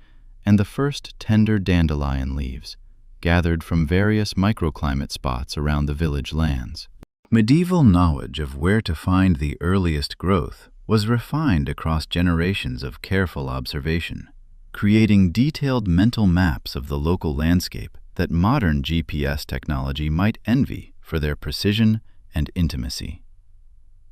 and the first tender dandelion leaves, gathered from various microclimate spots around the village lands. Medieval knowledge of where to find the earliest growth was refined across generations of careful observation, creating detailed mental maps of the local landscape that modern GPS technology might envy for their precision and intimacy.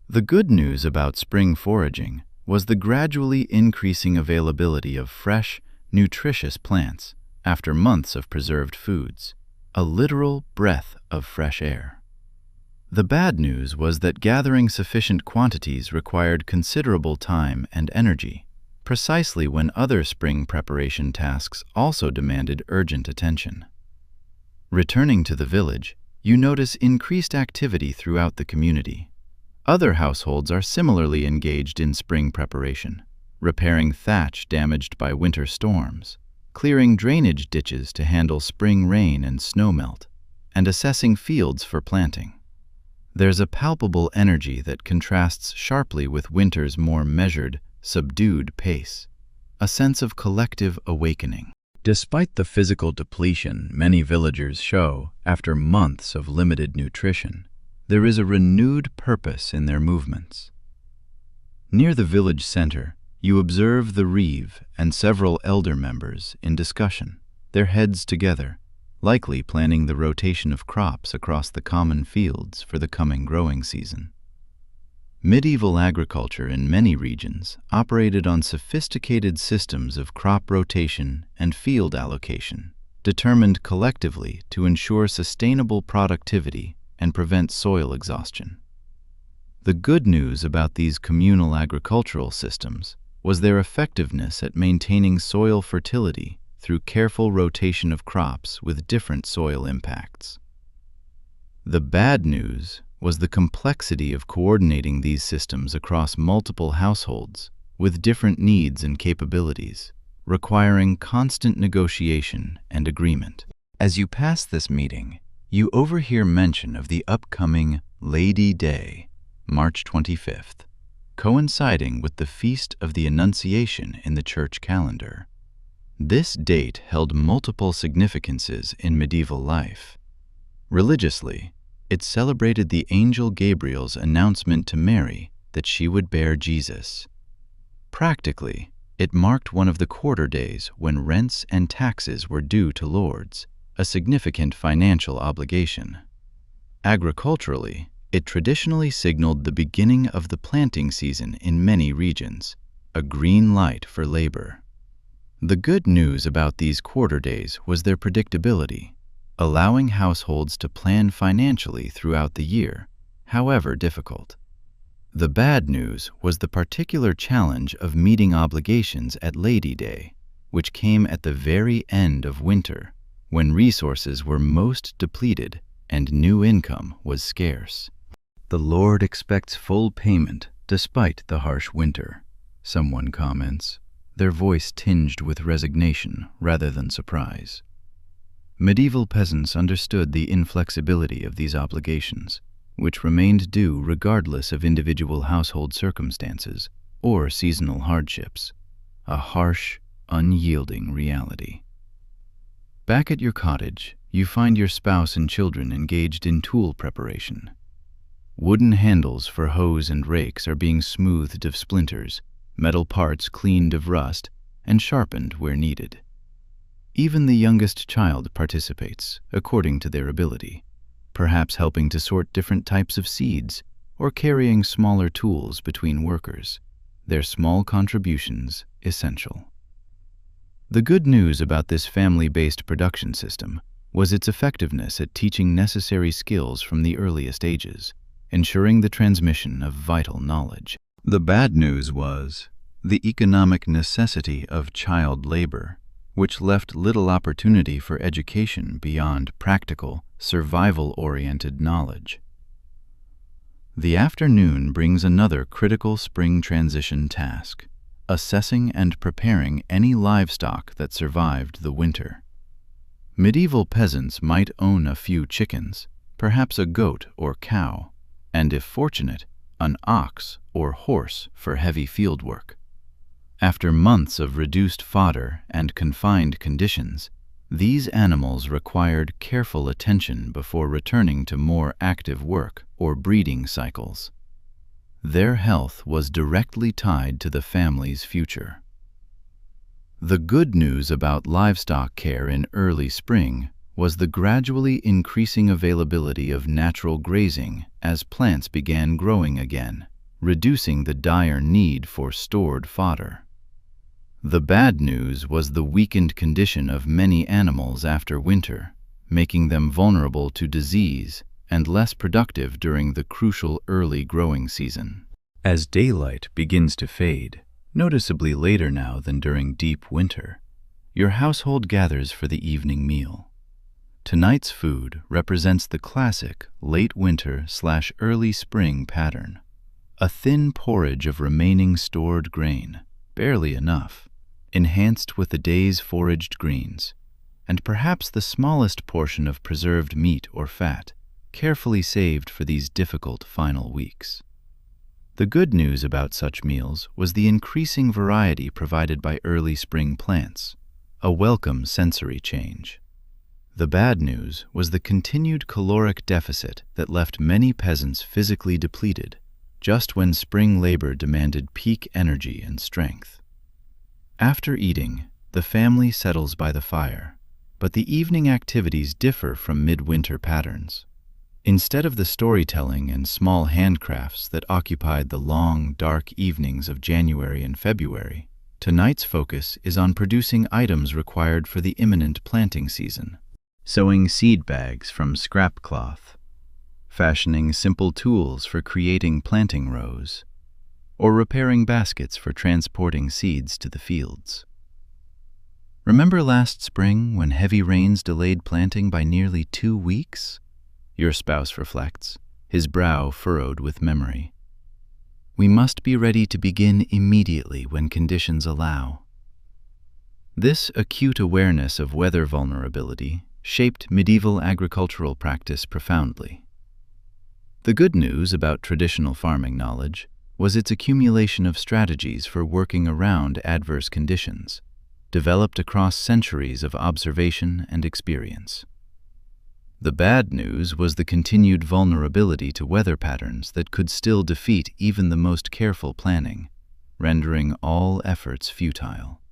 The good news about spring foraging was the gradually increasing availability of fresh, nutritious plants after months of preserved foods, a literal breath of fresh air. The bad news was that gathering sufficient quantities required considerable time and energy, precisely when other spring preparation tasks also demanded urgent attention. Returning to the village, you notice increased activity throughout the community. Other households are similarly engaged in spring preparation, repairing thatch damaged by winter storms, clearing drainage ditches to handle spring rain and snowmelt, and assessing fields for planting. There's a palpable energy that contrasts sharply with winter's more measured, subdued pace, a sense of collective awakening. Despite the physical depletion many villagers show after months of limited nutrition, there is a renewed purpose in their movements. Near the village center, you observe the reeve and several elder members in discussion, their heads together, likely planning the rotation of crops across the common fields for the coming growing season. Medieval agriculture in many regions operated on sophisticated systems of crop rotation and field allocation, determined collectively to ensure sustainable productivity and prevent soil exhaustion. The good news about these communal agricultural systems was their effectiveness at maintaining soil fertility through careful rotation of crops with different soil impacts. The bad news was the complexity of coordinating these systems across multiple households with different needs and capabilities, requiring constant negotiation and agreement. As you pass this meeting, you overhear mention of the upcoming Lady Day, March 25th, coinciding with the Feast of the Annunciation in the church calendar. This date held multiple significances in medieval life. Religiously, it celebrated the angel Gabriel's announcement to Mary that she would bear Jesus. Practically, it marked one of the quarter days when rents and taxes were due to lords, a significant financial obligation. Agriculturally, it traditionally signaled the beginning of the planting season in many regions, a green light for labor. The good news about these quarter days was their predictability, allowing households to plan financially throughout the year, however difficult. The bad news was the particular challenge of meeting obligations at Lady Day, which came at the very end of winter, when resources were most depleted and new income was scarce. The Lord expects full payment despite the harsh winter, someone comments, their voice tinged with resignation rather than surprise. Medieval peasants understood the inflexibility of these obligations, which remained due regardless of individual household circumstances or seasonal hardships, a harsh, unyielding reality. Back at your cottage, you find your spouse and children engaged in tool preparation. Wooden handles for hoes and rakes are being smoothed of splinters, metal parts cleaned of rust, and sharpened where needed. Even the youngest child participates, according to their ability, perhaps helping to sort different types of seeds or carrying smaller tools between workers, their small contributions essential. The good news about this family-based production system was its effectiveness at teaching necessary skills from the earliest ages, ensuring the transmission of vital knowledge. The bad news was the economic necessity of child labor, which left little opportunity for education beyond practical, survival-oriented knowledge. The afternoon brings another critical spring transition task, assessing and preparing any livestock that survived the winter. Medieval peasants might own a few chickens, perhaps a goat or cow, and if fortunate, an ox or horse for heavy field work. After months of reduced fodder and confined conditions, these animals required careful attention before returning to more active work or breeding cycles. Their health was directly tied to the family's future. The good news about livestock care in early spring was the gradually increasing availability of natural grazing as plants began growing again, reducing the dire need for stored fodder. The bad news was the weakened condition of many animals after winter, making them vulnerable to disease and less productive during the crucial early growing season. As daylight begins to fade, noticeably later now than during deep winter, your household gathers for the evening meal. Tonight's food represents the classic late winter/early spring pattern. A thin porridge of remaining stored grain, barely enough, enhanced with the day's foraged greens, and perhaps the smallest portion of preserved meat or fat, carefully saved for these difficult final weeks. The good news about such meals was the increasing variety provided by early spring plants, a welcome sensory change. The bad news was the continued caloric deficit that left many peasants physically depleted, just when spring labor demanded peak energy and strength. After eating, the family settles by the fire, but the evening activities differ from midwinter patterns. Instead of the storytelling and small handcrafts that occupied the long, dark evenings of January and February, tonight's focus is on producing items required for the imminent planting season. Sewing seed bags from scrap cloth, fashioning simple tools for creating planting rows, or repairing baskets for transporting seeds to the fields. Remember last spring when heavy rains delayed planting by nearly 2 weeks? Your spouse reflects, his brow furrowed with memory. We must be ready to begin immediately when conditions allow. This acute awareness of weather vulnerability shaped medieval agricultural practice profoundly. The good news about traditional farming knowledge was its accumulation of strategies for working around adverse conditions, developed across centuries of observation and experience. The bad news was the continued vulnerability to weather patterns that could still defeat even the most careful planning, rendering all efforts futile.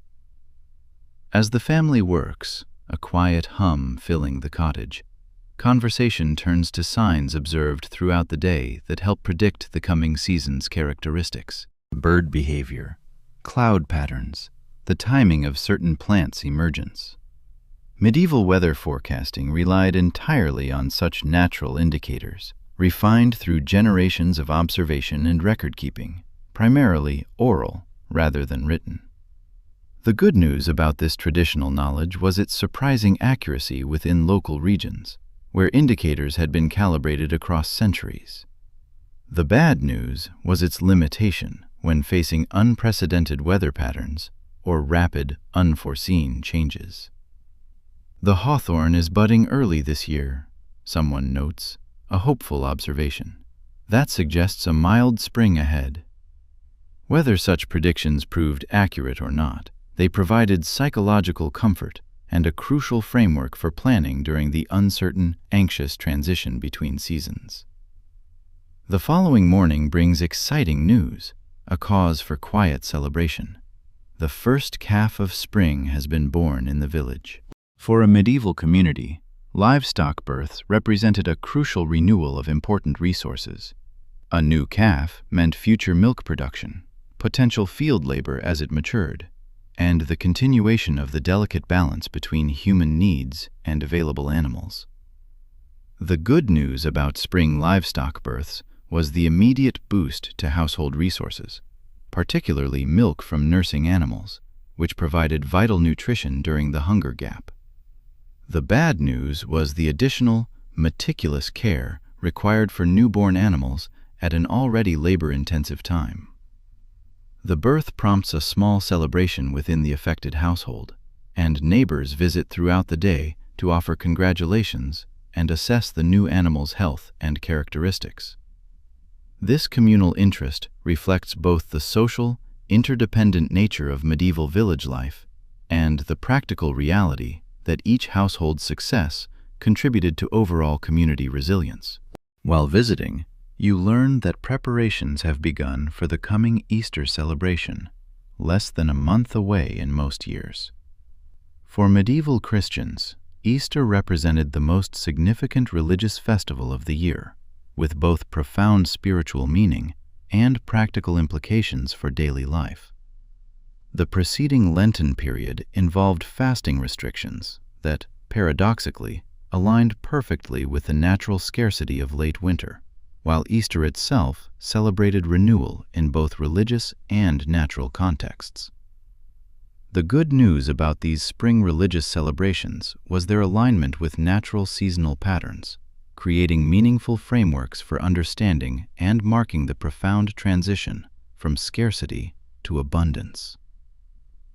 As the family works, a quiet hum filling the cottage, conversation turns to signs observed throughout the day that help predict the coming season's characteristics. Bird behavior, cloud patterns, the timing of certain plants' emergence. Medieval weather forecasting relied entirely on such natural indicators, refined through generations of observation and record-keeping, primarily oral rather than written. The good news about this traditional knowledge was its surprising accuracy within local regions, where indicators had been calibrated across centuries. The bad news was its limitation when facing unprecedented weather patterns or rapid, unforeseen changes. The hawthorn is budding early this year, someone notes, a hopeful observation. That suggests a mild spring ahead. Whether such predictions proved accurate or not, they provided psychological comfort and a crucial framework for planning during the uncertain, anxious transition between seasons. The following morning brings exciting news, a cause for quiet celebration. The first calf of spring has been born in the village. For a medieval community, livestock births represented a crucial renewal of important resources. A new calf meant future milk production, potential field labor as it matured, and the continuation of the delicate balance between human needs and available animals. The good news about spring livestock births was the immediate boost to household resources, particularly milk from nursing animals, which provided vital nutrition during the hunger gap. The bad news was the additional, meticulous care required for newborn animals at an already labor-intensive time. The birth prompts a small celebration within the affected household, and neighbors visit throughout the day to offer congratulations and assess the new animal's health and characteristics. This communal interest reflects both the social, interdependent nature of medieval village life and the practical reality that each household's success contributed to overall community resilience. While visiting, you learn that preparations have begun for the coming Easter celebration, less than a month away in most years. For medieval Christians, Easter represented the most significant religious festival of the year, with both profound spiritual meaning and practical implications for daily life. The preceding Lenten period involved fasting restrictions that, paradoxically, aligned perfectly with the natural scarcity of late winter, while Easter itself celebrated renewal in both religious and natural contexts. The good news about these spring religious celebrations was their alignment with natural seasonal patterns, creating meaningful frameworks for understanding and marking the profound transition from scarcity to abundance.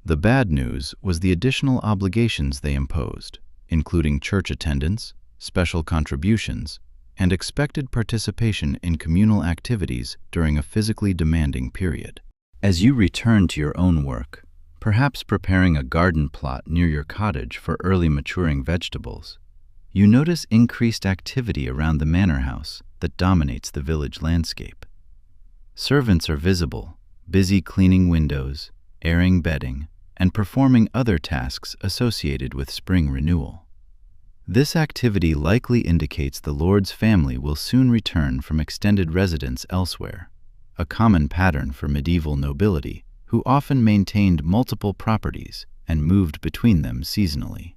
The bad news was the additional obligations they imposed, including church attendance, special contributions, and expected participation in communal activities during a physically demanding period. As you return to your own work, perhaps preparing a garden plot near your cottage for early maturing vegetables, you notice increased activity around the manor house that dominates the village landscape. Servants are visible, busy cleaning windows, airing bedding, and performing other tasks associated with spring renewal. This activity likely indicates the Lord's family will soon return from extended residence elsewhere, a common pattern for medieval nobility who often maintained multiple properties and moved between them seasonally.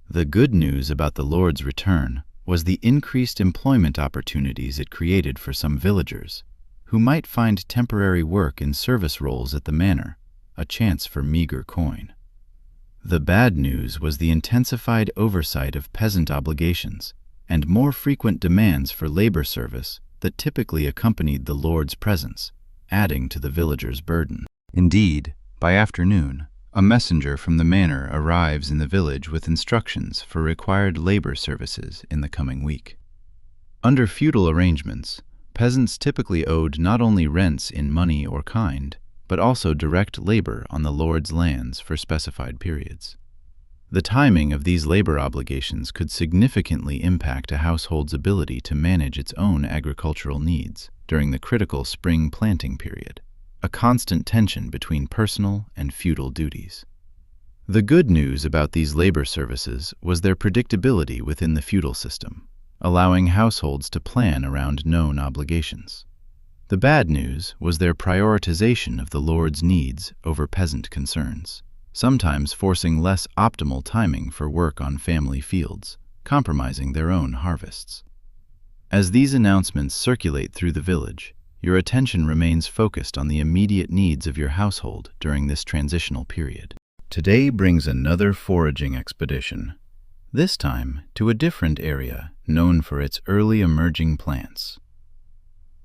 The good news about the Lord's return was the increased employment opportunities it created for some villagers, who might find temporary work in service roles at the manor, a chance for meager coin. The bad news was the intensified oversight of peasant obligations and more frequent demands for labor service that typically accompanied the Lord's presence, adding to the villagers' burden. Indeed, by afternoon, a messenger from the manor arrives in the village with instructions for required labor services in the coming week. Under feudal arrangements, peasants typically owed not only rents in money or kind, but also direct labor on the Lord's lands for specified periods. The timing of these labor obligations could significantly impact a household's ability to manage its own agricultural needs during the critical spring planting period, a constant tension between personal and feudal duties. The good news about these labor services was their predictability within the feudal system, allowing households to plan around known obligations. The bad news was their prioritization of the Lord's needs over peasant concerns, sometimes forcing less optimal timing for work on family fields, compromising their own harvests. As these announcements circulate through the village, your attention remains focused on the immediate needs of your household during this transitional period. Today brings another foraging expedition, this time to a different area known for its early emerging plants.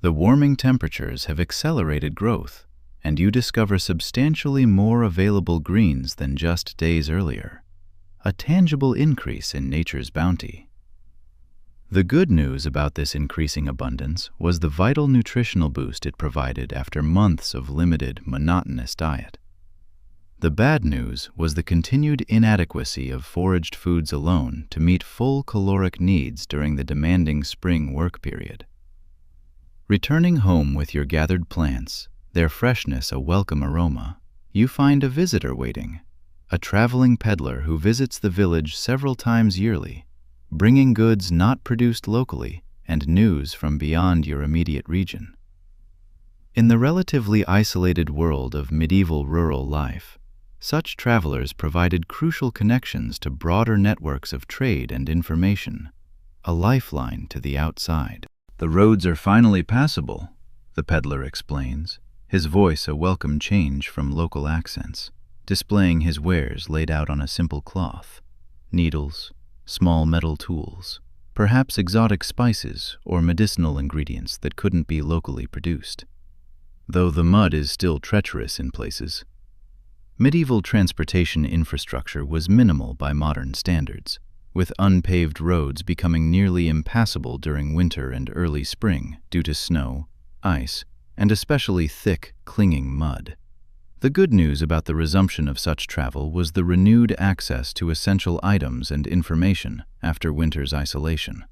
The warming temperatures have accelerated growth, and you discover substantially more available greens than just days earlier, a tangible increase in nature's bounty. The good news about this increasing abundance was the vital nutritional boost it provided after months of limited, monotonous diet. The bad news was the continued inadequacy of foraged foods alone to meet full caloric needs during the demanding spring work period. Returning home with your gathered plants, their freshness a welcome aroma, you find a visitor waiting, a traveling peddler who visits the village several times yearly, bringing goods not produced locally and news from beyond your immediate region. In the relatively isolated world of medieval rural life, such travelers provided crucial connections to broader networks of trade and information, a lifeline to the outside. "The roads are finally passable," the peddler explains, his voice a welcome change from local accents, displaying his wares laid out on a simple cloth: needles, small metal tools, perhaps exotic spices or medicinal ingredients that couldn't be locally produced. Though the mud is still treacherous in places, medieval transportation infrastructure was minimal by modern standards, with unpaved roads becoming nearly impassable during winter and early spring due to snow, ice, and especially thick, clinging mud. The good news about the resumption of such travel was the renewed access to essential items and information after winter's isolation.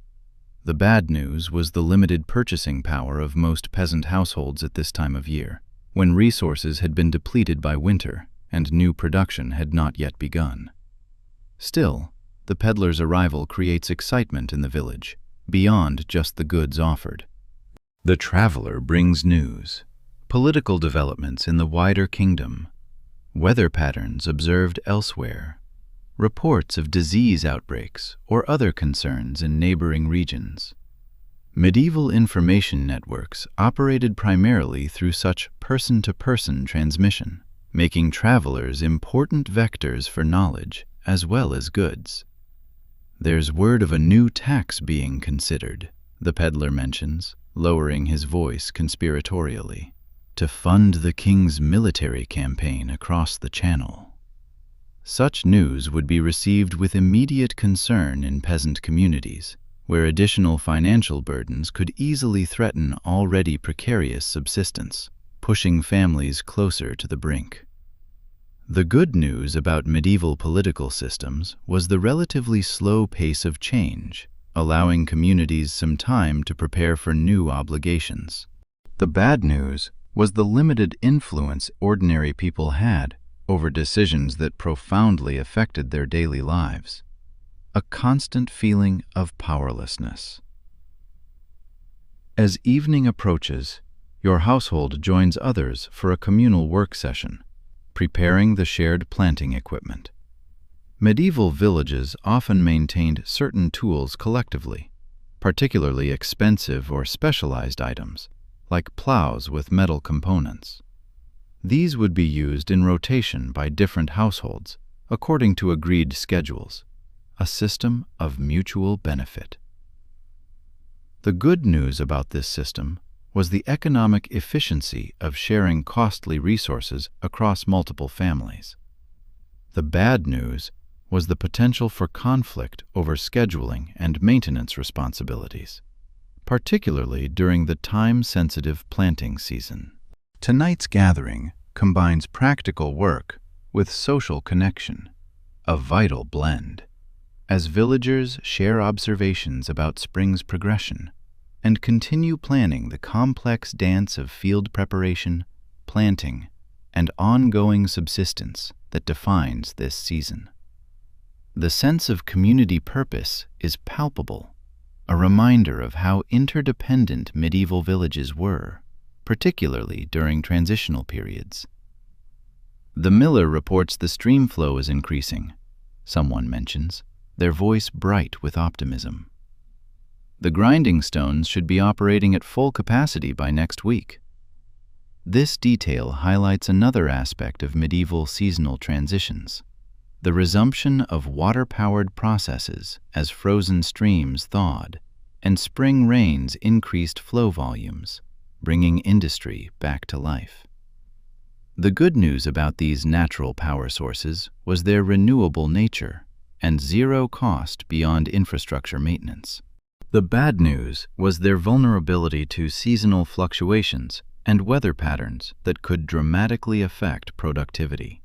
The bad news was the limited purchasing power of most peasant households at this time of year, when resources had been depleted by winter and new production had not yet begun. Still, the peddler's arrival creates excitement in the village, beyond just the goods offered. The traveler brings news, political developments in the wider kingdom, weather patterns observed elsewhere, reports of disease outbreaks or other concerns in neighboring regions. Medieval information networks operated primarily through such person-to-person transmission, making travelers important vectors for knowledge as well as goods. "There's word of a new tax being considered," the peddler mentions, lowering his voice conspiratorially, "to fund the king's military campaign across the Channel." Such news would be received with immediate concern in peasant communities, where additional financial burdens could easily threaten already precarious subsistence, pushing families closer to the brink. The good news about medieval political systems was the relatively slow pace of change, allowing communities some time to prepare for new obligations. The bad news was the limited influence ordinary people had over decisions that profoundly affected their daily lives. A constant feeling of powerlessness. As evening approaches, your household joins others for a communal work session, preparing the shared planting equipment. Medieval villages often maintained certain tools collectively, particularly expensive or specialized items, like plows with metal components. These would be used in rotation by different households, according to agreed schedules, a system of mutual benefit. The good news about this system was the economic efficiency of sharing costly resources across multiple families. The bad news was the potential for conflict over scheduling and maintenance responsibilities, particularly during the time-sensitive planting season. Tonight's gathering combines practical work with social connection, a vital blend, as villagers share observations about spring's progression and continue planning the complex dance of field preparation, planting, and ongoing subsistence that defines this season. The sense of community purpose is palpable, a reminder of how interdependent medieval villages were, particularly during transitional periods. The miller reports the stream flow is increasing, someone mentions, their voice bright with optimism. The grinding stones should be operating at full capacity by next week. This detail highlights another aspect of medieval seasonal transitions, the resumption of water-powered processes as frozen streams thawed and spring rains increased flow volumes, bringing industry back to life. The good news about these natural power sources was their renewable nature and zero cost beyond infrastructure maintenance. The bad news was their vulnerability to seasonal fluctuations and weather patterns that could dramatically affect productivity.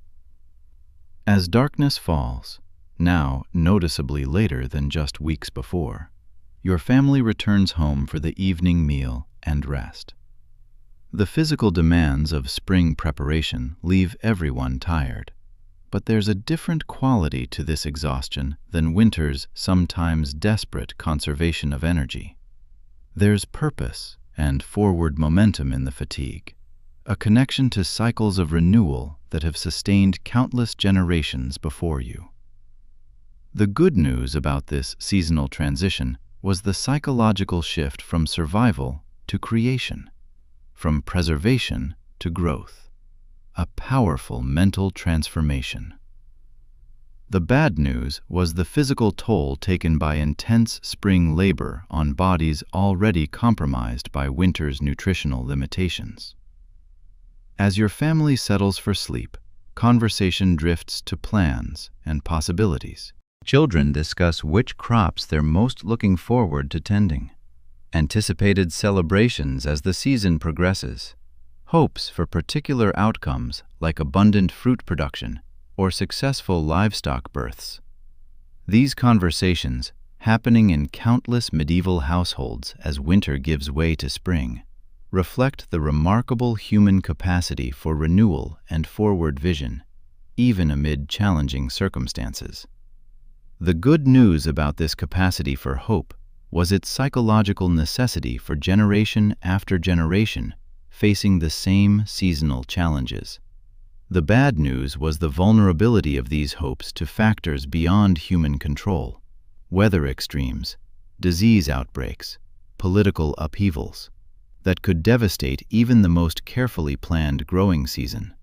As darkness falls, now noticeably later than just weeks before, your family returns home for the evening meal and rest. The physical demands of spring preparation leave everyone tired, but there's a different quality to this exhaustion than winter's sometimes desperate conservation of energy. There's purpose and forward momentum in the fatigue, a connection to cycles of renewal that have sustained countless generations before you. The good news about this seasonal transition was the psychological shift from survival to creation, from preservation to growth, a powerful mental transformation. The bad news was the physical toll taken by intense spring labor on bodies already compromised by winter's nutritional limitations. As your family settles for sleep, conversation drifts to plans and possibilities. Children discuss which crops they're most looking forward to tending. Anticipated celebrations as the season progresses. Hopes for particular outcomes like abundant fruit production or successful livestock births. These conversations, happening in countless medieval households as winter gives way to spring, reflect the remarkable human capacity for renewal and forward vision, even amid challenging circumstances. The good news about this capacity for hope was its psychological necessity for generation after generation facing the same seasonal challenges. The bad news was the vulnerability of these hopes to factors beyond human control: weather extremes, disease outbreaks, political upheavals, that could devastate even the most carefully planned growing season.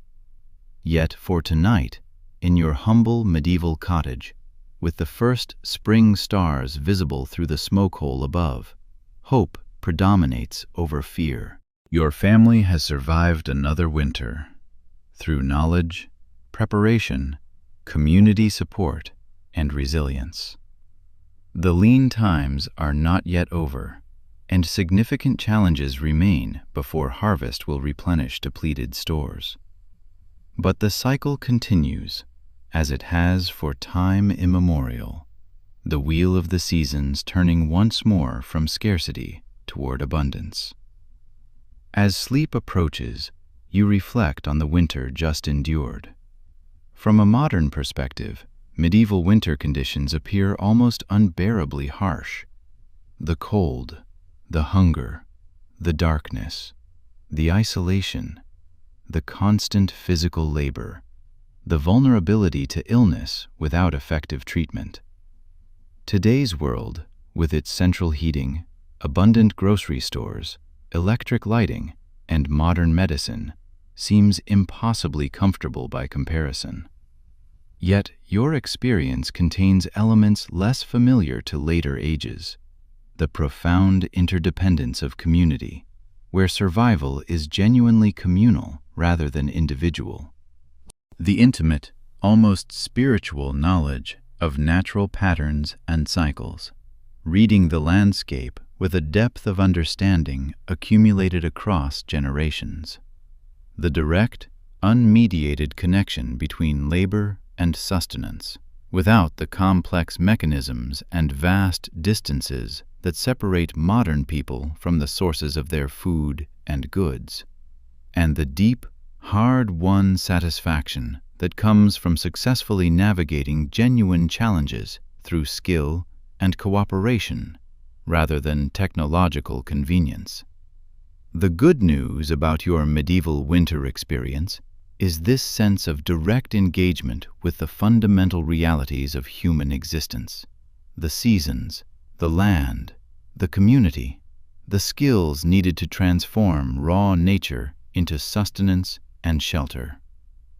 Yet for tonight, in your humble medieval cottage, with the first spring stars visible through the smoke hole above, hope predominates over fear. Your family has survived another winter through knowledge, preparation, community support, and resilience. The lean times are not yet over, and significant challenges remain before harvest will replenish depleted stores. But the cycle continues, as it has for time immemorial, the wheel of the seasons turning once more from scarcity toward abundance. As sleep approaches, you reflect on the winter just endured. From a modern perspective, medieval winter conditions appear almost unbearably harsh. The cold, the hunger, the darkness, the isolation, the constant physical labor, the vulnerability to illness without effective treatment. Today's world, with its central heating, abundant grocery stores, electric lighting, and modern medicine, seems impossibly comfortable by comparison. Yet your experience contains elements less familiar to later ages: the profound interdependence of community, where survival is genuinely communal rather than individual. The intimate, almost spiritual knowledge of natural patterns and cycles, reading the landscape with a depth of understanding accumulated across generations. The direct, unmediated connection between labor and sustenance, without the complex mechanisms and vast distances that separate modern people from the sources of their food and goods, and the deep, hard-won satisfaction that comes from successfully navigating genuine challenges through skill and cooperation rather than technological convenience. The good news about your medieval winter experience is this sense of direct engagement with the fundamental realities of human existence: the seasons, the land, the community, the skills needed to transform raw nature into sustenance and shelter.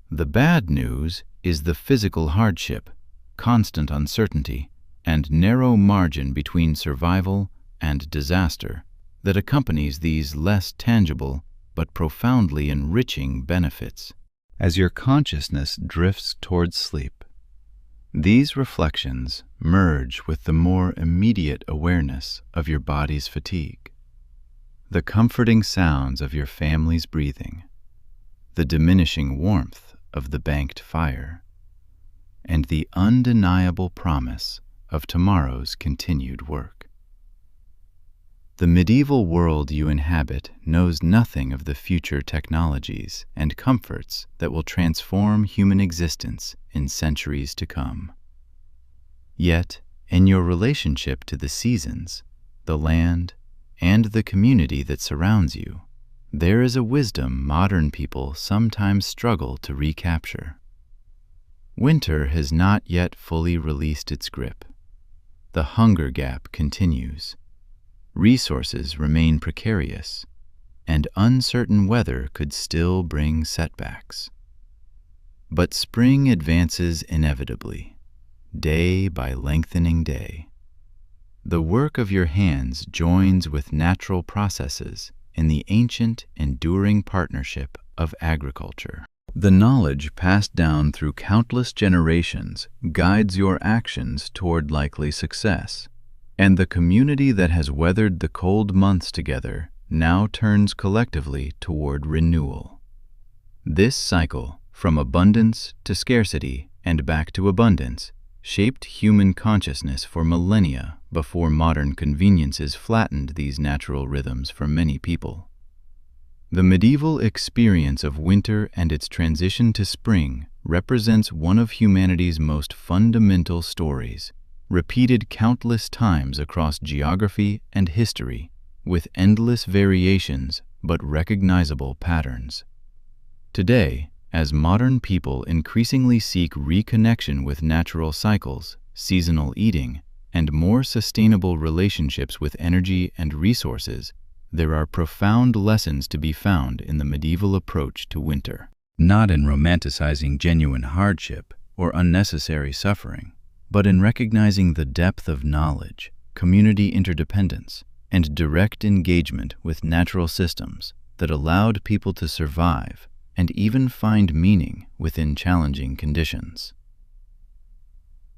The bad news is the physical hardship, constant uncertainty, and narrow margin between survival and disaster that accompanies these less tangible but profoundly enriching benefits. As your consciousness drifts towards sleep, these reflections merge with the more immediate awareness of your body's fatigue, the comforting sounds of your family's breathing, the diminishing warmth of the banked fire, and the undeniable promise of tomorrow's continued work. The medieval world you inhabit knows nothing of the future technologies and comforts that will transform human existence in centuries to come. Yet, in your relationship to the seasons, the land, and the community that surrounds you, there is a wisdom modern people sometimes struggle to recapture. Winter has not yet fully released its grip. The hunger gap continues. Resources remain precarious, and uncertain weather could still bring setbacks. But spring advances inevitably, day by lengthening day. The work of your hands joins with natural processes in the ancient, enduring partnership of agriculture. The knowledge passed down through countless generations guides your actions toward likely success, and the community that has weathered the cold months together now turns collectively toward renewal. This cycle, from abundance to scarcity and back to abundance, shaped human consciousness for millennia before modern conveniences flattened these natural rhythms for many people. The medieval experience of winter and its transition to spring represents one of humanity's most fundamental stories, repeated countless times across geography and history, with endless variations but recognizable patterns. Today, as modern people increasingly seek reconnection with natural cycles, seasonal eating, and more sustainable relationships with energy and resources, there are profound lessons to be found in the medieval approach to winter. Not in romanticizing genuine hardship or unnecessary suffering, but in recognizing the depth of knowledge, community interdependence, and direct engagement with natural systems that allowed people to survive and even find meaning within challenging conditions.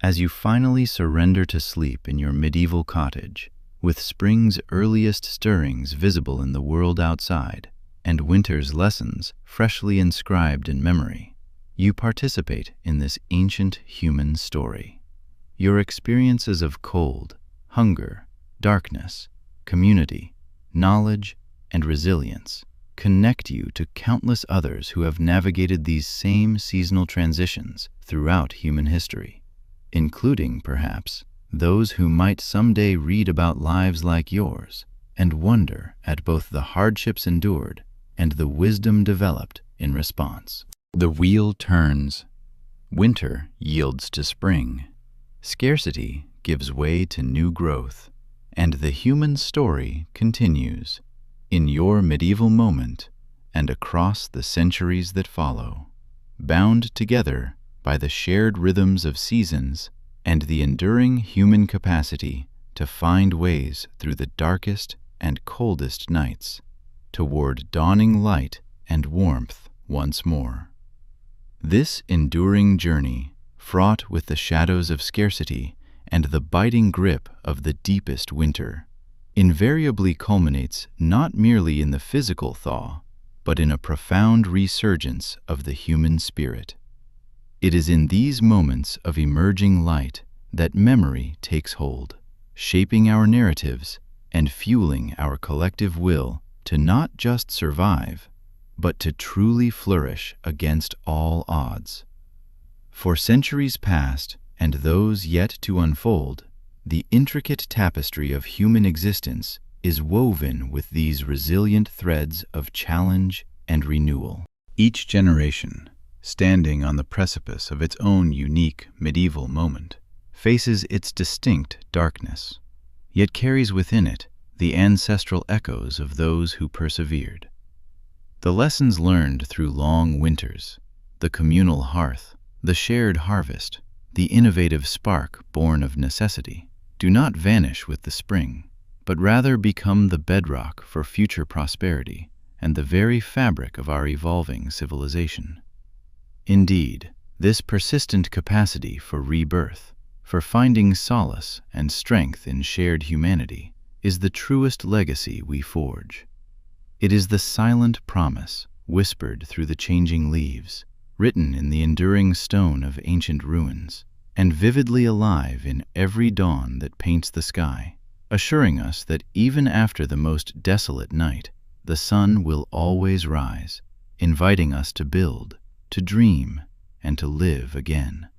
As you finally surrender to sleep in your medieval cottage, with spring's earliest stirrings visible in the world outside and winter's lessons freshly inscribed in memory, you participate in this ancient human story. Your experiences of cold, hunger, darkness, community, knowledge, and resilience connect you to countless others who have navigated these same seasonal transitions throughout human history, including, perhaps, those who might someday read about lives like yours and wonder at both the hardships endured and the wisdom developed in response. The wheel turns. Winter yields to spring. Scarcity gives way to new growth, and the human story continues in your medieval moment and across the centuries that follow, bound together by the shared rhythms of seasons and the enduring human capacity to find ways through the darkest and coldest nights toward dawning light and warmth once more. This enduring journey, fraught with the shadows of scarcity and the biting grip of the deepest winter, invariably culminates not merely in the physical thaw, but in a profound resurgence of the human spirit. It is in these moments of emerging light that memory takes hold, shaping our narratives and fueling our collective will to not just survive, but to truly flourish against all odds. For centuries past, and those yet to unfold, the intricate tapestry of human existence is woven with these resilient threads of challenge and renewal. Each generation, standing on the precipice of its own unique medieval moment, faces its distinct darkness, yet carries within it the ancestral echoes of those who persevered. The lessons learned through long winters, the communal hearth, the shared harvest, the innovative spark born of necessity, do not vanish with the spring, but rather become the bedrock for future prosperity and the very fabric of our evolving civilization. Indeed, this persistent capacity for rebirth, for finding solace and strength in shared humanity, is the truest legacy we forge. It is the silent promise whispered through the changing leaves, written in the enduring stone of ancient ruins, and vividly alive in every dawn that paints the sky, assuring us that even after the most desolate night, the sun will always rise, inviting us to build, to dream, and to live again.